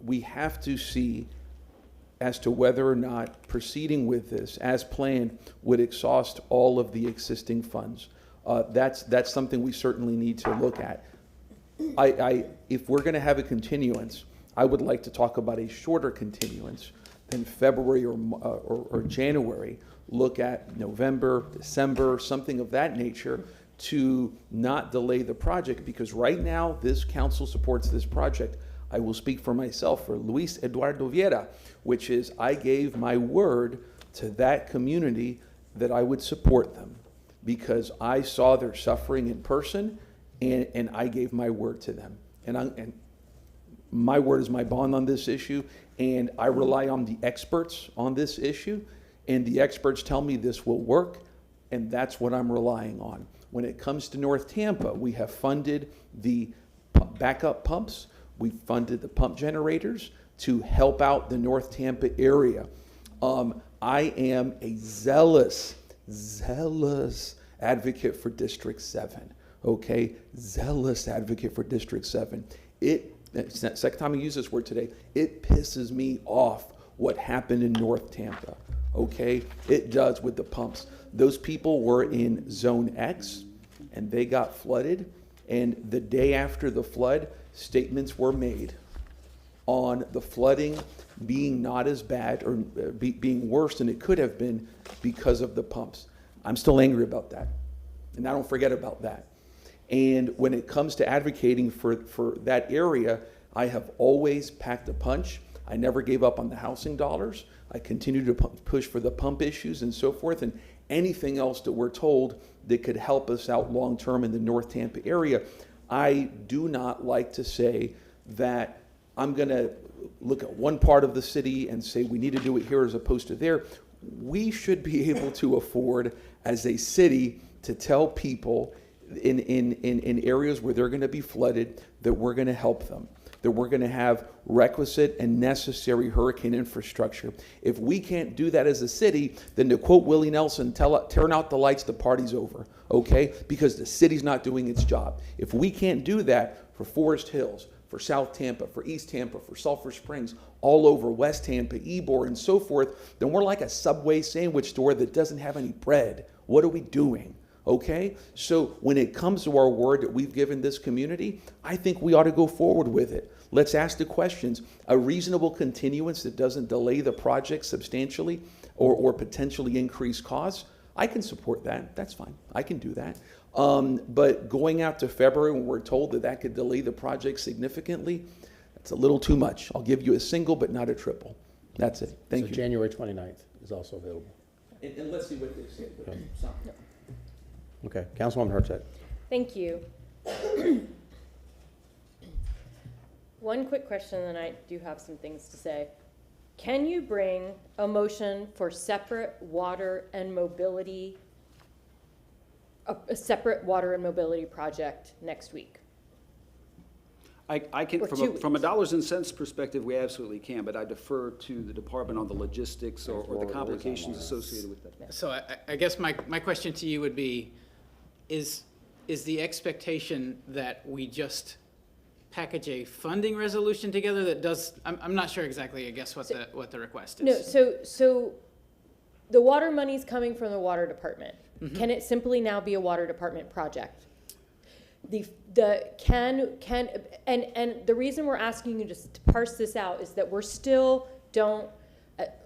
we have to see as to whether or not proceeding with this as planned would exhaust all of the existing funds. That's something we certainly need to look at. if we're going to have a continuance, I would like to talk about a shorter continuance than February or January. Look at November, December, something of that nature, to not delay the project, because right now this council supports this project. I will speak for myself, for Luis Eduardo Vieira, which is I gave my word to that community that I would support them because I saw their suffering in person, and I gave my word to them. And my word is my bond on this issue, and I rely on the experts on this issue, and the experts tell me this will work, and that's what I'm relying on. When it comes to North Tampa, we have funded the backup pumps. We funded the pump generators to help out the North Tampa area. I am a zealous advocate for District 7, okay? Zealous advocate for District 7. It's the second time I use this word today. It pisses me off what happened in North Tampa, okay? It does with the pumps. Those people were in Zone X, and they got flooded, and the day after the flood, statements were made on the flooding being not as bad or being worse than it could have been because of the pumps. I'm still angry about that, and I don't forget about that. And when it comes to advocating for that area, I have always packed a punch. I never gave up on the housing dollars. I continue to push for the pump issues and so forth, and anything else that we're told that could help us out long-term in the North Tampa area. I do not like to say that I'm going to look at one part of the city and say we need to do it here as opposed to there. We should be able to afford, as a city, to tell people in areas where they're going to be flooded that we're going to help them, that we're going to have requisite and necessary hurricane infrastructure. If we can't do that as a city, then to quote Willie Nelson, turn out the lights, the party's over, okay? Because the city's not doing its job. If we can't do that for Forest Hills, for South Tampa, for East Tampa, for Sulphur Springs, all over West Tampa, Ybor, and so forth, then we're like a Subway sandwich store that doesn't have any bread. What are we doing? Okay? So when it comes to our word that we've given this community, I think we ought to go forward with it. Let's ask the questions. A reasonable continuance that doesn't delay the project substantially or potentially increase costs, I can support that. That's fine. I can do that. But going out to February when we're told that that could delay the project significantly, that's a little too much. I'll give you a single but not a triple. That's it. Thank you. January 29th is also available. And let's see what they say. Okay, Councilwoman Hurtak. Thank you. One quick question, and then I do have some things to say. Can you bring a motion for separate water and mobility, a separate water and mobility project next week? I can, Or from a dollars and cents perspective, we absolutely can, but I defer to the department on the logistics or the complications associated with that. So I guess my question to you would be, is the expectation that we just package a funding resolution together that does, I'm not sure exactly, I guess, what the request is. No, so the water money's coming from the water department. Mm-hmm. Can it simply now be a water department project? And the reason we're asking you to parse this out is that we're still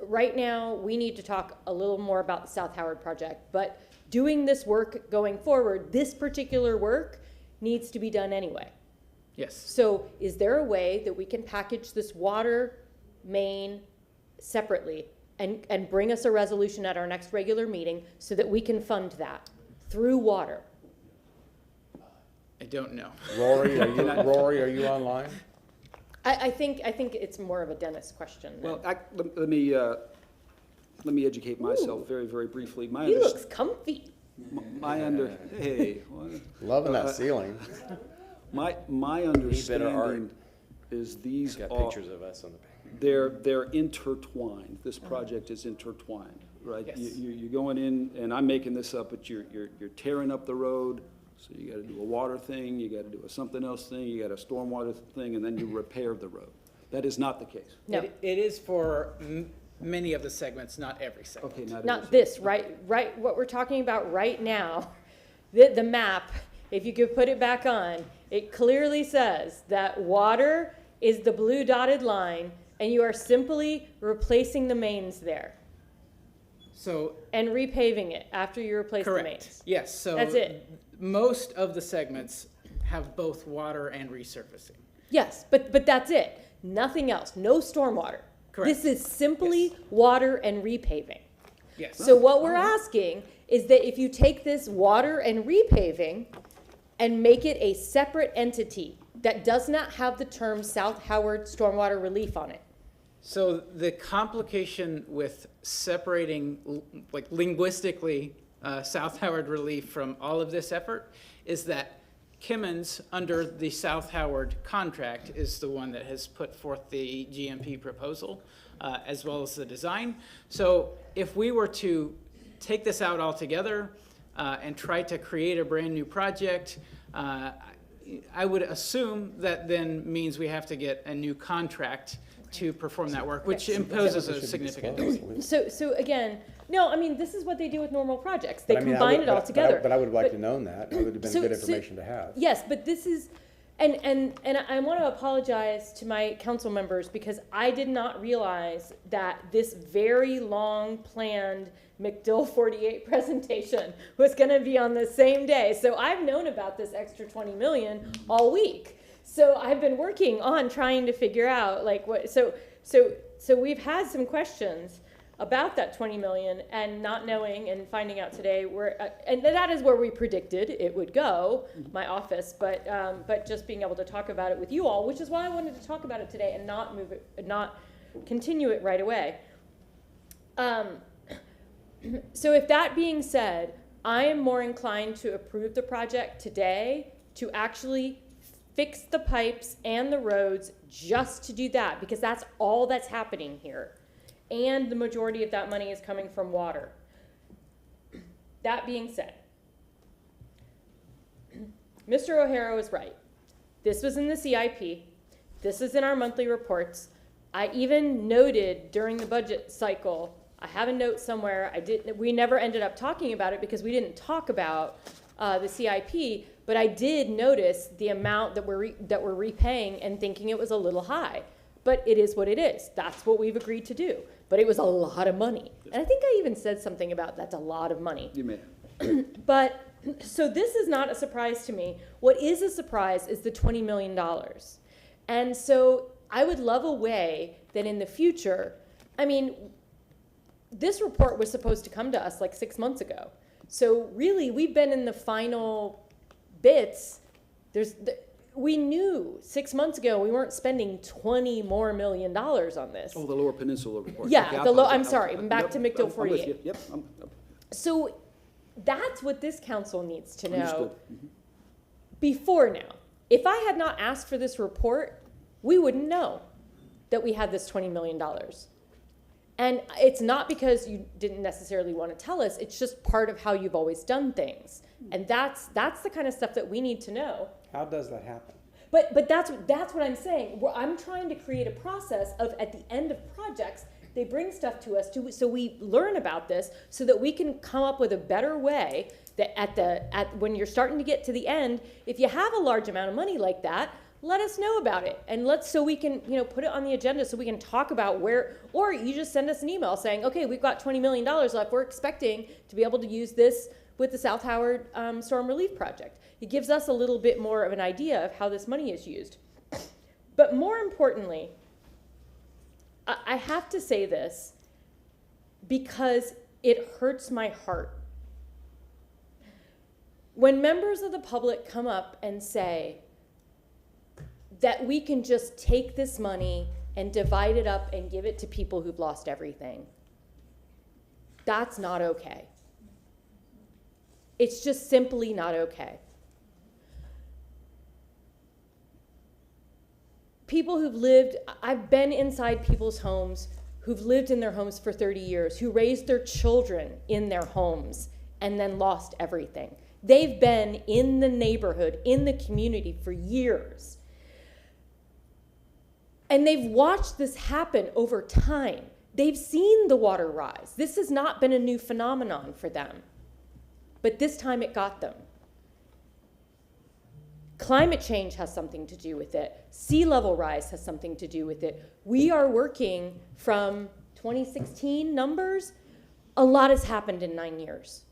right now, we need to talk a little more about the South Howard project, but doing this work going forward, this particular work needs to be done anyway. Yes. So is there a way that we can package this water main separately and bring us a resolution at our next regular meeting so that we can fund that through water? I don't know. Rory, are you online? I think it's more of a Dennis question. Well, let me educate myself very, very briefly. He looks comfy. Hey. Loving that ceiling. My understanding is these Got are pictures of us on the back. they're intertwined. This project is intertwined, right? Yes. You're going in, and I'm making this up, but you're tearing up the road. So you got to do a water thing, you got to do a something else thing, you got a stormwater thing, and then you repair the road. That is not the case. No. It is for many of the segments, not every segment. Okay, Not this, right, what we're talking about right now, the map, if you could put it back on, It clearly says that water is the blue dotted line, and you are simply replacing the mains there So, and repaving it after you replace the mains. correct. Yes, so. That's it. Most of the segments have both water and resurfacing. Yes, but that's it. Nothing else. No stormwater. Correct. This is simply water and repaving. Yes. So what we're asking is that if you take this water and repaving and make it a separate entity that does not have the term South Howard Stormwater Relief on it. So the complication with separating, like linguistically, South Howard Relief from all of this effort is that Kimmons, under the South Howard contract, is the one that has put forth the GMP proposal, as well as the design. So if we were to take this out altogether and try to create a brand new project, I would assume that then means we have to get a new contract to perform that work, which imposes a significant cost. So again, no, I mean, this is what they do with normal projects. They But I mean, combine it all together. But I would have liked But- to known that. It would have been So- good so- information to have. Yes, but this is, and I want to apologize to my council members because I did not realize that this very long planned McDill 48 presentation was going to be on the same day. So I've known about this extra 20 million all week. So I've been working on trying to figure out like what, so we've had some questions about that 20 million and not knowing and finding out today where, and that is where we predicted it would go, my office, but just being able to talk about it with you all, which is why I wanted to talk about it today and not move it, not continue it right away. So if that being said, I am more inclined to approve the project today to actually fix the pipes and the roads just to do that, because that's all that's happening here. And the majority of that money is coming from water. That being said, Mr. O'Hara was right. This was in the CIP. This is in our monthly reports. I even noted during the budget cycle, I have a note somewhere, we never ended up talking about it because we didn't talk about the CIP, but I did notice the amount that we're repaying and thinking it was a little high. But it is what it is. That's what we've agreed to do. But it was a lot of money. And I think I even said something about that's a lot of money. You may. But, so this is not a surprise to me. What is a surprise is the $20 million. And so I would love a way that in the future, I mean, this report was supposed to come to us like 6 months ago. So really, we've been in the final bits. We knew 6 months ago we weren't spending $20 million more on this. Oh, the Lower Peninsula report. Yeah, Okay, I'm sorry, I'm back to McDill I'm 48. with you. Yep. So that's what this council needs to know Understood. before now. If I had not asked for this report, we wouldn't know that we had this $20 million. And it's not because you didn't necessarily want to tell us, it's just part of how you've always done things. And that's the kind of stuff that we need to know. How does that happen? But that's what I'm saying. I'm trying to create a process of at the end of projects, they bring stuff to us so we learn about this so that we can come up with a better way that when you're starting to get to the end, if you have a large amount of money like that, let us know about it. And so we can, put it on the agenda so we can talk about where, or you just send us an email saying, okay, we've got $20 million left. We're expecting to be able to use this with the South Howard Storm Relief Project. It gives us a little bit more of an idea of how this money is used. But more importantly, I have to say this because it hurts my heart. When members of the public come up and say that we can just take this money and divide it up and give it to people who've lost everything, that's not okay. It's just simply not okay. People who've lived, I've been inside people's homes who've lived in their homes for 30 years, who raised their children in their homes and then lost everything. They've been in the neighborhood, in the community for years. And they've watched this happen over time. They've seen the water rise. This has not been a new phenomenon for them. But this time it got them. Climate change has something to do with it. Sea level rise has something to do with it. We are working from 2016 numbers. A lot has happened in 9 years.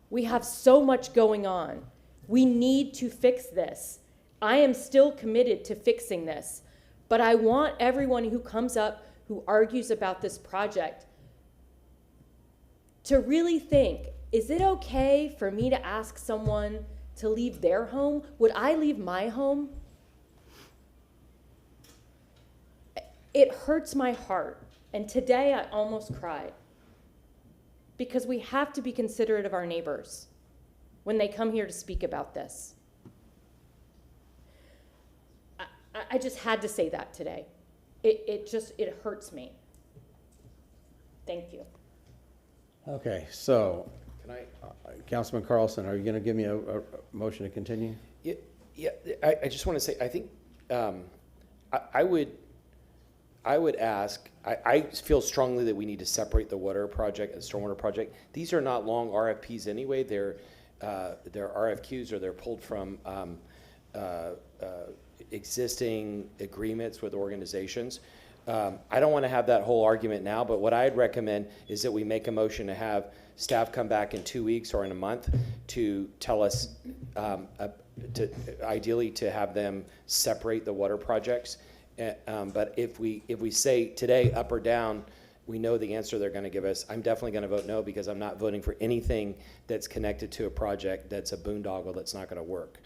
We have so much going on. We need to fix this. I am still committed to fixing this, but I want everyone who comes up, who argues about this project, to really think, is it okay for me to ask someone to leave their home? Would I leave my home? It hurts my heart, and today I almost cried, because we have to be considerate of our neighbors when they come here to speak about this. I just had to say that today. It hurts me. Thank you. Okay, so, Councilman Carlson, are you going to give me a motion to continue? Yeah, I just want to say, I think I would ask, I feel strongly that we need to separate the water project and stormwater project. These are not long RFPs anyway. They're RFQs, or they're pulled from existing agreements with organizations. I don't want to have that whole argument now, but what I'd recommend is that we make a motion to have staff come back in 2 weeks or in a month to tell us, ideally to have them separate the water projects. But if we say today up or down, we know the answer they're going to give us. I'm definitely going to vote no, because I'm not voting for anything that's connected to a project that's a boondoggle that's not going to work.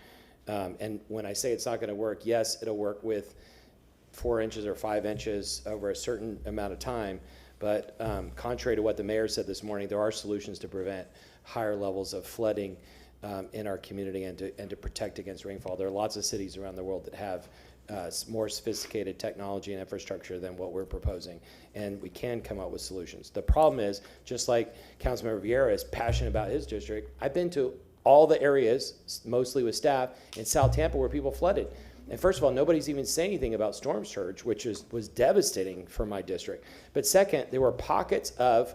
And when I say it's not going to work, yes, it'll work with 4 inches or 5 inches over a certain amount of time. But contrary to what the mayor said this morning, there are solutions to prevent higher levels of flooding in our community and to protect against rainfall. There are lots of cities around the world that have more sophisticated technology and infrastructure than what we're proposing, and we can come up with solutions. The problem is, just like Councilmember Vieira is passionate about his district, I've been to all the areas, mostly with staff, in South Tampa where people flooded. And first of all, nobody's even saying anything about storm surge, which was devastating for my district. But second, there were pockets of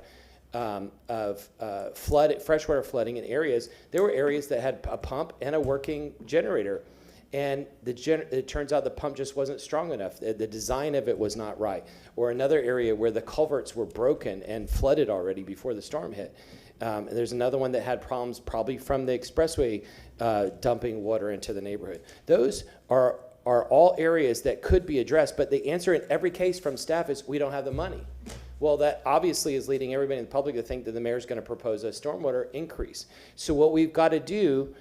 freshwater flooding in areas. There were areas that had a pump and a working generator. And it turns out the pump just wasn't strong enough. The design of it was not right. Or another area where the culverts were broken and flooded already before the storm hit. And there's another one that had problems probably from the expressway dumping water into the neighborhood. Those are all areas that could be addressed, but the answer in every case from staff is we don't have the money. Well, that obviously is leading everybody in the public to think that the mayor's going to propose a stormwater increase. So what we've got to do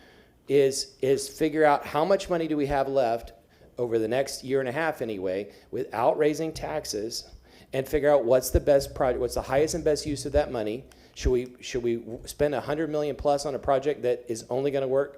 is figure out how much money do we have left over the next year and a half anyway, without raising taxes, and figure out what's the best project, what's the highest and best use of that money. Should we spend $100 million plus on a project that is only going to work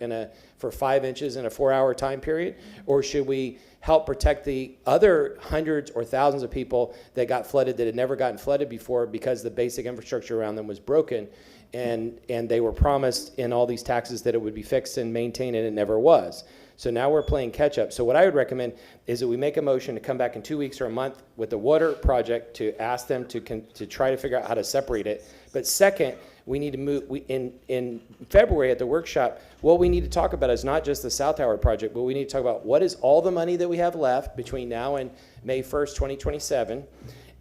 for 5 inches in a 4-hour time period, or should we help protect the other hundreds or thousands of people that got flooded that had never gotten flooded before because the basic infrastructure around them was broken, and they were promised in all these taxes that it would be fixed and maintained, and it never was. So now we're playing catch up. So what I would recommend is that we make a motion to come back in 2 weeks or a month with the water project to ask them to try to figure out how to separate it. But second, we need to move, in February at the workshop, what we need to talk about is not just the South Howard project, but we need to talk about what is all the money that we have left between now and May 1st, 2027,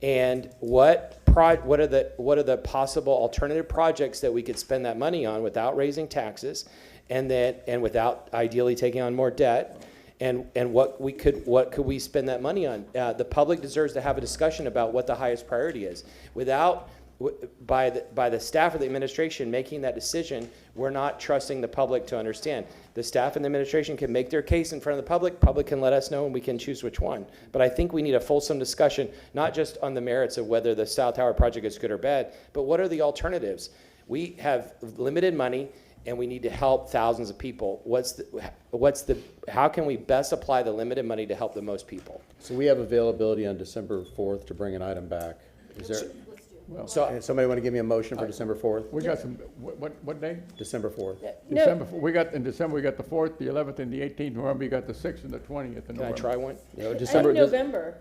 and what are the possible alternative projects that we could spend that money on without raising taxes, and without ideally taking on more debt, and what could we spend that money on? The public deserves to have a discussion about what the highest priority is. Without by the staff of the administration making that decision, we're not trusting the public to understand. The staff and the administration can make their case in front of the public can let us know, and we can choose which one. But I think we need a fulsome discussion, not just on the merits of whether the South Howard project is good or bad, but what are the alternatives? We have limited money, and we need to help thousands of people. How can we best apply the limited money to help the most people? So we have availability on December 4th to bring an item back. Is there? Well, So somebody want to give me a motion for December 4th? we got some, what day? December 4th. In December, we got the 4th, the 11th, and the 18th. November, we got the 6th and the 20th of Can November. I try one? No, November.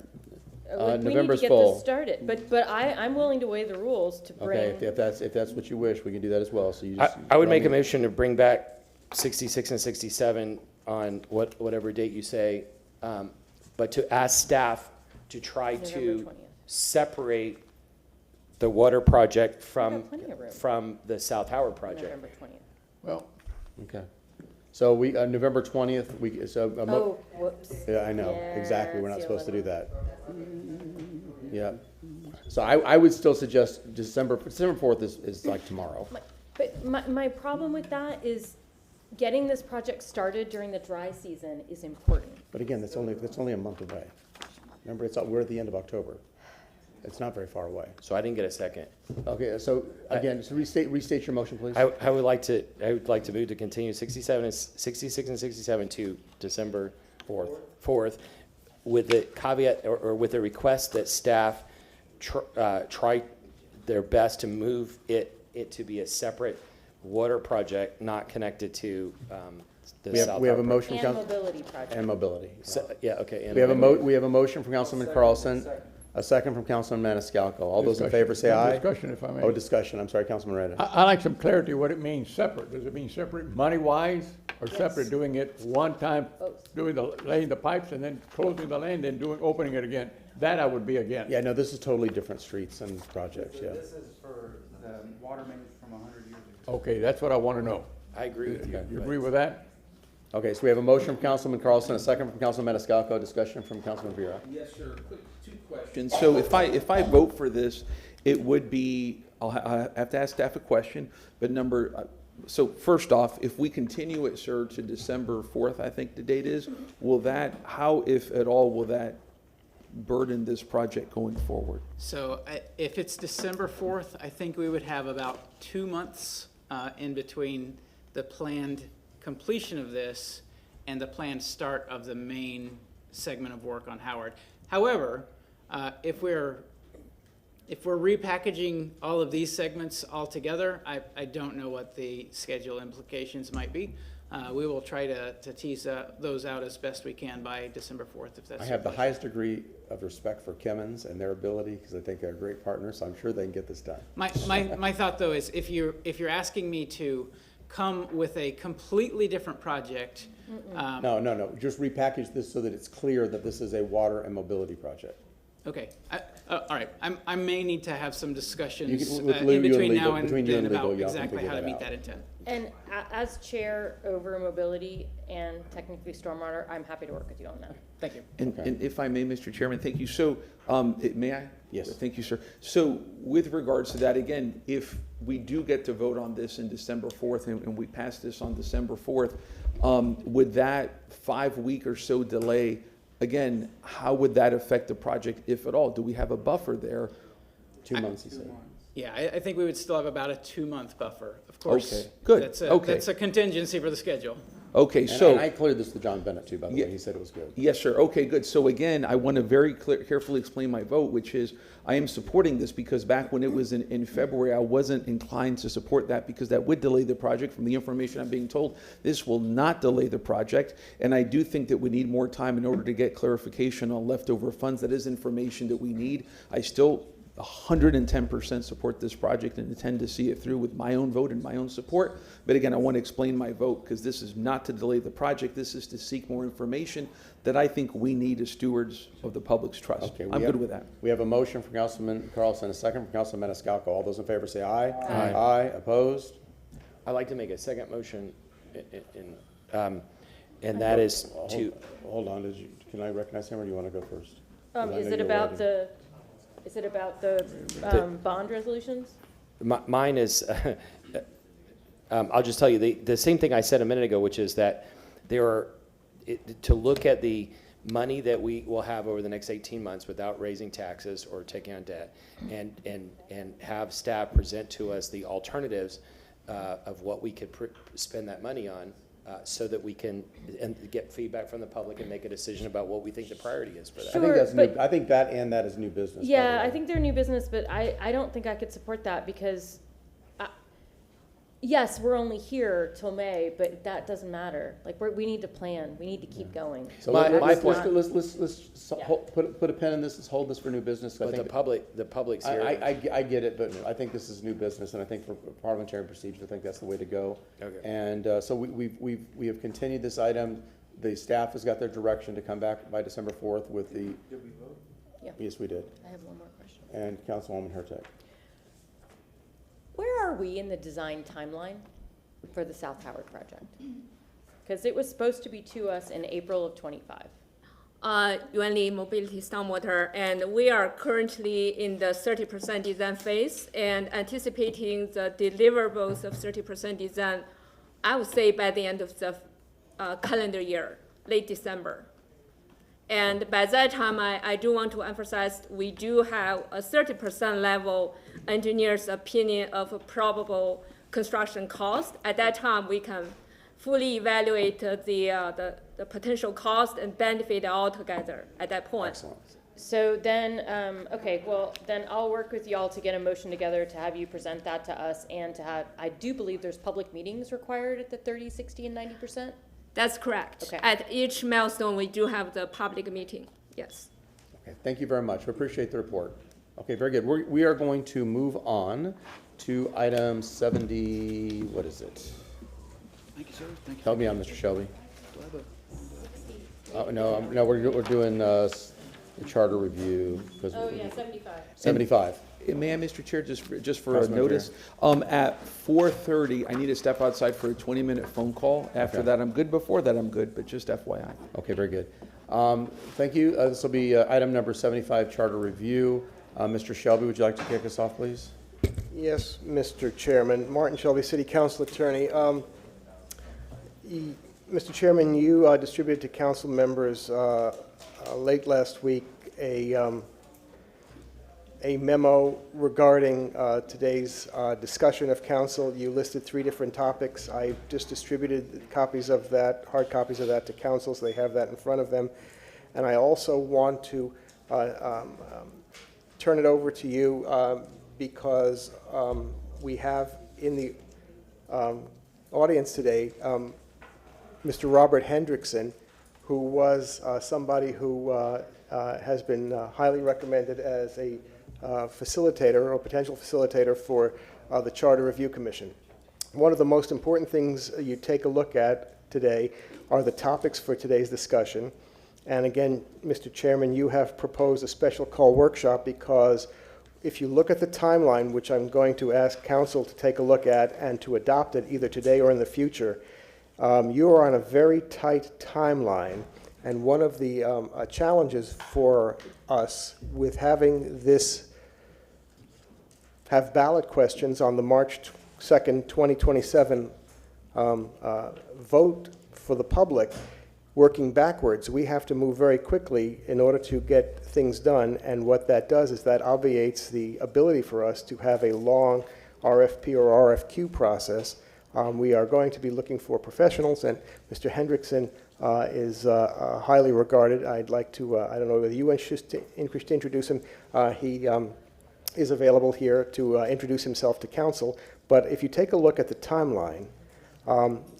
We need to November's get full. this started, but I'm willing to waive the rules to bring. Okay, if that's what you wish, we can do that as well. So you just. I would make a motion to bring back 66 and 67 on whatever date you say, but to ask staff to try November to 20th. separate the water project plenty of room. from the South Howard project. November 20th. Well, Okay. So we, November 20th, Oh, whoops. yeah, I know, Yeah, exactly, we're not it's the supposed to do 11th. that. Yeah. So I would still suggest December 4th is like tomorrow. But my problem with that is getting this project started during the dry season is important. But again, that's only a month away. Remember, we're at the end of October. It's not very far away. So I didn't get a second. Okay, so again, just restate your motion, please. I would like to move to continue 66 and 67 to December 4th, with the caveat or with the request that staff try their best to move it to be a separate water project, not connected to the South. We have a Howard motion. And mobility project. And mobility. yeah, okay. We have a motion from Councilman Carlson, a second from Councilman Maniscalco. All those in favor say aye. Discussion, if I may. Oh, discussion, I'm sorry, Councilman Reda. I like some clarity what it means separate. Does it mean separate money-wise or separate doing it one time, laying the pipes and then closing the land and opening it again? That I would be against. Yeah, no, this is totally different streets and projects, yeah. This is for the water mains from 100 years ago. Okay, that's what I want to know. I agree with you. You agree with that? Okay, so we have a motion from Councilman Carlson, a second from Councilman Maniscalco, discussion from Councilman Vera. Yes, sir. Quick, 2 questions. So if I vote for this, it would be, I have to ask staff a question, but so first off, if we continue it, sir, to December 4th, I think the date is, how, if at all, will that burden this project going forward? So if it's December 4th, I think we would have about 2 months in between the planned completion of this and the planned start of the main segment of work on Howard. However, if we're repackaging all of these segments all together, I don't know what the schedule implications might be. We will try to tease those out as best we can by December 4th, if that's. I have the highest degree of respect for Kimmons and their ability, because I think they're a great partner, so I'm sure they can get this done. My thought, though, is if you're asking me to come with a completely different project. No, just repackage this so that it's clear that this is a water and mobility project. Okay, all right, I may need to have some discussions You in can- with between legal- now and between you then and legal, about y'all can exactly figure how to that meet out. that intent. And as chair over mobility and technically stormwater, I'm happy to work with you on that. Thank you. And if I may, Mr. Chairman, thank you. So, may I? Yes. Thank you, sir. So with regards to that, again, if we do get to vote on this in December 4th and we pass this on December 4th, would that 5-week or so delay, again, how would that affect the project, if at all? Do we have a buffer there? 2 months, he said. Yeah, I think we would still have about a 2-month buffer, of course. Okay, good, okay. That's a contingency for the schedule. Okay, so. And I cleared this to John Bennett too, by the way. He said it was good. Yes, sir. Okay, good. So again, I want to very carefully explain my vote, which is I am supporting this because back when it was in February, I wasn't inclined to support that because that would delay the project. From the information I'm being told, this will not delay the project. And I do think that we need more time in order to get clarification on leftover funds. That is information that we need. I still 110% support this project and intend to see it through with my own vote and my own support. But again, I want to explain my vote because this is not to delay the project. This is to seek more information that I think we need as stewards of the public's trust. Okay, I'm good with that. We have a motion from Councilman Carlson, a second from Councilman Maniscalco. All those in favor say aye. Aye. Aye. Opposed? I'd like to make a second motion, and that is to. Hold on, can I recognize him or do you want to go first? Is it about the bond resolutions? Mine is, I'll just tell you, the same thing I said a minute ago, which is that to look at the money that we will have over the next 18 months without raising taxes or taking on debt, and have staff present to us the alternatives of what we could spend that money on, so that we can get feedback from the public and make a decision about what we think the priority is for that. Sure, I think that is new business. Yeah, I think they're new business, but I don't think I could support that because Yes, we're only here till May, but that doesn't matter. Like, we need to plan. We need to keep going. So My let's point- put a pin in this, let's hold this for new business. I But think the public's here. I get it, but I think this is new business, and I think for parliamentary procedure, I think that's the way to go. Okay. And so we have continued this item. The staff has got their direction to come back by December 4th with the. Did we vote? Yeah. Yes, we did. I have one more question. And Councilwoman Hurtak. Where are we in the design timeline for the South Howard project? Because it was supposed to be to us in April of '25. UNLE Mobility Stormwater, and we are currently in the 30% design phase and anticipating the deliverables of 30% design, I would say by the end of the calendar year, late December. And by that time, I do want to emphasize we do have a 30% level engineer's opinion of a probable construction cost. At that time, we can fully evaluate the potential cost and benefit all together at that point. Excellent. So then, okay, well, then I'll work with y'all to get a motion together to have you present that to us and to have, I do believe there's public meetings required at the 30, 60, and 90%? That's correct. Okay. At each milestone, we do have the public meeting, yes. Okay, thank you very much. We appreciate the report. Okay, very good. We are going to move on to item 70, what is it? Thank you, sir. Thank you. Help me out, Mr. Shelby. No, we're doing the charter review. Oh, yeah, 75. 75. May I, Mr. Chair, just for a Councilman notice? At 4:30, I need to step outside for a 20-minute phone call. After Okay. that, I'm good. Before that, I'm good, but just FYI. Okay, very good. Thank you. This will be item number 75, charter review. Mr. Shelby, would you like to kick us off, please? Yes, Mr. Chairman. Martin Shelby, City Council Attorney. Mr. Chairman, you distributed to council members late last week a memo regarding today's discussion of council. You listed 3 different topics. I just distributed copies of that, hard copies of that to council, so they have that in front of them. And I also want to turn it over to you because we have in the audience today Mr. Robert Hendrickson, who was somebody who has been highly recommended as a facilitator or potential facilitator for the Charter Review Commission. One of the most important things you take a look at today are the topics for today's discussion. And again, Mr. Chairman, you have proposed a special call workshop because if you look at the timeline, which I'm going to ask council to take a look at and to adopt it either today or in the future, you are on a very tight timeline. And one of the challenges for us with having this, have ballot questions on the March 2nd, 2027 vote for the public, working backwards, we have to move very quickly in order to get things done. And what that does is that obviates the ability for us to have a long RFP or RFQ process. We are going to be looking for professionals, and Mr. Hendrickson is highly regarded. I'd like to, I don't know whether you wish to introduce him. He is available here to introduce himself to council. But if you take a look at the timeline,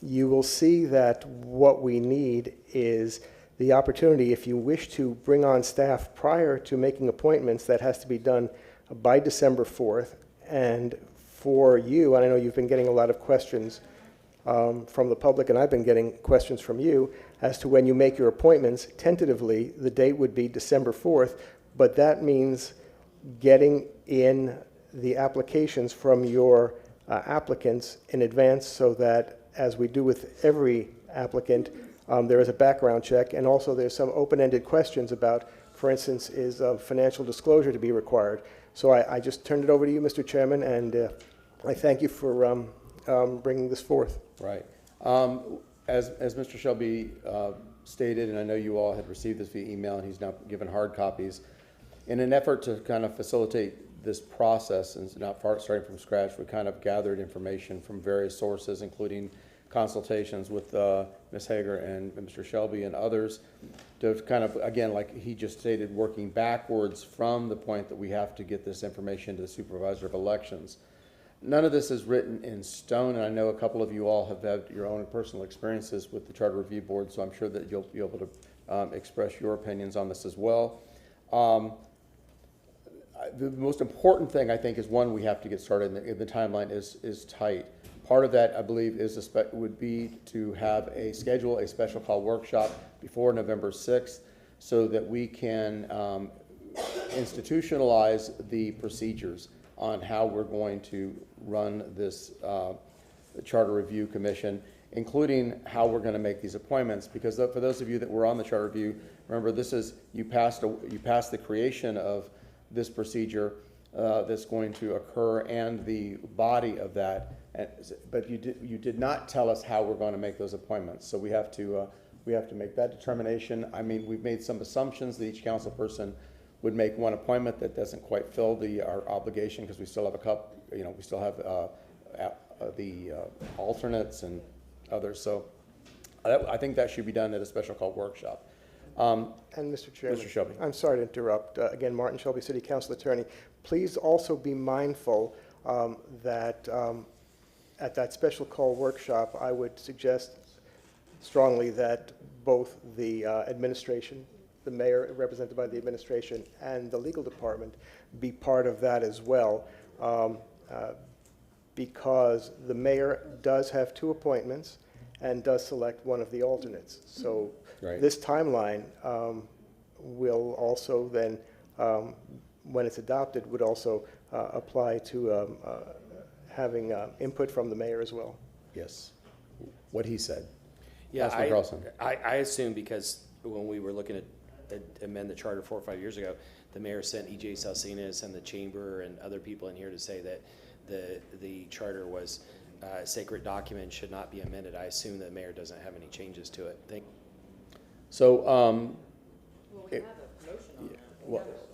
you will see that what we need is the opportunity, if you wish to bring on staff prior to making appointments, that has to be done by December 4th. And for you, and I know you've been getting a lot of questions from the public, and I've been getting questions from you as to when you make your appointments. Tentatively, the date would be December 4th, but that means getting in the applications from your applicants in advance so that, as we do with every applicant, there is a background check, and also there's some open-ended questions about, for instance, is financial disclosure to be required. So I just turned it over to you, Mr. Chairman, and I thank you for bringing this forth. Right. As Mr. Shelby stated, and I know you all had received this via email, and he's now given hard copies, in an effort to kind of facilitate this process and not starting from scratch, we kind of gathered information from various sources, including consultations with Ms. Hager and Mr. Shelby and others, to kind of, again, like he just stated, working backwards from the point that we have to get this information to the supervisor of elections. none of this is written in stone, and I know a couple of you all have had your own personal experiences with the Charter Review Board, so I'm sure that you'll be able to express your opinions on this as well. The most important thing, I think, is one, we have to get started, and the timeline is tight. Part of that, I believe, would be to schedule a special call workshop before November 6th so that we can institutionalize the procedures on how we're going to run this Charter Review Commission, including how we're going to make these appointments. Because for those of you that were on the Charter Review, remember, you passed the creation of this procedure that's going to occur and the body of that, but you did not tell us how we're going to make those appointments. So we have to make that determination. I mean, we've made some assumptions that each council person would make one appointment. That doesn't quite fill our obligation, because we still have we still have the alternates and others. So I think that should be done at a special call workshop. And Mr. Chairman, Mr. Shelby. I'm sorry to interrupt. Again, Martin Shelby, City Council Attorney. Please also be mindful that at that special call workshop, I would suggest strongly that both the administration, the mayor represented by the administration, and the legal department be part of that as well, because the mayor does have 2 appointments and does select one of the alternates. So this timeline will also then, when it's adopted, would also apply to having input from the mayor as well. Yes. What he said. Yeah, Councilman Carlson. I assume, because when we were looking at amend the charter 4 or 5 years ago, the mayor sent E.J. Salcinas and the chamber and other people in here to say that the charter was a sacred document, should not be amended. I assume the mayor doesn't have any changes to it. So,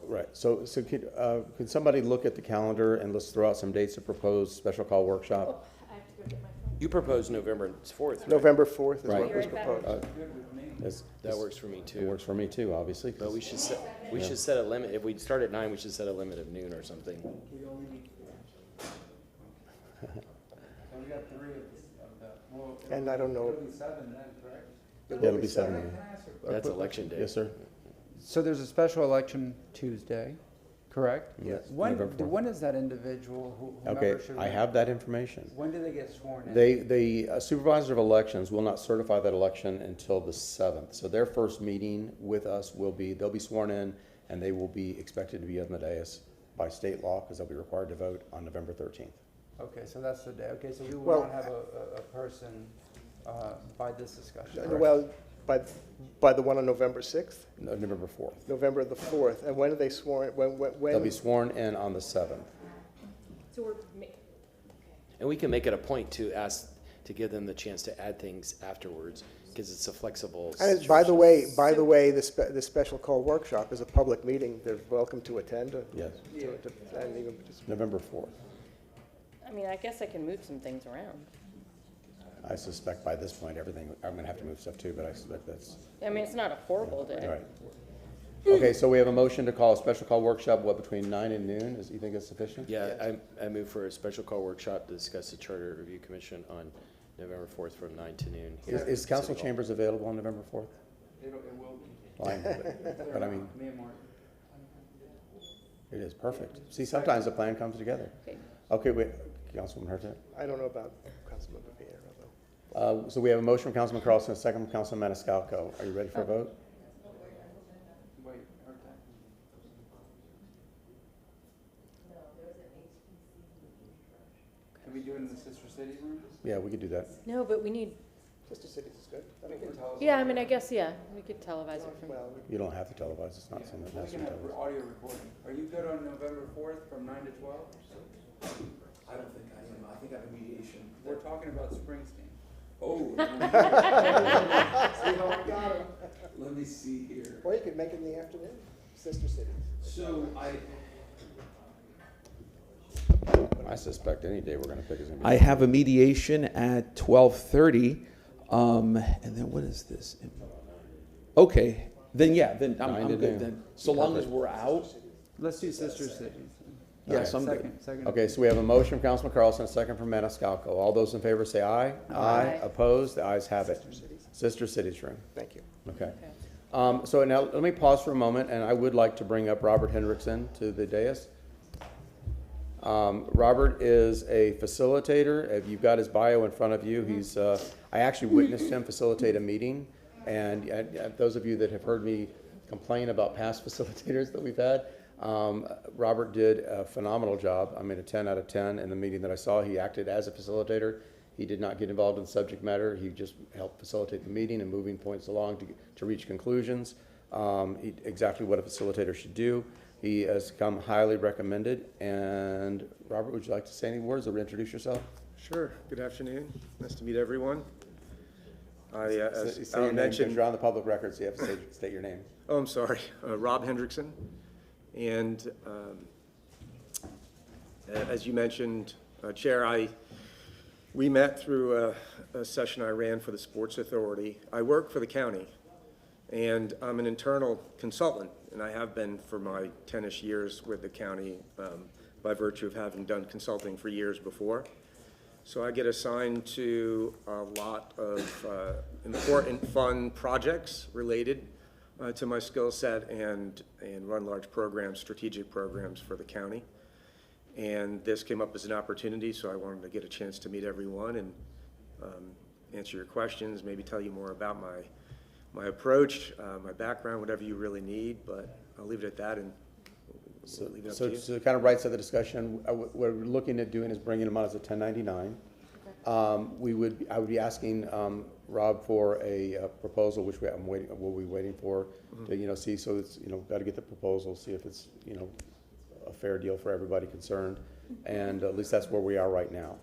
right. So can somebody look at the calendar and let's throw out some dates to propose special call workshop? You proposed November 4th, right? November 4th is Right. what was proposed. That works for me too. It works for me too, obviously. But we should set a limit. If we start at 9, we should set a limit of noon or something. And I don't know. Yeah, it'll be 7. That's election day. Yes, sir. So there's a special election Tuesday, correct? Yes. When is that individual, Okay, I have that information. When do they get sworn in? The supervisor of elections will not certify that election until the 7th. So their first meeting with us they'll be sworn in, and they will be expected to be on the dais by state law, because they'll be required to vote on November 13th. Okay, so that's the day. Okay, so we will not have a person by this discussion. Well, by the one on November 6th? No, November 4th. November the 4th. And when are they sworn? When? They'll be sworn in on the 7th. So And we can make it a point to ask to give them the chance to add things afterwards, because it's a flexible. And by the way, the special call workshop is a public meeting. They're welcome to attend. Yes. And even participate. November 4th. I mean, I guess I can move some things around. I suspect by this point, I'm going to have to move stuff too, but I suspect that's. I mean, it's not a horrible day. Right. Okay, so we have a motion to call a special call workshop, between 9 and noon? You think that's sufficient? Yeah, I move for a special call workshop to discuss the Charter Review Commission on November 4th from 9 to noon. Is council chambers available on November 4th? It will be. Fine, but I mean, Me and Mark. it is perfect. See, sometimes the plan comes together. Okay, wait, Councilman Hurta? I don't know about Councilman Vieira, though. So we have a motion from Councilman Carlson, a second from Councilman Maniscalco. Are you ready for a vote? Wait, Can we do it in the Sister Cities room? Yeah, we could do that. No, but we need. Sister Cities is good. Yeah, I mean, I guess, yeah, we could televise it from. You don't have to televise, it's not something that We has to can be have televised. audio recording. Are you good on November 4th from 9 to 12? I don't think I am. I think I have a mediation. We're talking about Springsteen. Oh. See how I got him? Let me see here. Or you could make it in the afternoon. Sister Cities. So I suspect any day we're going to pick is going to be. I have a mediation at 12:30, and then what is this? Okay, then yeah, then I'm 9 to good noon. then. So long as we're out. Let's do Sister Cities. Yes, I'm good. Second. Okay, so we have a motion from Councilman Carlson, a second from Maniscalco. All those in favor say aye. Aye. Opposed? The ayes have it. Sister Cities room. Thank you. Okay. So now let me pause for a moment, and I would like to bring up Robert Hendrickson to the dais. Robert is a facilitator. If you've got his bio in front of you, he's, I actually witnessed him facilitate a meeting, and those of you that have heard me complain about past facilitators that we've had, Robert did a phenomenal job. I mean, a 10 out of 10 in the meeting that I saw. He acted as a facilitator. He did not get involved in the subject matter. He just helped facilitate the meeting and moving points along to reach conclusions. Exactly what a facilitator should do. He has come highly recommended. And Robert, would you like to say any words or introduce yourself? Sure. Good afternoon. Nice to meet everyone. Say your name, you're on the public record, so you have to state your name. Oh, I'm sorry. Rob Hendrickson. And as you mentioned, Chair, we met through a session I ran for the Sports Authority. I work for the county, and I'm an internal consultant, and I have been for my 10-ish years with the county by virtue of having done consulting for years before. So I get assigned to a lot of important, fun projects related to my skill set and run large programs, strategic programs for the county. And this came up as an opportunity, so I wanted to get a chance to meet everyone and answer your questions, maybe tell you more about my approach, my background, whatever you really need, but I'll leave it at that and leave it up to you. So kind of right to the discussion, what we're looking at doing is bringing them on as a 1099. I would be asking Rob for a proposal, which we'll be waiting for to, see, so it's, got to get the proposal, see if it's, a fair deal for everybody concerned, and at least that's where we are right now.